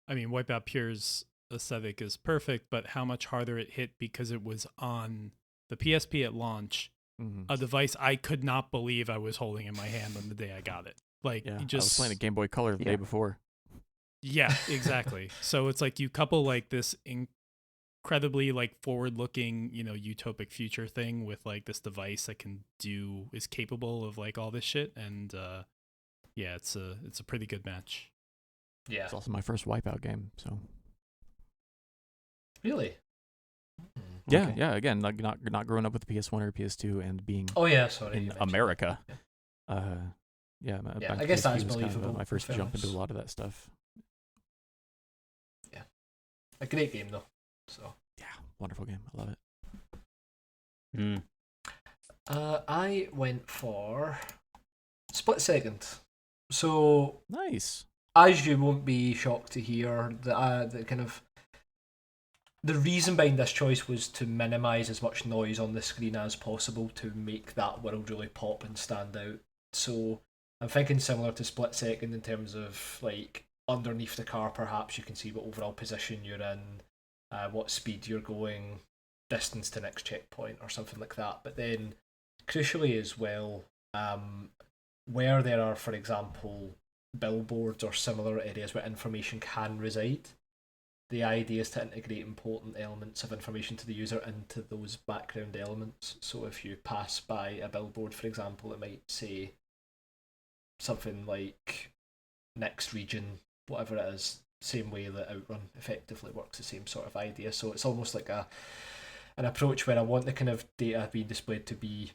I mean, Wipeout Pure's aesthetic is perfect, but how much harder it hit because it was on the PSP at launch, a device I could not believe I was holding in my hand on the day I got it. Like, Yeah, you just, I was playing a Game Boy Color the day before. Yeah, exactly. So it's like you couple like this incredibly like forward-looking, utopic future thing with like this device that is capable of like all this shit, and yeah, it's a pretty good match. Yeah. It's also my first Wipeout game, so. Really? Yeah, yeah. Again, like not growing up with the PS1 or PS2 and being in America. Yeah, I guess that is was believable. Kind of my first jump into a lot of that stuff. Yeah, a great game though. So yeah, wonderful game. I love it. I went for Split Second. So nice. As you won't be shocked to hear that the kind of the reason behind this choice was to minimise as much noise on the screen as possible to make that world really pop and stand out. So I'm thinking similar to Split Second in terms of like underneath the car, perhaps you can see what overall position you're in, what speed you're going, distance to next checkpoint or something like that. But then crucially as well, where there are, for example, billboards or similar areas where information can reside, the idea is to integrate important elements of information to the user into those background elements. So if you pass by a billboard, for example, it might say something like next region, whatever it is, same way that Outrun effectively works, the same sort of idea. So it's almost like an approach where I want the kind of data being displayed to be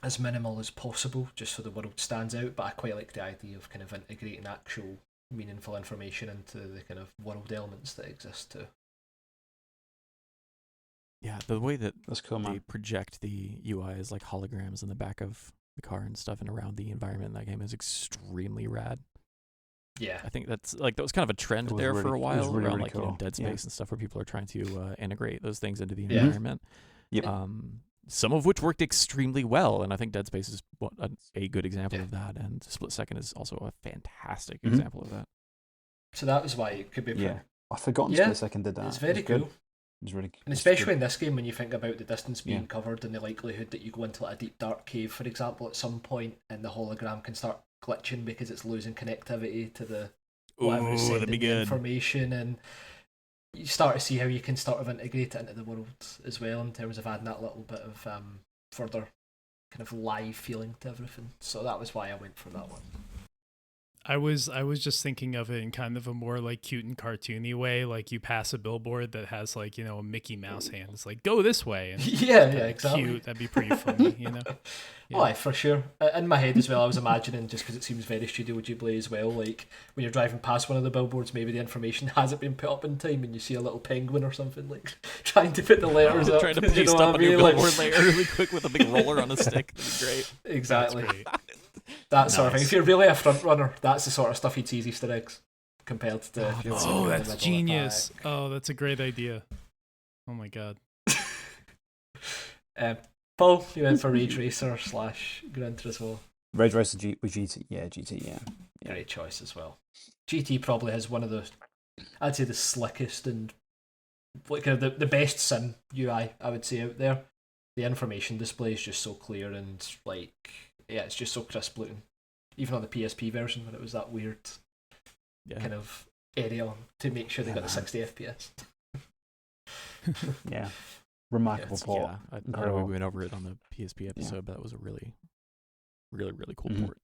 as minimal as possible, just so the world stands out, but I quite like the idea of kind of integrating actual meaningful information into the kind of world elements that exist too. Yeah, the way that that's cool, they man. project the UI as like holograms in the back of the car and stuff and around the environment in that game is extremely rad. Yeah, I think that was kind of a trend there for a while really, around really like cool. Dead Space and stuff where people are trying to integrate those things into the Yeah. environment. Yep. Some of which worked extremely well, and I think Dead Space is a good example of that, and Split Second is also a fantastic example of that. So that was why it could be. Yeah, I've forgotten Split Second did that. It's very cool. Good. It's really, and especially in this game, when you think about the distance being covered and the likelihood that you go into like a deep dark cave, for example, at some point, and the hologram can start glitching because it's losing connectivity to the whatever is sending the information, and you start to see how you can sort of integrate it into the world as well in terms of adding that little bit of further kind of live feeling to everything. So that was why I went for that one. I was just thinking of it in kind of a more like cute and cartoony way, like you pass a billboard that has like, a Mickey Mouse hand. It's like, go this way. And yeah, exactly. Cute. That'd be pretty funny, Yeah. Oh, aye, for sure. In my head as well, I was imagining, just because it seems very Studio Ghibli as well, like when you're driving past one of the billboards, maybe the information hasn't been put up in time and you see a little penguin or something, like trying to put the letters up. Trying to paste up a new billboard layer really quick with a big roller on a stick. That'd be great. Exactly. That's great. That sort of thing. If you're really a front runner, that's the sort of stuff you'd see as Easter eggs compared to. That's genius! Oh, that's a great idea. Oh my god. Paul, you went for Ridge Racer / Gran Turismo. Ridge Racer with GT, GT, yeah. Great choice as well. GT probably has one of the, I'd say, the slickest and like the best sim UI I would say out there. The information display is just so clear and like. Yeah, it's just so crisp looking. Even on the PSP version when it was that weird kind of area to make sure they got the 60 FPS. Yeah. Remarkable port. Yeah, I know we went over it on the PSP episode, but that was a really, really, really cool port.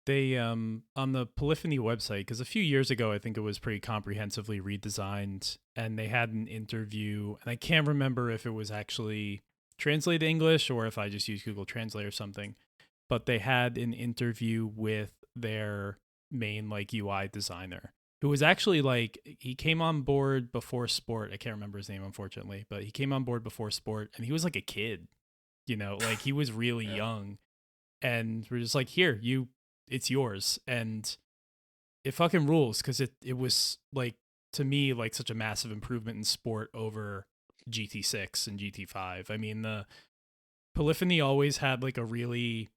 They, on the Polyphony website, because a few years ago, I think it was pretty comprehensively redesigned, and they had an interview, and I can't remember if it was actually translate to English or if I just use Google Translate or something. but they had an interview with their main like UI designer, who was actually like, he came on board before Sport. I can't remember his name, unfortunately, but he came on board before Sport, and he was like a kid, like he was really young. And we're just like, here, it's yours. And it fucking rules, because it was like, to me, like such a massive improvement in Sport over GT6 and GT5. I mean, the Polyphony always had like a really,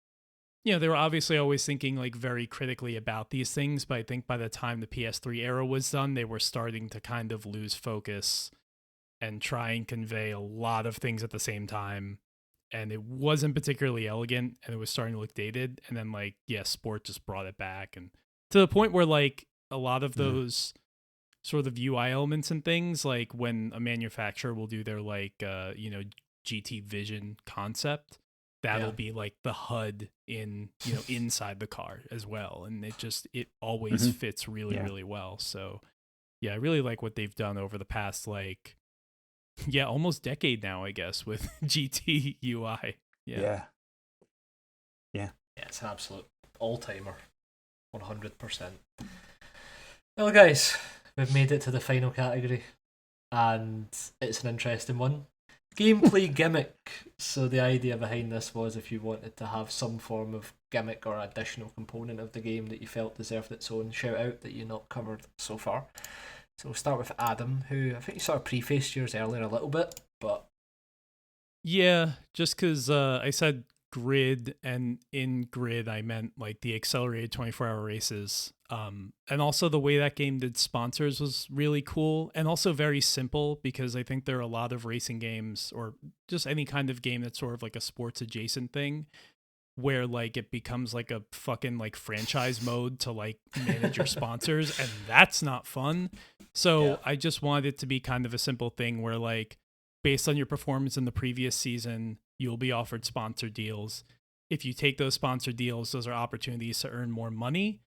they were obviously always thinking like very critically about these things, but I think by the time the PS3 era was done, they were starting to kind of lose focus and try and convey a lot of things at the same time. And it wasn't particularly elegant, and it was starting to look dated. And then like, Sport just brought it back, and to the point where like a lot of those sort of UI elements and things, like when a manufacturer will do their like GT Vision concept, that'll be like the HUD in inside the car as well, and it always fits really really well. So I really like what they've done over the past like almost decade now, I guess, with GT UI. Yeah. It's an absolute all-timer, 100%. Well, guys, we've made it to the final category, and it's an interesting one. Gameplay gimmick. So the idea behind this was, if you wanted to have some form of gimmick or additional component of the game that you felt deserved its own shout out that you not covered so far. So we'll start with Adam, who I think you sort of prefaced yours earlier a little bit, but... Yeah, just because I said grid, and in grid I meant like the accelerated 24-hour races. And also the way that game did sponsors was really cool, and also very simple, because I think there are a lot of racing games, or just any kind of game that's sort of like a sports adjacent thing, where like it becomes like a fucking like franchise mode to like manage your sponsors, and that's not fun. So I just wanted it to be kind of a simple thing where like, based on your performance in the previous season, you'll be offered sponsor deals. If you take those sponsor deals, those are opportunities to earn more money.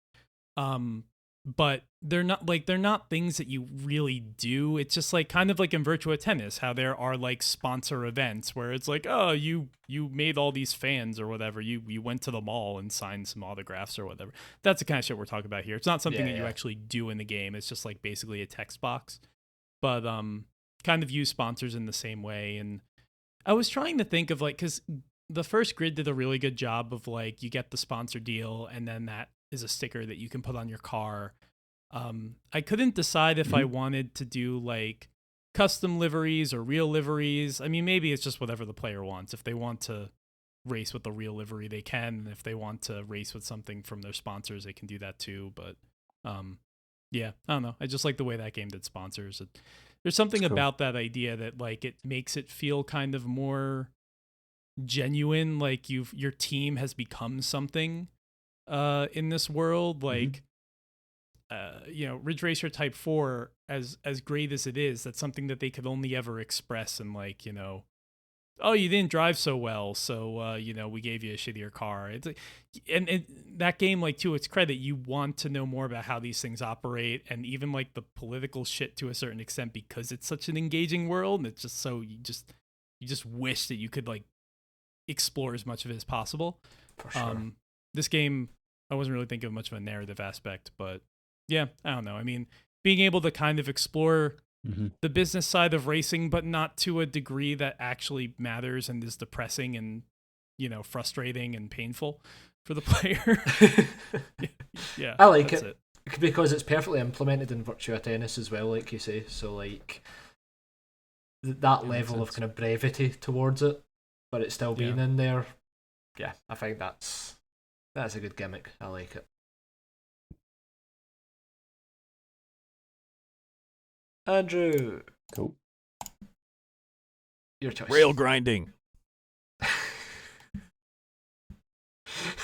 But they're not things that you really do. It's just like kind of like in Virtua Tennis, how there are like sponsor events where it's like, oh, you made all these fans or whatever. You went to the mall and signed some autographs or whatever. That's the kind of shit we're talking about here. It's not something that you actually do in the game. It's just like basically a text box. But kind of use sponsors in the same way. And I was trying to think of like, because the first grid did a really good job of like, you get the sponsor deal, and then that is a sticker that you can put on your car. I couldn't decide if I wanted to do like custom liveries or real liveries. I mean, maybe it's just whatever the player wants. If they want to race with the real livery, they can. And if they want to race with something from their sponsors, they can do that too. But I don't know. I just like the way that game did sponsors. There's something about that idea that like it makes it feel kind of more genuine, like your team has become something in this world. Like Ridge Racer Type 4, as great as it is, that's something that they could only ever express in like, oh, you didn't drive so well, so we gave you a shittier car. It's like, and that game, like, to its credit, you want to know more about how these things operate, and even like the political shit to a certain extent, because it's such an engaging world, and it's just so you just wish that you could like explore as much of it as possible. For sure. This game, I wasn't really thinking of much of a narrative aspect, but yeah, I don't know. I mean, being able to kind of explore the business side of racing, but not to a degree that actually matters and is depressing and, frustrating and painful for the player. Yeah, I like it because it's perfectly implemented in Virtua Tennis as well, like you say. So like that level of kind of brevity towards it, but it's still being in there. Yeah, I think that's a good gimmick. I like it. Andrew. Cool. Your choice. Rail grinding.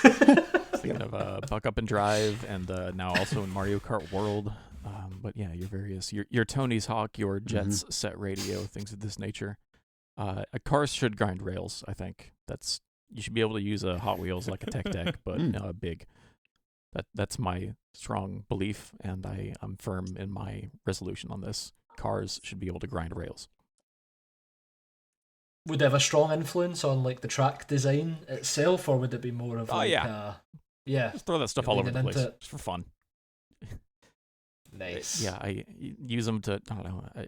Thinking of Buck Up and Drive, and now also in Mario Kart World. But yeah, your Tony's Hawk, your Jets set radio, things of this nature. Cars should grind rails. I think you should be able to use a Hot Wheels like a tech deck, but big. That's my strong belief, and I'm firm in my resolution on this. Cars should be able to grind rails. would it have a strong influence on like the track design itself, or would it be more of like yeah, just throw that stuff all over the place it. just for fun. Nice. Yeah, I use them to, I don't know,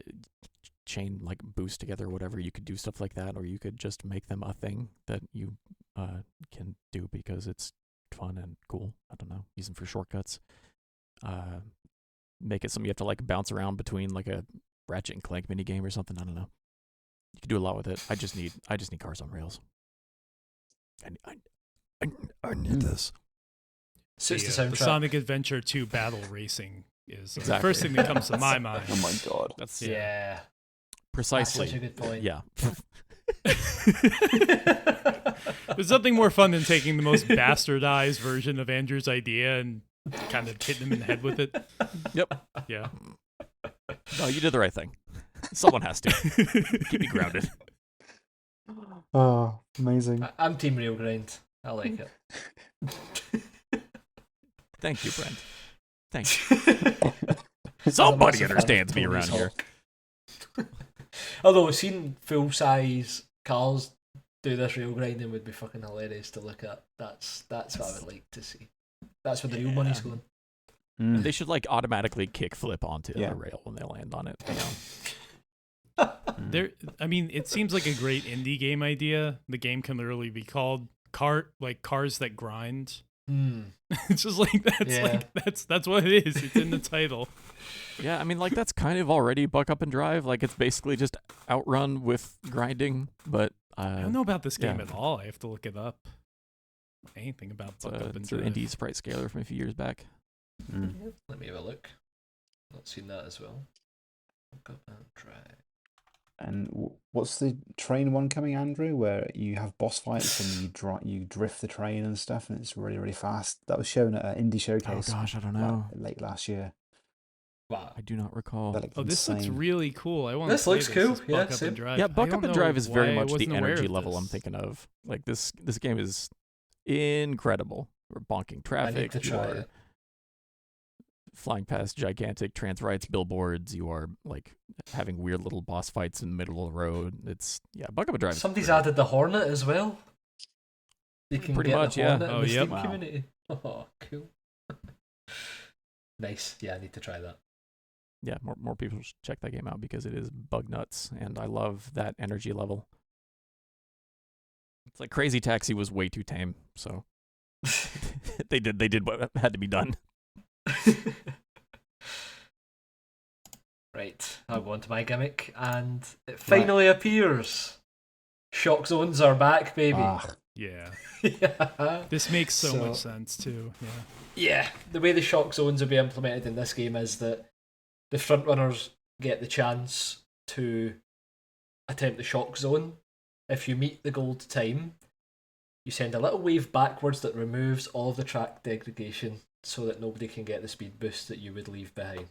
chain like boost together or whatever. You could do stuff like that, or you could just make them a thing that you can do because it's fun and cool. I don't know, use them for shortcuts. Make it something you have to like bounce around between, like a Ratchet and Clank mini game or something. I don't know. You can do a lot with it. I just need cars on rails. I need this. Suits the The soundtrack. Sonic Adventure 2 Battle Racing is the Exactly. first thing that comes to my mind. Oh my god. That's Yeah. precisely. That's such a good point. Yeah. There's nothing more fun than taking the most bastardized version of Andrew's idea and kind of hitting him in the head with it. Yep. Yeah. No, you did the right thing. Someone has to keep me grounded. Oh, amazing. I'm Team Real Grind. I like it. Thank you, Brent. Thank you. Somebody understands me around here. Although seeing full size cars do this rail grinding would be fucking hilarious to look at. That's what I would like to see. That's where the real money's going. They should like automatically kickflip onto the rail when they land on it. You know? I mean, it seems like a great indie game idea. The game can literally be called Cars That Grind. It's just like that's what it is. It's in the title. Yeah, I mean, like that's kind of already Buck Up and Drive. Like it's basically just outrun with grinding. But I don't know about this game at all. I have to look it up. Anything about Buck Up and it's an Drive? indie sprite scaler from a few years back. Let me have a look. Not seen that as well. Buck Up and Drive. And what's the train one coming, Andrew? Where you have boss fights and you drift the train and stuff, and it's really fast. That was shown at an indie showcase. Oh gosh, I don't know. Late last year. Wow. I do not recall. This looks really cool. I want. This looks cool. Yeah, Buck Up and Drive. Yeah, Buck Up and Drive is very much the energy level this. I'm thinking of. Like this game is incredible. We're bonking I need traffic. to try it. Flying past gigantic trans rights billboards. You are like having weird little boss fights in the middle of the road. It's Buck Up and Drive. Somebody's added the Hornet as well. You can Pretty get much, the yeah. Hornet in Oh, the yep. Steam Wow. community. Oh, cool. Nice. Yeah, I need to try that. Yeah, more people should check that game out because it is bug nuts, and I love that energy level. It's like Crazy Taxi was way too tame, so they did what had to be done. Right, I'll go on to my gimmick, and it finally appears. Shock zones are back, baby. Yeah. Yeah. This makes so much sense too. Yeah. Yeah, the way the shock zones will be implemented in this game is that the front runners get the chance to attempt the shock zone. If you meet the gold time, you send a little wave backwards that removes all of the track degradation so that nobody can get the speed boost that you would leave behind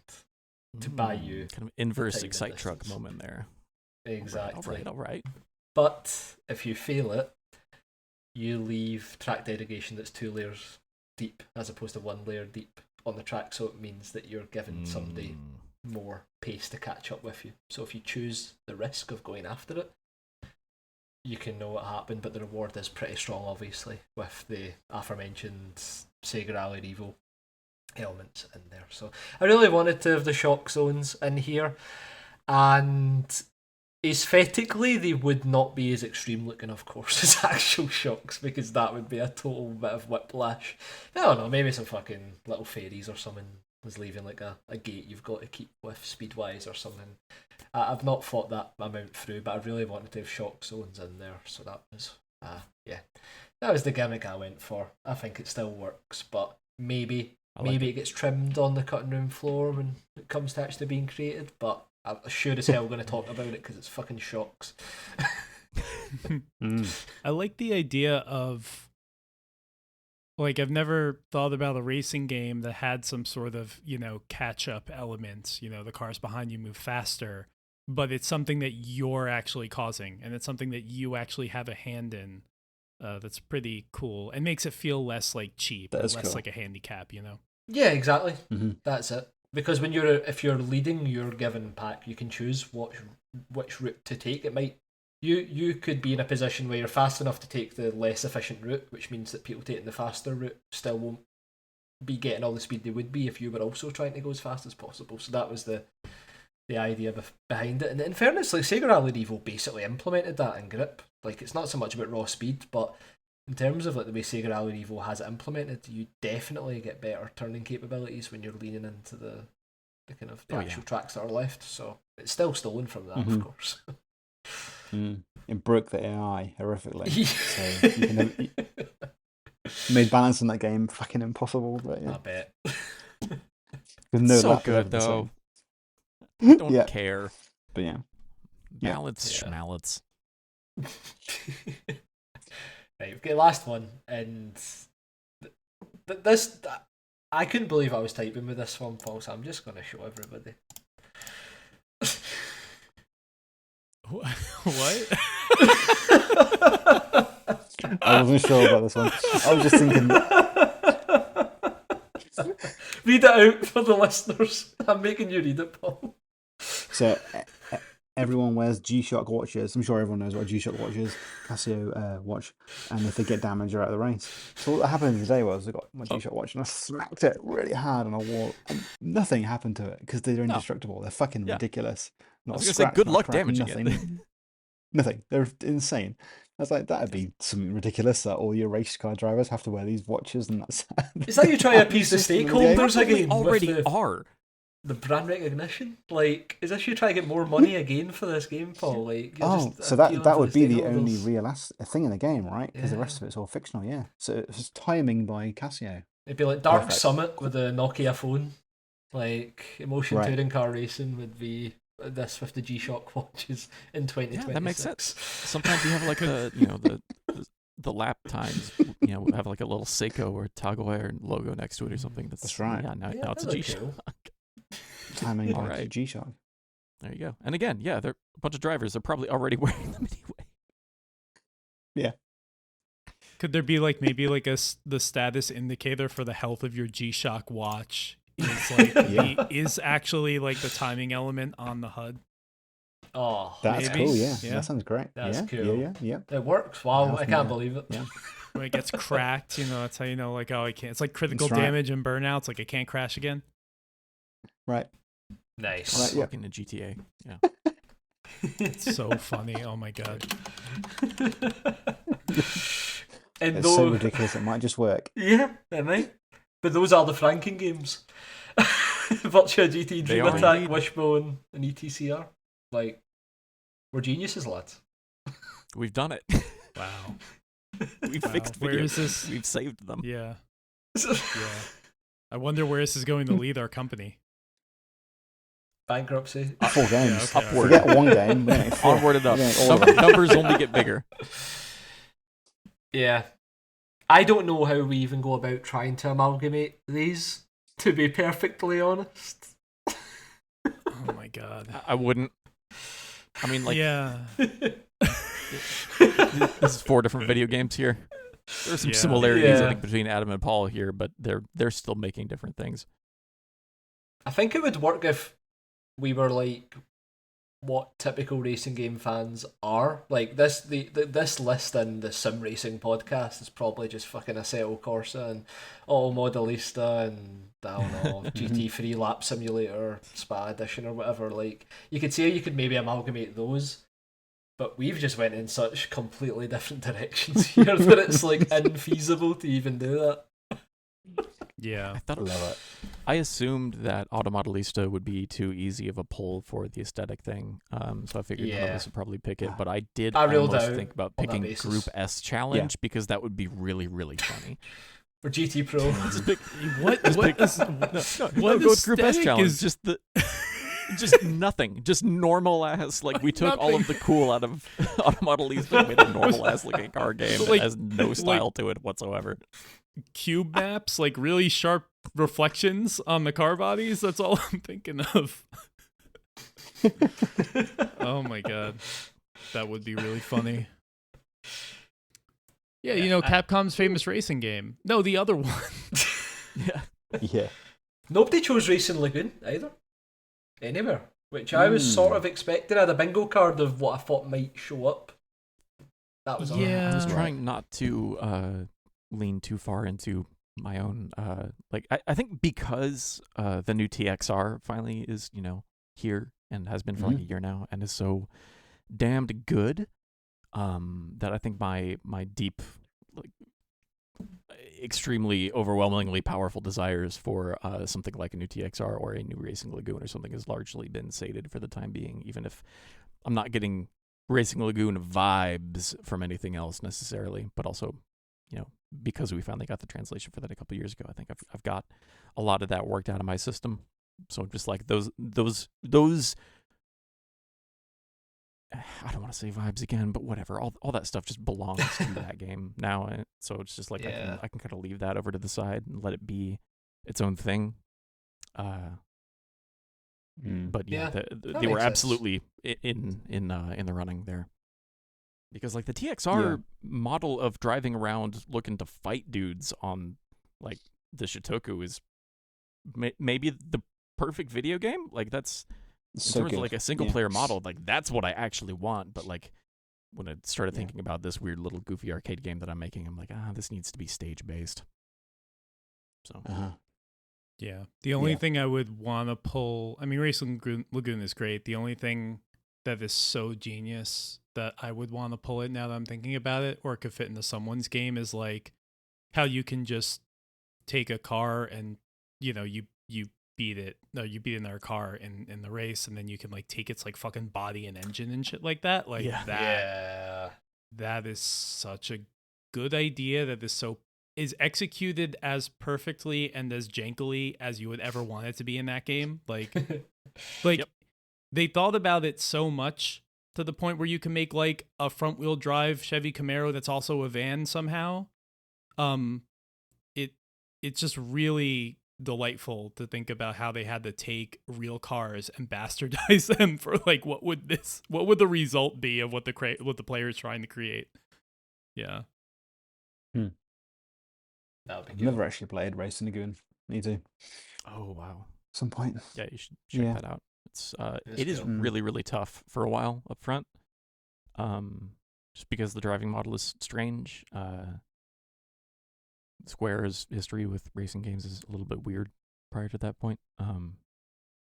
to buy you. Kind of inverse time and Excite Truck distance. moment there. Exactly. All right. But if you fail it, you leave track degradation that's 2 layers deep as opposed to 1 layer deep on the track, so it means that you're giving somebody more pace to catch up with you. So if you choose the risk of going after it, you can know what happened, but the reward is pretty strong, obviously, with the aforementioned Sega Rally Revo elements in there. So I really wanted to have the shock zones in here, and aesthetically they would not be as extreme looking, of course, as actual shocks, because that would be a total bit of whiplash. I don't know, maybe some fucking little fairies or something was leaving like a gate you've got to keep with speedwise or something. I've not thought that amount through, but I really wanted to have shock zones in there, so that was that was the gimmick I went for. I think it still works, but maybe it gets trimmed on the cutting room floor when it comes to actually being created, but I'm sure as hell going to talk about it because it's fucking shocks. I like the idea of, like, I've never thought about a racing game that had some sort of, catch-up element. The cars behind you move faster, but it's something that you're actually causing, and it's something that you actually have a hand in. That's pretty cool. And makes it feel less, like, cheap, That or is less cool. like a handicap, Yeah, exactly. Mm-hmm. That's it. Because if you're leading your given pack, you can choose which route to take. It might You could be in a position where you're fast enough to take the less efficient route, which means that people taking the faster route still won't be getting all the speed they would be if you were also trying to go as fast as possible. So that was the idea behind it. And in fairness, like Sega Rally Evo basically implemented that in Grip. Like, it's not so much about raw speed, but in terms of like the way Sega Rally Evo has it implemented, you definitely get better turning capabilities when you're leaning into the kind of the actual tracks that are left. So it's still stolen from that, of course. It broke the AI horrifically. So you can made balance in that game fucking impossible. But yeah. I bet. No so lap good was ever though. the Don't care. But yeah. Balance schmallots. Right, we've got the last one, and this I couldn't believe I was typing with this one, Paul. So I'm just going to show everybody. What? I wasn't sure about this one. I was just thinking. Read it out for the listeners. I'm making you read it, Paul. So everyone wears G-Shock watches. I'm sure everyone knows what a G-Shock watch is. Casio watch. And if they get damaged, they're out of the race. So what happened today was I got my G-Shock watch and I smacked it really hard on a wall. And nothing happened to it because they're indestructible. They're fucking ridiculous. Not I was a going to say, scratch, good not a luck crack, damaging nothing. it. Nothing. They're insane. I was like, that'd be something ridiculous that all your race car drivers have to wear these watches and that's... Is that you trying to appease the stakeholders again? Already are. The brand recognition? Like, is this you trying to get more money again for this game, Paul? Like, so that would be the only real thing in the game, right? Because the rest of it's all fictional, yeah. So it's timing by Casio. It'd be like Dark Perfect. Summit with a Nokia phone. Like, Emotion Touring Car Racing would be this with the G-Shock watches in 2026. Yeah, that makes sense. Sometimes you have like the lap times, have like a little Seiko or Toggle Air logo next to it or something. That's right. Yeah, now it's a G-Shock. Cool. Timing by G-Shock. There you go. And again, they're a bunch of drivers. They're probably already wearing them anyway. Yeah. Could there be like maybe like the status indicator for the health of your G-Shock watch? Is like is actually like the timing element on the HUD. Oh, that's maybe. cool. Yeah, Yeah, that sounds great. That's cool. Yeah. It works. Wow, I can't believe it. Yeah. When it gets cracked, that's how you know. Like, oh, I can't. It's like critical That's right. damage and burnouts. Like, it can't crash again. Right. Nice. Right, yeah. Fucking the GTA. Yeah. It's so funny. Oh my god. And It's so ridiculous. It might just work. Yeah, it might. But those are the franking games. Virtua GT, Dream Attack, indeed. Wishbone, and ETCR. Like, we're geniuses, lads. We've done it. Wow. We've fixed Where videos. is this? We've saved them. Yeah. Yeah. I wonder where this is going to lead our company. Bankruptcy. 4 games. Yeah, okay. Upward. Forget one game. We're getting 4. Onward and up. We're getting all of them. Numbers only get bigger. Yeah. I don't know how we even go about trying to amalgamate these, to be perfectly honest. Oh my god. I wouldn't. I mean, like, yeah. this is 4 different video games here. There's some similarities, I think, between Adam and Paul here, but they're still making different things. I think it would work if we were like what typical racing game fans are. Like this list in the Sim Racing podcast is probably just fucking Assetto Corsa and Modelista and I don't know GT3 Lap Simulator Spa Edition or whatever. Like you could say you could maybe amalgamate those, but we've just went in such completely different directions here that it's like infeasible to even do that. Yeah. I Love it. I assumed that Automodelista would be too easy of a pull for the aesthetic thing, so I figured none of us would probably pick it. But I did almost think about picking Group S Challenge because that would be really, really funny. For GT Pro. What go with Group S aesthetic Challenge. is Just nothing. Just normal ass. Like we took all of the cool out of Automodelista and made a normal ass looking car game that has no style to it whatsoever. cube maps, like really sharp reflections on the car bodies. That's all I'm thinking of. Oh my god. That would be really funny. Yeah, Capcom's famous racing game. No, the other one. Yeah. Yeah. Nobody chose Racing Lagoon either. Anywhere. which I was sort of expecting. I had a bingo card of what I thought might show up. That was all. Yeah. I was trying not to lean too far into my own I think because the new TXR finally is here and has been for like a year now and is so damned good that I think my deep extremely overwhelmingly powerful desires for something like a new TXR or a new Racing Lagoon or something has largely been sated for the time being, even if I'm not getting Racing Lagoon vibes from anything else necessarily, but also because we finally got the translation for that a couple years ago, I think I've got a lot of that worked out of my system. So just like those I don't want to say vibes again, but whatever. All that stuff just belongs to that game now, and so it's just like I can kind of leave that over to the side and let it be its own thing. But they were absolutely in the running there. Because like the TXR model of driving around looking to fight dudes on like the Shitoku is maybe the perfect video game. Like that's in terms of like a single player model. Like that's what I actually want. But like when I started thinking about this weird little goofy arcade game that I'm making, I'm like, this needs to be stage based. So. Yeah. The only thing I would want to pull, I mean, Racing Lagoon is great. The only thing that is so genius that I would want to pull it now that I'm thinking about it, or it could fit into someone's game, is like how you can just take a car and you beat it. No, you beat another car in the race, and then you can like take its like fucking body and engine and shit like that. Like that is such a good idea. That is executed as perfectly and as jankily as you would ever want it to be in that game. Like they thought about it so much to the point where you can make like a front wheel drive Chevy Camaro that's also a van somehow. It's just really delightful to think about how they had to take real cars and bastardize them for like what would the result be of what the player is trying to create. Yeah. That would be I've good. never actually played Racing Lagoon. Me too. Oh wow. Some point. Yeah, you should check that out. It is really, really tough for a while up front. Just because the driving model is strange. Square's history with racing games is a little bit weird prior to that point.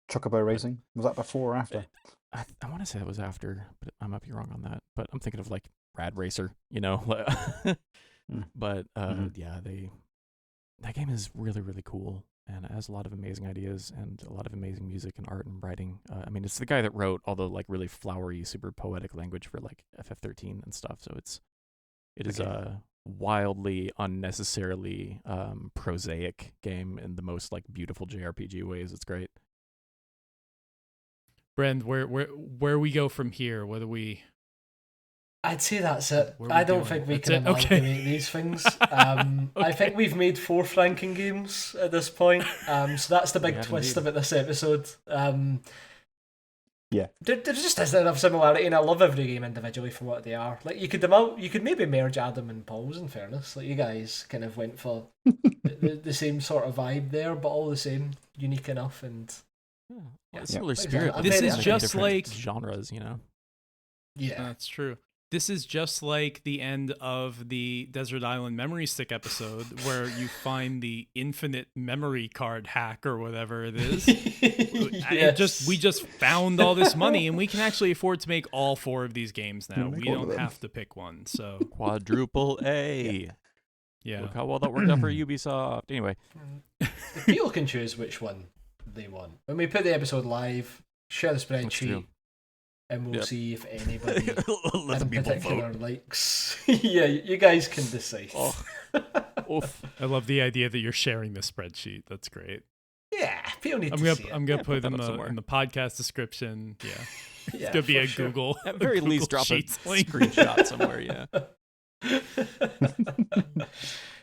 Chocobo Racing? Was that before or after? I want to say it was after, but I might be wrong on that. But I'm thinking of like Rad Racer, But that game is really, really cool. And it has a lot of amazing ideas and a lot of amazing music and art and writing. I mean, it's the guy that wrote all the like really flowery, super poetic language for like FF13 and stuff. So it is a wildly, unnecessarily prosaic game in the most like beautiful JRPG ways. It's great. Brend, where we go from here? What do we? I'd say that's it. I don't think we can amalgamate these things. I think we've made 4th ranking games at this point. So that's the big twist about this episode. There just isn't enough similarity, and I love every game individually for what they are. Like you could maybe merge Adam and Paul's. In fairness, like you guys kind of went for the same sort of vibe there, but all the same, unique enough and similar spirit. This is just like genres, Yeah, that's true. This is just like the end of the Desert Island Memory Stick episode where you find the infinite memory card hack or whatever it is. We just found all this money and we can actually afford to make all 4 of these games now. We don't have to pick one. So quadruple A. Yeah. Look how well that worked out for Ubisoft. Anyway. People can choose which one they want. When we put the episode live, share the spreadsheet. And we'll see if anybody in particular likes. Yeah, you guys can decide. I love the idea that you're sharing the spreadsheet. That's great. Yeah, people need to see it. I'm gonna put it in the podcast description. Yeah, it's gonna be a sure. Google. At very Google least, drop a Sheets link. screenshot somewhere. Yeah.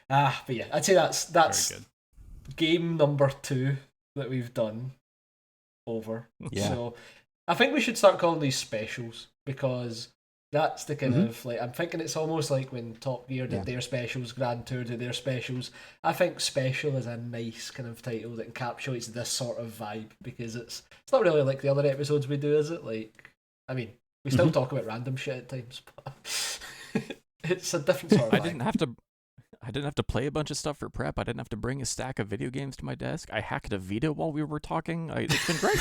But yeah, I'd say that's game number 2 that we've done over. Yeah. So I think we should start calling these specials because That's the kind of like, I'm thinking it's almost like when Top Gear did their specials, Grand Tour did their specials. I think special is a nice kind of title that encapsulates this sort of vibe, because it's not really like the other episodes we do, is it? Like, I mean, we still talk about random shit at times, but it's a different sort of vibe. I didn't have to play a bunch of stuff for prep. I didn't have to bring a stack of video games to my desk. I hacked a Vita while we were talking. It's been great.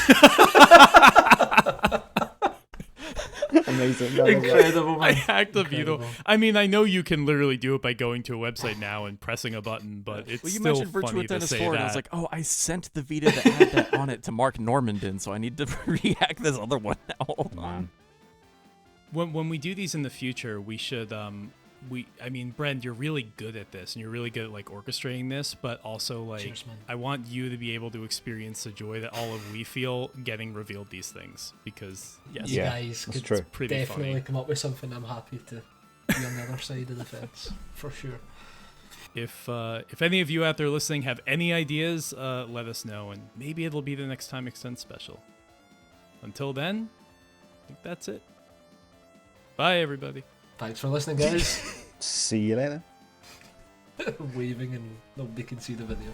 Amazing. Incredible, I man. hacked the Vito. I mean, I know you can literally do it by going to a website now and pressing a button, but it's Well, you still mentioned funny Virtua to Tennis say 4, that. and I was like, oh, I sent the Vita that had that on it to Mark Normandin, so I need to rehack this other one now. Hold on. When we do these in the future, we should I mean, Brent, you're really good at this, and you're really good at like orchestrating this, but also like Cheers, man. I want you to be able to experience the joy that all of we feel getting revealed these things, because You guys that's could true. pretty definitely funny. come up with something. I'm happy to be on the other side of the fence, for sure. If any of you out there listening have any ideas, let us know, and maybe it'll be the next Time Extend special. Until then, I think that's it. Bye, everybody. Thanks for listening, guys. See you later. Waving and nobody can see the video.